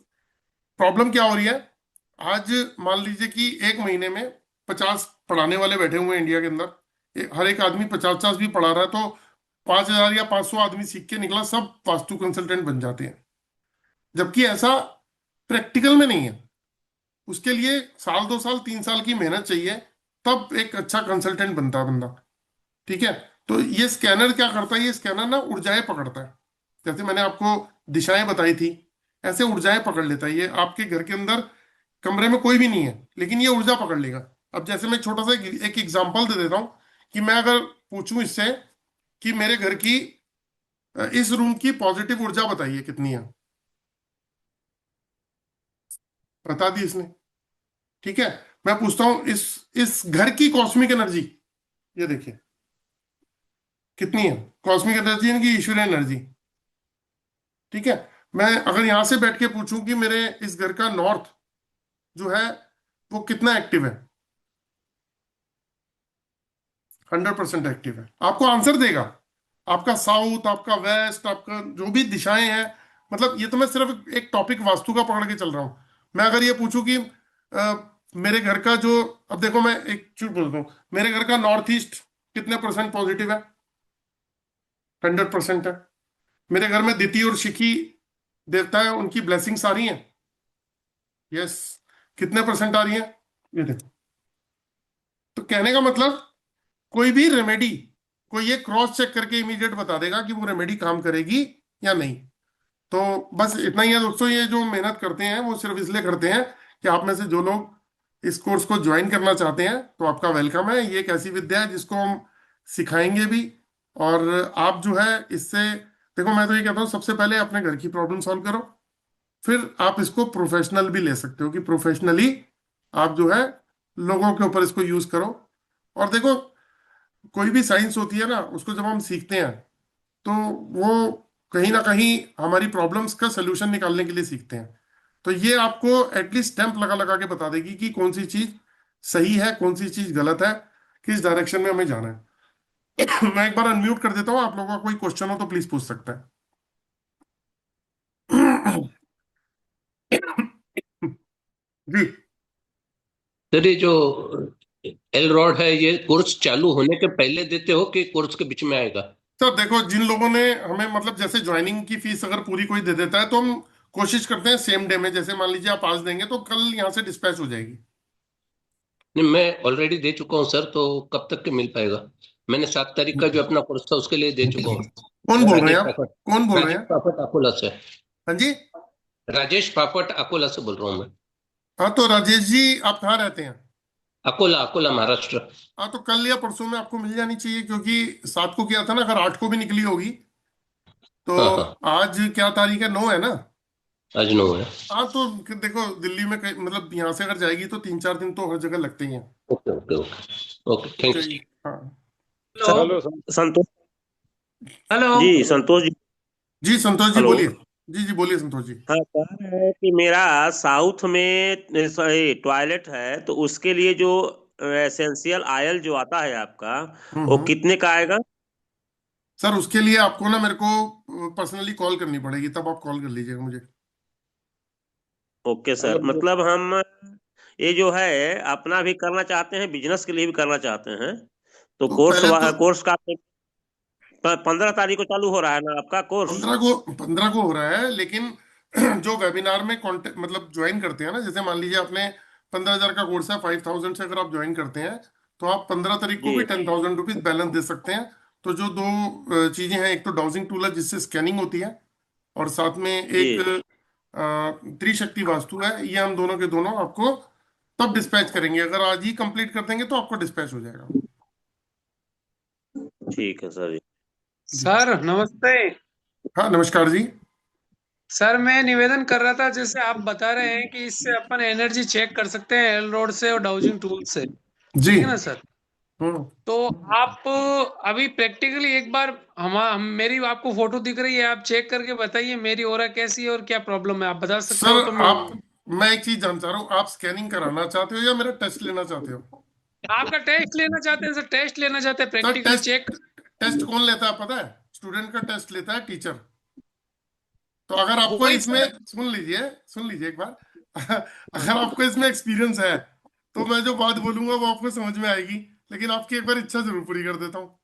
Speaker 2: प्रॉब्लम क्या हो रही है, आज मान लीजिए कि एक महीने में 50 पढ़ाने वाले बैठे हुए हैं इंडिया के अंदर, हर एक आदमी 50-50 भी पढ़ा रहा है, तो 5,000 या 500 आदमी सीख के निकला, सब वास्तु कंसल्टेंट बन जाते हैं। जबकि ऐसा प्रैक्टिकल में नहीं है, उसके लिए साल 2 साल 3 साल की मेहनत चाहिए, तब एक अच्छा कंसल्टेंट बनता है बंदा। ठीक है, तो ये स्कैनर क्या करता है, ये स्कैनर ना ऊर्जाएं पकड़ता है, जैसे मैंने आपको दिशाएं बताई थी, ऐसे ऊर्जाएं पकड़ लेता है। ये आपके घर के अंदर कमरे में कोई भी नहीं है, लेकिन ये ऊर्जा पकड़ लेगा। अब जैसे मैं छोटा सा एक एग्जाम्पल दे देता हूं, कि मैं अगर पूछूं इससे कि मेरे घर की इस रूम की पॉजिटिव ऊर्जा बताइए कितनी है, बता दी इसने। ठीक है, मैं पूछता हूं इस घर की कॉस्मिक एनर्जी, ये देखिए कितनी है, कॉस्मिक एनर्जी यानी कि ईश्वरीय एनर्जी। ठीक है, मैं अगर यहां से बैठ के पूछूं कि मेरे इस घर का नॉर्थ जो है वो कितना एक्टिव है, 100% एक्टिव है, आपको आंसर देगा। आपका साउथ, आपका वेस्ट, आपका जो भी दिशाएं हैं, मतलब ये तो मैं सिर्फ एक टॉपिक वास्तु का पकड़ के चल रहा हूं। मैं अगर ये पूछूं कि मेरे घर का जो, अब देखो मैं एक चीज बोलता हूँ, मेरे घर का नॉर्थ ईस्ट कितने परसेंट पॉजिटिव है? 100% है। मेरे घर में दिति और शिखी देवता है, उनकी ब्लेसिंग्स आ रही हैं? यस। कितने परसेंट आ रही है? ये देखो। तो कहने का मतलब कोई भी रेमेडी, कोई ये क्रॉस चेक करके इमीडिएट बता देगा कि वो रेमेडी काम करेगी या नहीं। तो बस इतना ही है दोस्तों। ये जो मेहनत करते हैं वो सिर्फ इसलिए करते हैं कि आप में से जो लोग इस कोर्स को ज्वाइन करना चाहते हैं तो आपका वेलकम है। ये एक ऐसी विद्या है जिसको हम सिखाएंगे भी, और आप जो है इससे, देखो मैं तो ये कहता हूँ सबसे पहले अपने घर की प्रॉब्लम सॉल्व करो, फिर आप इसको प्रोफेशनल भी ले सकते हो कि प्रोफेशनली आप जो है लोगों के ऊपर इसको यूज करो। और देखो, कोई भी साइंस होती है ना, उसको जब हम सीखते हैं तो वो कहीं ना कहीं हमारी प्रॉब्लम्स का सोल्यूशन निकालने के लिए सीखते हैं। तो ये आपको एटलीस्ट स्टैंप लगा लगा के बता देगी कि कौन सी चीज सही है, कौन सी चीज गलत है, किस डायरेक्शन में हमें जाना है। मैं एक बार अनम्यूट कर देता हूँ, आप लोगों का कोई क्वेश्चन हो तो प्लीज पूछ सकते हैं। जी
Speaker 13: सर ये जो एल रॉड है, ये कोर्स चालू होने के पहले देते हो कि कोर्स के बीच में आएगा?
Speaker 2: सर देखो, जिन लोगों ने हमें मतलब जैसे ज्वाइनिंग की फीस अगर पूरी कोई दे देता है तो हम कोशिश करते हैं सेम डे में, जैसे मान लीजिए आप आज देंगे तो कल यहाँ से डिस्पैच हो जाएगी।
Speaker 13: नहीं, मैं ऑलरेडी दे चुका हूँ सर, तो कब तक के मिल पाएगा? मैंने 7 तारीख का जो अपना कोर्स था उसके लिए दे चुका हूँ।
Speaker 2: कौन बोल रहे
Speaker 13: राजेश
Speaker 2: हैं आप?
Speaker 13: पापड़।
Speaker 2: कौन बोल रहे
Speaker 13: राजेश
Speaker 2: हैं?
Speaker 13: पापड़ अकोला से।
Speaker 2: हाँ जी।
Speaker 13: राजेश पापड़ अकोला से बोल रहा हूँ मैं।
Speaker 2: हाँ तो राजेश जी, आप कहाँ रहते हैं?
Speaker 13: अकोला, अकोला महाराष्ट्र।
Speaker 2: हाँ तो कल या परसों में आपको मिल जानी चाहिए, क्योंकि 7 को किया था ना, अगर 8 को भी निकली होगी तो
Speaker 13: हाँ हाँ,
Speaker 2: आज क्या तारीख है? 9 है ना।
Speaker 13: आज 9 है।
Speaker 2: हाँ तो देखो, दिल्ली में मतलब यहाँ से अगर जाएगी तो 3-4 दिन तो हर जगह लगते ही हैं।
Speaker 13: Okay okay okay okay, thanks.
Speaker 2: चाहिए। हाँ
Speaker 10: हेलो
Speaker 8: संतोष
Speaker 5: हेलो।
Speaker 8: जी, संतोष जी।
Speaker 2: जी संतोष जी
Speaker 8: हेलो।
Speaker 2: बोलिए। जी जी बोलिए संतोष जी।
Speaker 8: हाँ, कह रहे हैं कि मेरा साउथ में टॉयलेट है, तो उसके लिए जो एसेंशियल ऑयल जो आता है आपका, वो
Speaker 2: हम्म।
Speaker 8: कितने का आएगा?
Speaker 2: सर उसके लिए आपको ना मेरे को पर्सनली कॉल करनी पड़ेगी, तब आप कॉल कर लीजिएगा मुझे।
Speaker 8: ओके सर, मतलब हम ये जो है अपना भी करना चाहते हैं, बिजनेस के लिए भी करना चाहते हैं, तो
Speaker 2: तो
Speaker 8: कोर्स
Speaker 2: पहले तो
Speaker 8: कोर्स का 15 तारीख को चालू हो रहा है ना आपका कोर्स?
Speaker 2: 15 को हो रहा है, लेकिन जो वेबिनार में कॉन्टेक्ट मतलब ज्वाइन करते हैं ना, जैसे मान लीजिए आपने 15,000 का कोर्स है, 5,000 से अगर आप ज्वाइन करते हैं तो आप 15 तारीख को भी
Speaker 8: जी
Speaker 2: 10,000 रुपीज बैलेंस दे सकते हैं। तो जो दो चीजें हैं, एक तो डाउजिंग टूल है जिससे स्कैनिंग होती है, और साथ में
Speaker 8: जी।
Speaker 2: एक त्रिशक्ति वास्तु है। ये हम दोनों के दोनों आपको तब डिस्पैच करेंगे, अगर आज ही कंप्लीट कर देंगे तो आपको डिस्पैच हो जाएगा।
Speaker 8: ठीक है सर जी।
Speaker 2: जी
Speaker 5: सर नमस्ते।
Speaker 2: हाँ नमस्कार जी।
Speaker 5: सर मैं निवेदन कर रहा था, जैसे आप बता रहे हैं कि इससे अपन एनर्जी चेक कर सकते हैं एल रोड से और डाउजिंग टूल से,
Speaker 2: जी।
Speaker 5: ठीक है ना सर?
Speaker 2: हम्म।
Speaker 5: तो आप अभी प्रैक्टिकली एक बार मेरी आपको फोटो दिख रही है, आप चेक करके बताइए मेरी ऑरा कैसी है और क्या प्रॉब्लम है, आप बता सकते
Speaker 2: सर
Speaker 5: हो तो मैं
Speaker 2: मैं एक चीज जानना चाह रहा हूँ, आप स्कैनिंग कराना चाहते हो या मेरा टेस्ट लेना चाहते हो?
Speaker 5: आपका टेस्ट लेना चाहते हैं सर, टेस्ट लेना चाहते हैं,
Speaker 2: sir
Speaker 5: practically
Speaker 2: test
Speaker 5: check.
Speaker 2: Test कौन लेता है पता है? स्टूडेंट का टेस्ट लेता है टीचर। तो अगर आपको
Speaker 5: वही
Speaker 2: इसमें,
Speaker 5: सर।
Speaker 2: सुन लीजिए एक बार। अगर आपको इसमें एक्सपीरियंस है तो मैं जो बात बोलूंगा वो आपको समझ में आएगी, लेकिन आपकी एक बार इच्छा जरूर पूरी कर देता हूँ।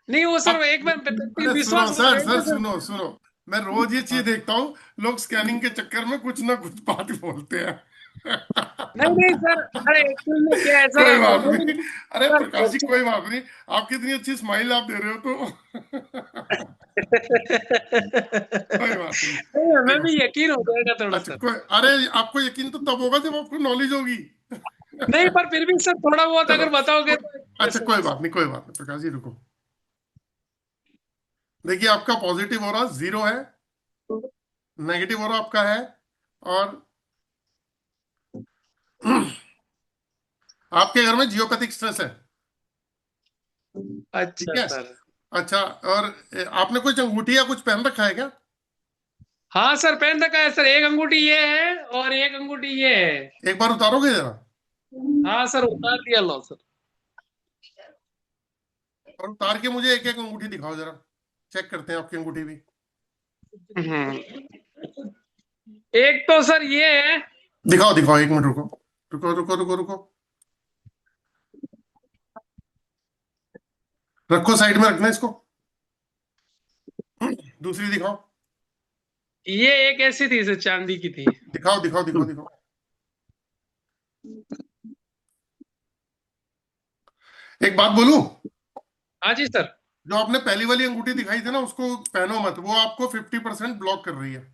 Speaker 5: नहीं वो सर
Speaker 2: आप,
Speaker 5: एक बार प्रैक्टिकली
Speaker 2: अरे सुनो
Speaker 5: विश्वास
Speaker 2: सर,
Speaker 5: रहेगा सर।
Speaker 2: सुनो, मैं रोज ये चीज
Speaker 5: हाँ।
Speaker 2: देखता हूँ, लोग स्कैनिंग के चक्कर में कुछ ना कुछ बात बोलते हैं।
Speaker 5: नहीं नहीं सर, अरे एक्चुअल में क्या है सर,
Speaker 2: कोई
Speaker 5: आप
Speaker 2: बात
Speaker 5: नहीं
Speaker 2: नहीं। अरे
Speaker 5: सर
Speaker 2: प्रकाश जी
Speaker 5: actually-
Speaker 2: कोई बात नहीं, आपकी इतनी अच्छी स्माइल आप दे रहे हो तो कोई बात नहीं।
Speaker 5: नहीं
Speaker 2: कोई
Speaker 5: हमें
Speaker 2: बात
Speaker 5: भी यकीन हो जाएगा थोड़ा
Speaker 2: अच्छा
Speaker 5: सर।
Speaker 2: कोई, अरे आपको यकीन तो तब होगा जब आपको नॉलेज होगी।
Speaker 5: नहीं पर फिर भी सर थोड़ा बहुत
Speaker 2: चलो
Speaker 5: अगर बताओगे तो
Speaker 2: अच्छा कोई बात नहीं प्रकाश जी रुको। देखिए आपका पॉजिटिव हो रहा 0 है, नेगेटिव हो रहा आपका है, और आपके घर में जियोपैथिक स्ट्रेस है। ठीक
Speaker 5: अच्छा
Speaker 2: है।
Speaker 5: सर।
Speaker 2: अच्छा, और आपने कुछ अंगूठी या कुछ पहन रखा है क्या?
Speaker 5: हाँ सर, पहन रखा है सर। एक अंगूठी ये है और एक अंगूठी ये है।
Speaker 2: एक बार उतारोगे जरा?
Speaker 5: हाँ सर, उतार दिया लो सर।
Speaker 2: और उतार के मुझे एक एक अंगूठी दिखाओ जरा, चेक करते हैं आपकी अंगूठी भी।
Speaker 5: एक तो सर ये है।
Speaker 2: दिखाओ दिखाओ, एक मिनट रुको रुको रुको रुको रुको, रखो साइड में रखना इसको। दूसरी दिखाओ।
Speaker 5: ये एक ऐसी थी सर, चांदी की थी।
Speaker 2: दिखाओ दिखाओ दिखाओ दिखाओ। एक बात बोलूं?
Speaker 5: हाँ जी सर।
Speaker 2: जो आपने पहली वाली अंगूठी दिखाई थी ना, उसको पहनो मत, वो आपको 50% ब्लॉक कर रही है।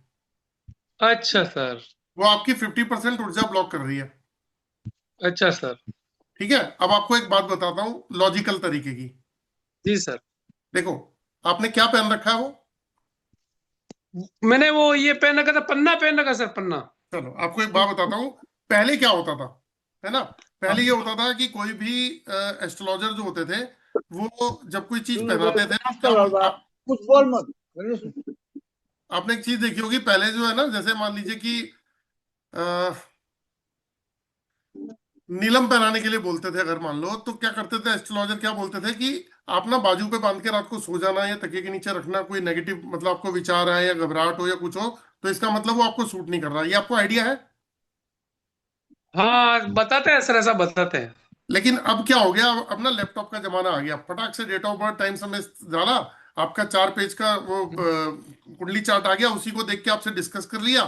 Speaker 5: अच्छा सर।
Speaker 2: वो आपकी 50% ऊर्जा ब्लॉक कर रही है।
Speaker 5: अच्छा सर।
Speaker 2: ठीक है, अब आपको एक बात बताता हूँ लॉजिकल तरीके की।
Speaker 5: जी सर।
Speaker 2: देखो, आपने क्या पहन रखा है वो?
Speaker 5: मैंने वो ये पहन रखा था, पन्ना पहन रखा सर, पन्ना।
Speaker 2: चलो आपको एक बात बताता हूँ, पहले क्या होता था, है ना? पहले ये होता था कि कोई भी एस्ट्रोलॉजर जो होते थे, वो जब कोई चीज पहनाते थे तो क्या
Speaker 6: कुछ बोल मत।
Speaker 2: आपने एक चीज देखी होगी पहले, जो है ना, जैसे मान लीजिए कि अ, नीलम पहनाने के लिए बोलते थे अगर मान लो, तो क्या करते थे एस्ट्रोलॉजर, क्या बोलते थे कि आप ना बाजू पे बांध के रात को सो जाना या तकिए के नीचे रखना, कोई नेगेटिव मतलब आपको विचार आए या घबराहट हो या कुछ हो, तो इसका मतलब वो आपको सूट नहीं कर रहा। ये आपको आइडिया है?
Speaker 5: हाँ बताते हैं सर, ऐसा बताते हैं।
Speaker 2: लेकिन अब क्या हो गया, अब ना लैपटॉप का जमाना आ गया, फटाक से डेट ऑफ बर्थ टाइम समय डाला, आपका 4 पेज का वो कुंडली चार्ट आ गया, उसी को देख के आपसे डिस्कस कर लिया।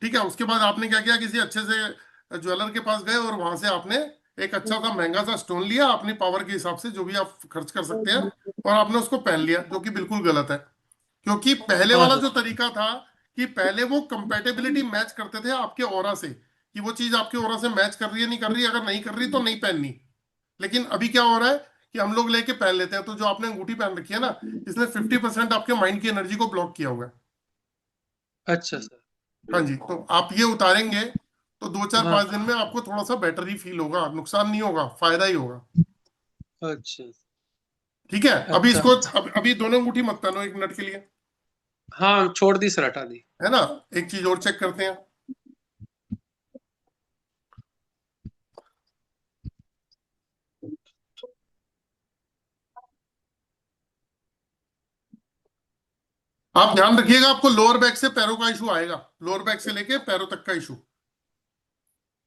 Speaker 2: ठीक है, उसके बाद आपने क्या किया, किसी अच्छे से ज्वेलर के पास गए और वहां से आपने एक अच्छा सा महंगा सा स्टोन लिया, अपनी पावर के हिसाब से जो भी आप खर्च कर सकते हैं, और आपने उसको पहन लिया, जो कि बिल्कुल गलत है। क्योंकि पहले
Speaker 5: हाँ
Speaker 2: वाला
Speaker 5: सर।
Speaker 2: जो तरीका था कि पहले वो कंपेटेबिलिटी मैच करते थे आपके ऑरा से, कि वो चीज आपके ऑरा से मैच कर रही है नहीं कर रही है, अगर नहीं कर रही तो नहीं पहननी। लेकिन अभी क्या हो रहा है कि हम लोग लेके पहन लेते हैं, तो जो आपने अंगूठी पहन रखी है ना, इसने 50% आपके माइंड की एनर्जी को ब्लॉक किया हुआ है।
Speaker 5: अच्छा सर।
Speaker 2: हाँ जी, तो आप ये उतारेंगे तो 2 4 5 दिन
Speaker 5: हाँ।
Speaker 2: में आपको थोड़ा सा बेटर ही फील होगा, नुकसान नहीं होगा, फायदा ही होगा।
Speaker 5: अच्छा।
Speaker 2: ठीक है, अभी
Speaker 5: अच्छा।
Speaker 2: इसको अभी दोनों अंगूठी मत पहनो 1 मिनट के लिए,
Speaker 5: हाँ छोड़ दी सर, हटा दी।
Speaker 2: है ना? एक चीज और चेक करते हैं। आप ध्यान रखिएगा, आपको लोअर बैक से पैरों का इशू आएगा, लोअर बैक से लेके पैरों तक का इशू,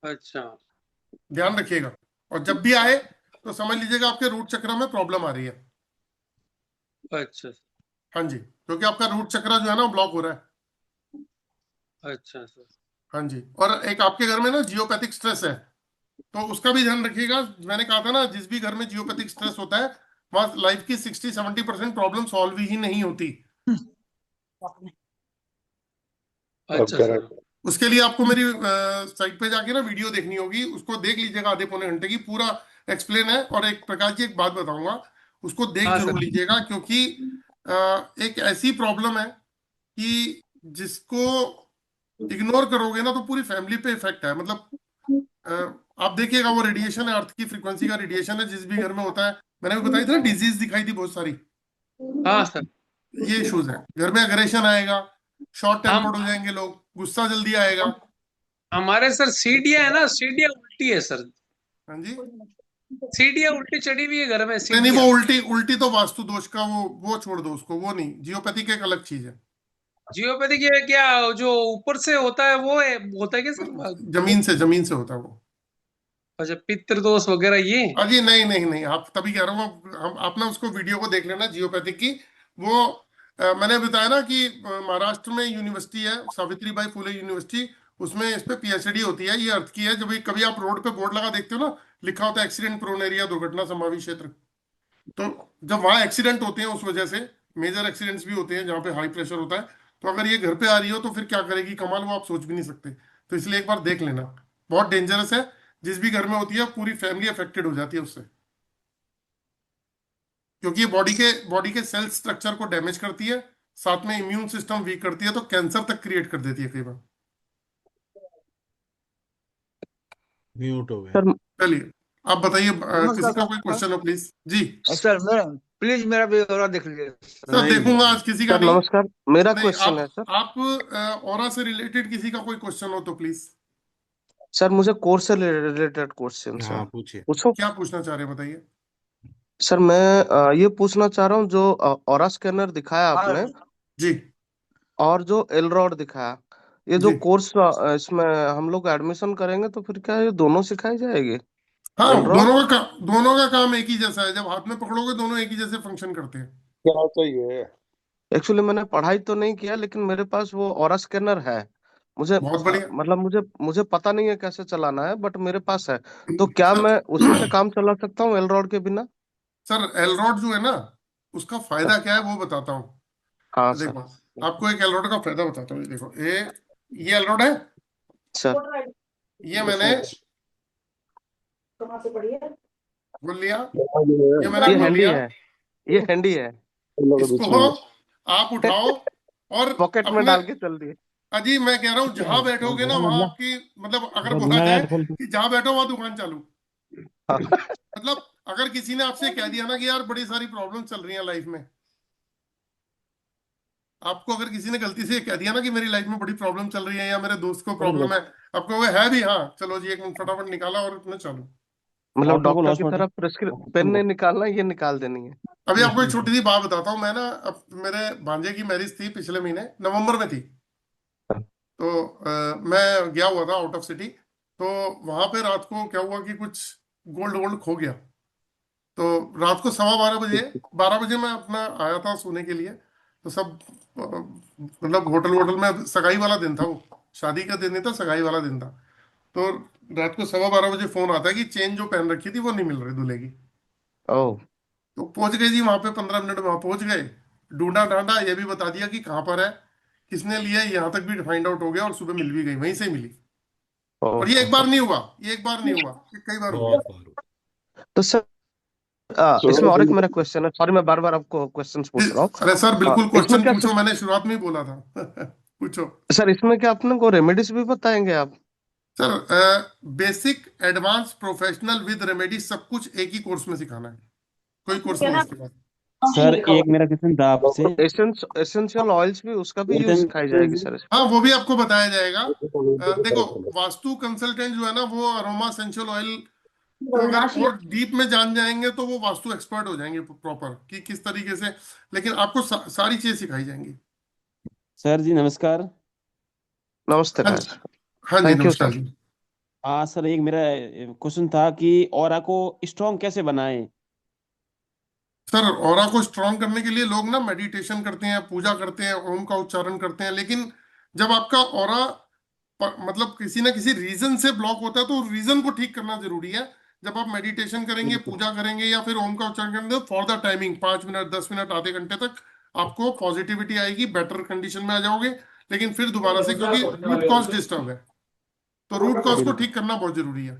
Speaker 5: अच्छा।
Speaker 2: ध्यान रखिएगा। और जब भी आए तो समझ लीजिएगा आपके रूट चक्र में प्रॉब्लम आ रही है।
Speaker 5: अच्छा।
Speaker 2: हाँ जी, क्योंकि आपका रूट चक्र जो है ना ब्लॉक हो रहा है।
Speaker 5: अच्छा सर।
Speaker 2: हाँ जी, और एक आपके घर में ना जियोपैथिक स्ट्रेस है, तो उसका भी ध्यान रखिएगा। मैंने कहा था ना, जिस भी घर में जियोपैथिक स्ट्रेस होता है, वहां लाइफ की 60-70% प्रॉब्लम सॉल्व ही नहीं होती।
Speaker 5: अच्छा सर।
Speaker 2: उसके लिए आपको मेरी साइट पे जाके ना वीडियो देखनी होगी, उसको देख लीजिएगा, आधे पौने घंटे की पूरा एक्सप्लेन है। और एक प्रकार की एक बात बताऊंगा, उसको देख
Speaker 5: हाँ
Speaker 2: जरूर
Speaker 5: सर।
Speaker 2: लीजिएगा, क्योंकि एक ऐसी प्रॉब्लम है कि जिसको इग्नोर करोगे ना तो पूरी फैमिली पे इफेक्ट है। मतलब आप देखिएगा, वो रेडिएशन है, अर्थ की फ्रीक्वेंसी का रेडिएशन है, जिस भी घर में होता है। मैंने भी बताई थी ना, डिजीज दिखाई थी बहुत सारी,
Speaker 5: हाँ सर।
Speaker 2: ये इश्यूज हैं। घर में अग्रेशन आएगा, शॉर्ट
Speaker 5: हम
Speaker 2: टेम्पर्ड हो जाएंगे लोग, गुस्सा जल्दी आएगा।
Speaker 5: हमारे सर सीढ़ियाँ है ना, सीढ़ियाँ उल्टी है सर।
Speaker 2: हाँ जी,
Speaker 5: सीढ़ियाँ उल्टी चढ़ी हुई है घर में,
Speaker 2: नहीं नहीं, वो
Speaker 5: सीढ़ियाँ।
Speaker 2: उल्टी उल्टी तो वास्तु दोष का, वो छोड़ दो उसको, वो नहीं, जियोपैथिक एक अलग चीज है।
Speaker 5: जियोपैथी की क्या, जो ऊपर से होता है वो है, होता है क्या सर?
Speaker 2: जमीन से होता है वो।
Speaker 5: अच्छा, पितृ दोष वगैरह ये।
Speaker 2: अजी नहीं नहीं नहीं, आप तभी कह रहा हूँ, हम आप ना उसको वीडियो को देख लेना जियोपैथिक की। वो मैंने बताया ना कि महाराष्ट्र में यूनिवर्सिटी है, सावित्रीबाई फुले यूनिवर्सिटी, उसमें इस पे पीएचडी होती है, ये अर्थ की है। जब भी कभी आप रोड पे बोर्ड लगा देखते हो ना, लिखा होता है एक्सीडेंट प्रोन एरिया, दुर्घटना संभावित क्षेत्र, तो जब वहां एक्सीडेंट होते हैं, उस वजह से मेजर एक्सीडेंट्स भी होते हैं जहाँ पे हाई प्रेशर होता है, तो अगर ये घर पे आ रही हो तो फिर क्या करेगी कमाल, वो आप सोच भी नहीं सकते। तो इसलिए एक बार देख लेना, बहुत डेंजरस है। जिस भी घर में होती है पूरी फैमिली अफेक्टेड हो जाती है उससे, क्योंकि ये बॉडी के सेल स्ट्रक्चर को डैमेज करती है, साथ में इम्यून सिस्टम वीक करती है, तो कैंसर तक क्रिएट कर देती है कई बार।
Speaker 12: म्यूट हो गया।
Speaker 6: सर
Speaker 2: चलिए, आप बताइए,
Speaker 6: नमस्कार
Speaker 2: किसी का कोई
Speaker 6: सर।
Speaker 2: क्वेश्चन हो प्लीज जी।
Speaker 6: सर मेरा प्लीज मेरा भी और देख लीजिए सर।
Speaker 2: सर
Speaker 12: नहीं
Speaker 2: देखूंगा आज किसी का
Speaker 11: सर
Speaker 2: नहीं।
Speaker 11: नमस्कार, मेरा
Speaker 2: नहीं,
Speaker 11: क्वेश्चन है सर।
Speaker 2: आप ऑरा से रिलेटेड किसी का कोई क्वेश्चन हो तो प्लीज।
Speaker 11: सर मुझे कोर्स से रिलेटेड क्वेश्चन है,
Speaker 12: हाँ पूछिए।
Speaker 11: पूछूं?
Speaker 2: क्या पूछना चाह रहे हैं बताइए।
Speaker 11: सर मैं ये पूछना चाह रहा हूँ, जो ऑरा स्कैनर दिखाया आपने
Speaker 2: जी
Speaker 11: और जो एलरॉड दिखाया, ये जो
Speaker 2: जी।
Speaker 11: कोर्स इसमें हम लोग एडमिशन करेंगे तो फिर क्या ये दोनों सिखाई जाएगी?
Speaker 2: हाँ,
Speaker 11: एलरॉड
Speaker 2: दोनों का काम एक ही जैसा है। जब हाथ में पकड़ोगे दोनों एक ही जैसे फंक्शन करते हैं।
Speaker 9: क्या चाहिए?
Speaker 11: एक्चुअली मैंने पढ़ाई तो नहीं किया, लेकिन मेरे पास वो ऑरा स्कैनर है। मुझे
Speaker 2: बहुत बढ़िया।
Speaker 11: मतलब मुझे पता नहीं है कैसे चलाना है, बट मेरे पास है। तो क्या
Speaker 2: सर
Speaker 11: मैं उसी से काम चला सकता हूँ एलरॉड के बिना?
Speaker 2: सर एलरॉड जो है ना, उसका फायदा क्या है वो बताता हूँ।
Speaker 11: हाँ सर।
Speaker 2: देखो, आपको एक एलरॉड का फायदा बताता हूँ। ये देखो, ये एलरॉड है।
Speaker 11: सर
Speaker 2: ये मैंने खोल लिया, ये मैंने
Speaker 11: ये
Speaker 2: खोल
Speaker 11: हैंडी
Speaker 2: लिया।
Speaker 11: है, ये हैंडी है।
Speaker 2: इसको आप उठाओ और
Speaker 11: पॉकेट में
Speaker 2: अपने,
Speaker 11: डाल के चल दिए।
Speaker 2: अजी मैं कह रहा हूँ जहां बैठोगे ना वहां आपकी, मतलब अगर बोला जाए कि जहां बैठो वहां दुकान चालू।
Speaker 11: हाँ।
Speaker 2: मतलब अगर किसी ने आपसे कह दिया ना कि यार बड़ी सारी प्रॉब्लम चल रही है लाइफ में, आपको अगर किसी ने गलती से कह दिया ना कि मेरी लाइफ में बड़ी प्रॉब्लम चल रही है या मेरे दोस्त को प्रॉब्लम है, आपको वो है भी, हाँ चलो जी एक मिनट फटाफट निकाला और अपने चालू।
Speaker 11: मतलब डॉक्टर की तरह पेन नहीं निकालना, ये निकाल देनी है।
Speaker 2: अभी आपको एक छोटी सी बात बताता हूँ। मैं ना, अब मेरे भांजे की मैरिज थी पिछले महीने नवंबर में थी। तो मैं गया हुआ था आउट ऑफ सिटी। तो वहां पे रात को क्या हुआ कि कुछ गोल्ड वोल्ड खो गया। तो रात को 12:15 बजे, 12 बजे मैं अपना आया था सोने के लिए। तो सब मतलब होटल वोटल में, सगाई वाला दिन था वो, शादी का दिन नहीं था, सगाई वाला दिन था। तो रात को 12:15 बजे फोन आता है कि चेन जो पहन रखी थी वो नहीं मिल रही दूल्हे की।
Speaker 11: ओह।
Speaker 2: तो पहुंच गए जी वहां पे, 15 मिनट में वहां पहुंच गए। ढूंढा ढांडा, ये भी बता दिया कि कहाँ पर है, किसने लिया है, यहाँ तक भी फाइंड आउट हो गया और सुबह मिल भी गई, वहीं से मिली। और ये एक बार नहीं हुआ, ये एक बार नहीं हुआ, ये कई बार हो गया।
Speaker 12: बहुत बार।
Speaker 11: तो सर इसमें और एक मेरा क्वेश्चन है, सॉरी मैं बार बार आपको क्वेश्चंस पूछ रहा
Speaker 2: अरे सर
Speaker 11: हूँ।
Speaker 2: बिल्कुल
Speaker 11: इसमें
Speaker 2: क्वेश्चन
Speaker 11: क्या
Speaker 2: पूछो, मैंने शुरुआत में ही बोला था। पूछो
Speaker 11: सर, इसमें क्या अपने को रेमेडीज भी बताएंगे आप?
Speaker 2: Sir. Basic, advance, professional with remedy सब कुछ एक ही कोर्स में सिखाना है। कोई कोर्स नहीं है इसके बाद।
Speaker 14: सर एक मेरा क्वेश्चन था आपसे।
Speaker 11: एसेंशियल ऑयल्स भी, उसका भी यूज सिखाई जाएगी सर?
Speaker 2: हाँ वो भी आपको बताया जाएगा। देखो, वास्तु कंसल्टेंट जो है ना वो अरोमा एसेंशियल ऑयल को अगर और डीप में जान जाएंगे तो वो वास्तु एक्सपर्ट हो जाएंगे प्रॉपर, कि किस तरीके से। लेकिन आपको सारी चीजें सिखाई जाएंगी।
Speaker 14: सर जी नमस्कार।
Speaker 11: नमस्ते
Speaker 2: हाँ
Speaker 11: राज।
Speaker 2: जी, हाँ जी
Speaker 11: थैंक यू
Speaker 2: नमस्कार
Speaker 11: सर।
Speaker 2: जी।
Speaker 14: हाँ सर, एक मेरा क्वेश्चन था कि ऑरा को स्ट्रॉन्ग कैसे बनाएं।
Speaker 2: सर ऑरा को स्ट्रांग करने के लिए लोग ना मेडिटेशन करते हैं, पूजा करते हैं, ओम का उच्चारण करते हैं। लेकिन जब आपका ऑरा मतलब किसी ना किसी रीजन से ब्लॉक होता है तो रीजन को ठीक करना जरूरी है। जब आप मेडिटेशन करेंगे, पूजा करेंगे या फिर ओम का उच्चारण करेंगे, for the timing 5 minute, 10 minute, आधे घंटे तक आपको पॉजिटिविटी आएगी, बेटर कंडीशन में आ जाओगे। लेकिन फिर दोबारा से, क्योंकि रूट कॉज डिस्टर्ब है, तो रूट कॉज को
Speaker 14: बिल्कुल
Speaker 2: ठीक करना बहुत जरूरी है।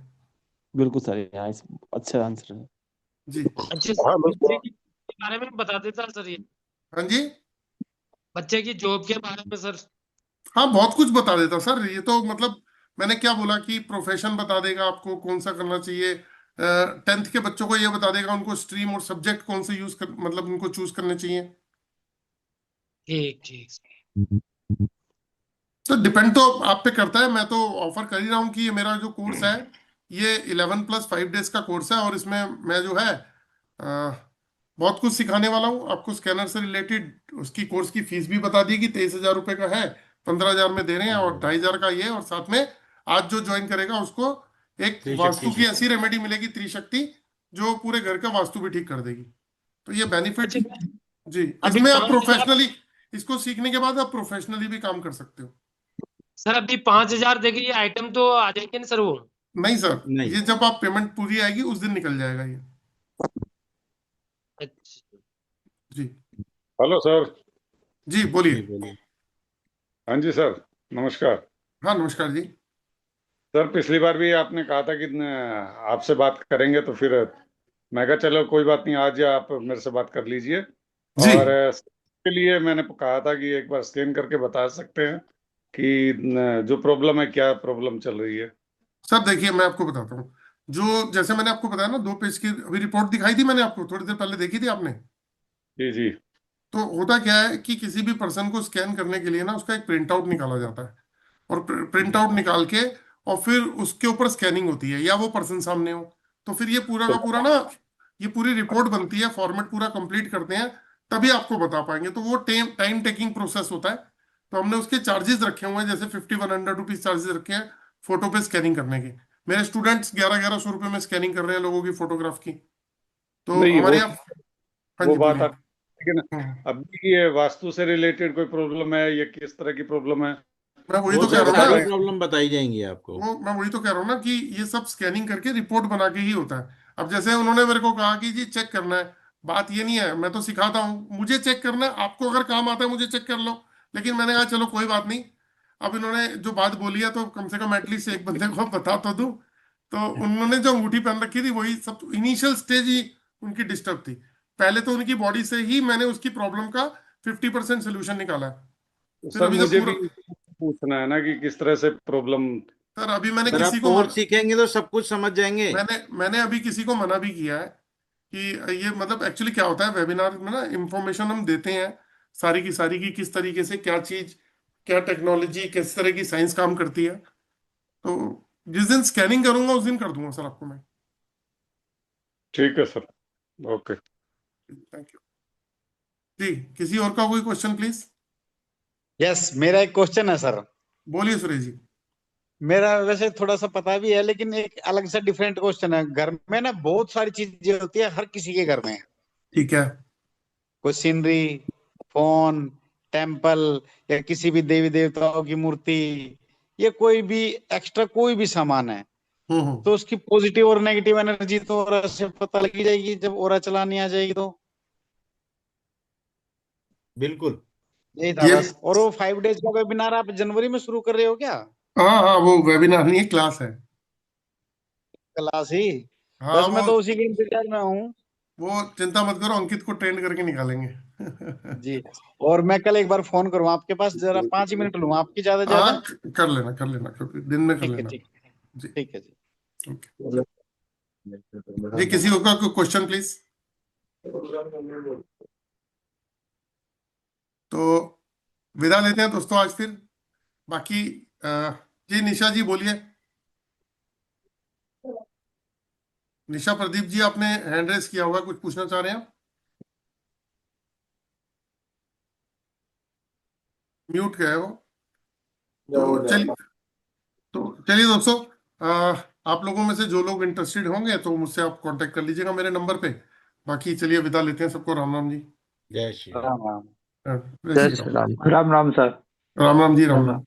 Speaker 14: बिल्कुल सर, यहाँ अच्छा आंसर है।
Speaker 2: जी
Speaker 10: अच्छे से बच्चे के बारे में बता देता सर ये,
Speaker 2: हाँ जी।
Speaker 10: बच्चे की जॉब के बारे में सर।
Speaker 2: हाँ बहुत कुछ बता देता सर। ये तो मतलब मैंने क्या बोला कि प्रोफेशन बता देगा आपको कौन सा करना चाहिए। 10th के बच्चों को ये बता देगा उनको स्ट्रीम और सब्जेक्ट कौन से यूज कर, मतलब उनको चूज करने चाहिए।
Speaker 10: ठीक ठीक।
Speaker 2: तो डिपेंड तो आप पे करता है। मैं तो ऑफर कर ही रहा हूँ कि ये मेरा जो कोर्स है, ये 11+5 डेज का कोर्स है। और इसमें मैं जो है बहुत कुछ सिखाने वाला हूँ आपको। स्कैनर से रिलेटेड उसकी कोर्स की फीस भी बता दी कि 23,000 रुपये का है, 15,000 में दे रहे हैं, और 2,500 का ये। और साथ में आज जो ज्वाइन करेगा उसको एक
Speaker 12: त्रिशक्ति
Speaker 2: वास्तु की ऐसी रेमेडी मिलेगी, त्रिशक्ति, जो पूरे घर का वास्तु भी ठीक कर देगी। तो ये बेनिफिट जी।
Speaker 10: अभी
Speaker 2: इसमें आप
Speaker 10: 5,000
Speaker 2: प्रोफेशनली, इसको सीखने के बाद आप प्रोफेशनली भी काम कर सकते हो।
Speaker 10: सर, अभी 5,000 देके ये आइटम तो आ जाएंगे ना सर वो?
Speaker 2: नहीं सर,
Speaker 12: नहीं।
Speaker 2: ये जब आप पेमेंट पूरी आएगी उस दिन निकल जाएगा ये।
Speaker 10: अच्छा।
Speaker 2: जी
Speaker 15: हेलो सर।
Speaker 2: जी बोलिए।
Speaker 12: जी बोलिए।
Speaker 15: हाँ जी सर, नमस्कार।
Speaker 2: हाँ नमस्कार जी।
Speaker 15: सर पिछली बार भी आपने कहा था कि आपसे बात करेंगे, तो फिर मैं कहा चलो कोई बात नहीं, आज आप मेरे से बात कर लीजिए।
Speaker 2: जी
Speaker 15: और के लिए मैंने कहा था कि एक बार स्कैन करके बता सकते हैं कि जो प्रॉब्लम है, क्या प्रॉब्लम चल रही है।
Speaker 2: सर देखिए मैं आपको बताता हूँ। जो जैसे मैंने आपको बताया ना, 2 पेज की अभी रिपोर्ट दिखाई थी मैंने आपको, थोड़ी देर पहले देखी थी आपने।
Speaker 15: जी जी।
Speaker 2: तो होता क्या है कि किसी भी पर्सन को स्कैन करने के लिए ना उसका एक प्रिंट आउट निकाला जाता है, और प्रिंट आउट निकाल के और फिर उसके ऊपर स्कैनिंग होती है, या वो पर्सन सामने हो, तो फिर ये पूरा का पूरा ना, ये पूरी रिपोर्ट बनती है, फॉर्मेट पूरा कंप्लीट करते हैं, तभी आपको बता पाएंगे। तो वो टाइम टाइम टेकिंग प्रोसेस होता है। तो हमने उसके चार्जेस रखे हुए हैं, जैसे 50-100 रुपीज चार्जेस रखे हैं फोटो पे स्कैनिंग करने के। मेरे स्टूडेंट्स 1100-1100 रुपये में स्कैनिंग कर रहे हैं लोगों की फोटोग्राफ की। तो
Speaker 15: नहीं
Speaker 2: हमारे
Speaker 15: वो
Speaker 2: यहाँ, हाँ
Speaker 15: वो
Speaker 2: जी
Speaker 15: बात
Speaker 2: बोलिए।
Speaker 15: आप, लेकिन अभी ये वास्तु से रिलेटेड कोई प्रॉब्लम है, ये किस तरह की प्रॉब्लम है,
Speaker 2: मैं वही
Speaker 12: वो
Speaker 2: तो कह
Speaker 12: सर
Speaker 2: रहा हूँ
Speaker 12: सारी
Speaker 2: ना,
Speaker 12: प्रॉब्लम बताई जाएंगी आपको।
Speaker 2: वो मैं वही तो कह रहा हूँ ना कि ये सब स्कैनिंग करके रिपोर्ट बना के ही होता है। अब जैसे उन्होंने मेरे को कहा कि जी चेक करना है, बात ये नहीं है, मैं तो सिखाता हूँ, मुझे चेक करना है, आपको अगर काम आता है मुझे चेक कर लो। लेकिन मैंने कहा चलो कोई बात नहीं, अब इन्होंने जो बात बोली है तो कम से कम एटलीस्ट एक बंदे को बता तो दूं। तो उन्होंने जो अंगूठी पहन रखी थी वही सब इनिशियल स्टेज ही उनकी डिस्टर्ब थी। पहले तो उनकी बॉडी से ही मैंने उसकी प्रॉब्लम का 50% सोल्यूशन निकाला है। फिर
Speaker 15: सर
Speaker 2: अभी जब
Speaker 15: मुझे
Speaker 2: पूरा,
Speaker 15: भी पूछना है ना कि किस तरह से प्रॉब्लम।
Speaker 2: सर अभी मैंने
Speaker 12: सर आप
Speaker 2: किसी को
Speaker 12: कोर्स सीखेंगे तो सब कुछ समझ जाएंगे।
Speaker 2: मैंने मैंने अभी किसी को मना भी किया है कि ये मतलब एक्चुअली क्या होता है वेबिनार में ना, इंफॉर्मेशन हम देते हैं सारी की सारी की, किस तरीके से क्या चीज, क्या टेक्नोलॉजी, किस तरह की साइंस काम करती है। तो जिस दिन स्कैनिंग करूंगा उस दिन कर दूंगा सर आपको मैं।
Speaker 15: ठीक है सर, ओके।
Speaker 2: थैंक यू जी। किसी और का कोई क्वेश्चन प्लीज?
Speaker 3: यस, मेरा एक क्वेश्चन है सर।
Speaker 2: बोलिए सुरेश जी।
Speaker 3: मेरा वैसे थोड़ा सा पता भी है, लेकिन एक अलग सा डिफरेंट क्वेश्चन है। घर में ना बहुत सारी चीजें होती है, हर किसी के घर में।
Speaker 2: ठीक है।
Speaker 3: कोई सीनरी, फोन, टेम्पल, या किसी भी देवी देवताओं की मूर्ति, ये कोई भी एक्स्ट्रा कोई भी सामान है, तो उसकी पॉजिटिव और नेगेटिव एनर्जी तो ऑरा से पता लगी जाएगी जब ऑरा चलानी आ जाएगी तो।
Speaker 12: बिल्कुल।
Speaker 3: यही था
Speaker 2: ये
Speaker 3: बस। और वो 5 डेज का वेबिनार आप जनवरी में शुरू कर रहे हो क्या?
Speaker 2: हाँ हाँ, वो वेबिनार नहीं है, क्लास है।
Speaker 3: क्लास ही?
Speaker 2: हाँ
Speaker 3: बस मैं
Speaker 2: वो
Speaker 3: तो उसी के इंतजार में हूँ।
Speaker 2: वो चिंता मत करो, अंकित को ट्रेंड करके निकालेंगे।
Speaker 3: जी। और मैं कल एक बार फोन करूँ आपके पास, जरा 5 मिनट लूँ आपकी, ज्यादा
Speaker 2: हाँ
Speaker 3: ज्यादा।
Speaker 2: कर लेना कभी दिन में कर
Speaker 3: ठीक है,
Speaker 2: लेना।
Speaker 3: ठीक है,
Speaker 2: जी
Speaker 3: ठीक है जी।
Speaker 2: ओके जी। किसी और का कोई क्वेश्चन प्लीज? तो विदा लेते हैं दोस्तों आज फिर। बाकी जी निशा जी बोलिए। निशा प्रदीप जी, आपने हैंड रेस किया हुआ है, कुछ पूछना चाह रहे हैं आप? म्यूट क्या है वो? तो चलिए, दोस्तों, आप लोगों में से जो लोग इंटरेस्टेड होंगे तो मुझसे आप कांटेक्ट कर लीजिएगा मेरे नंबर पे। बाकी चलिए विदा लेते हैं सबको। राम राम जी।
Speaker 12: जय श्री राम।
Speaker 3: राम राम।
Speaker 2: जय
Speaker 9: जय
Speaker 2: श्री
Speaker 9: श्री
Speaker 2: राम।
Speaker 9: राम। राम राम सर।
Speaker 2: राम राम जी, राम
Speaker 9: राम
Speaker 2: राम।
Speaker 9: राम।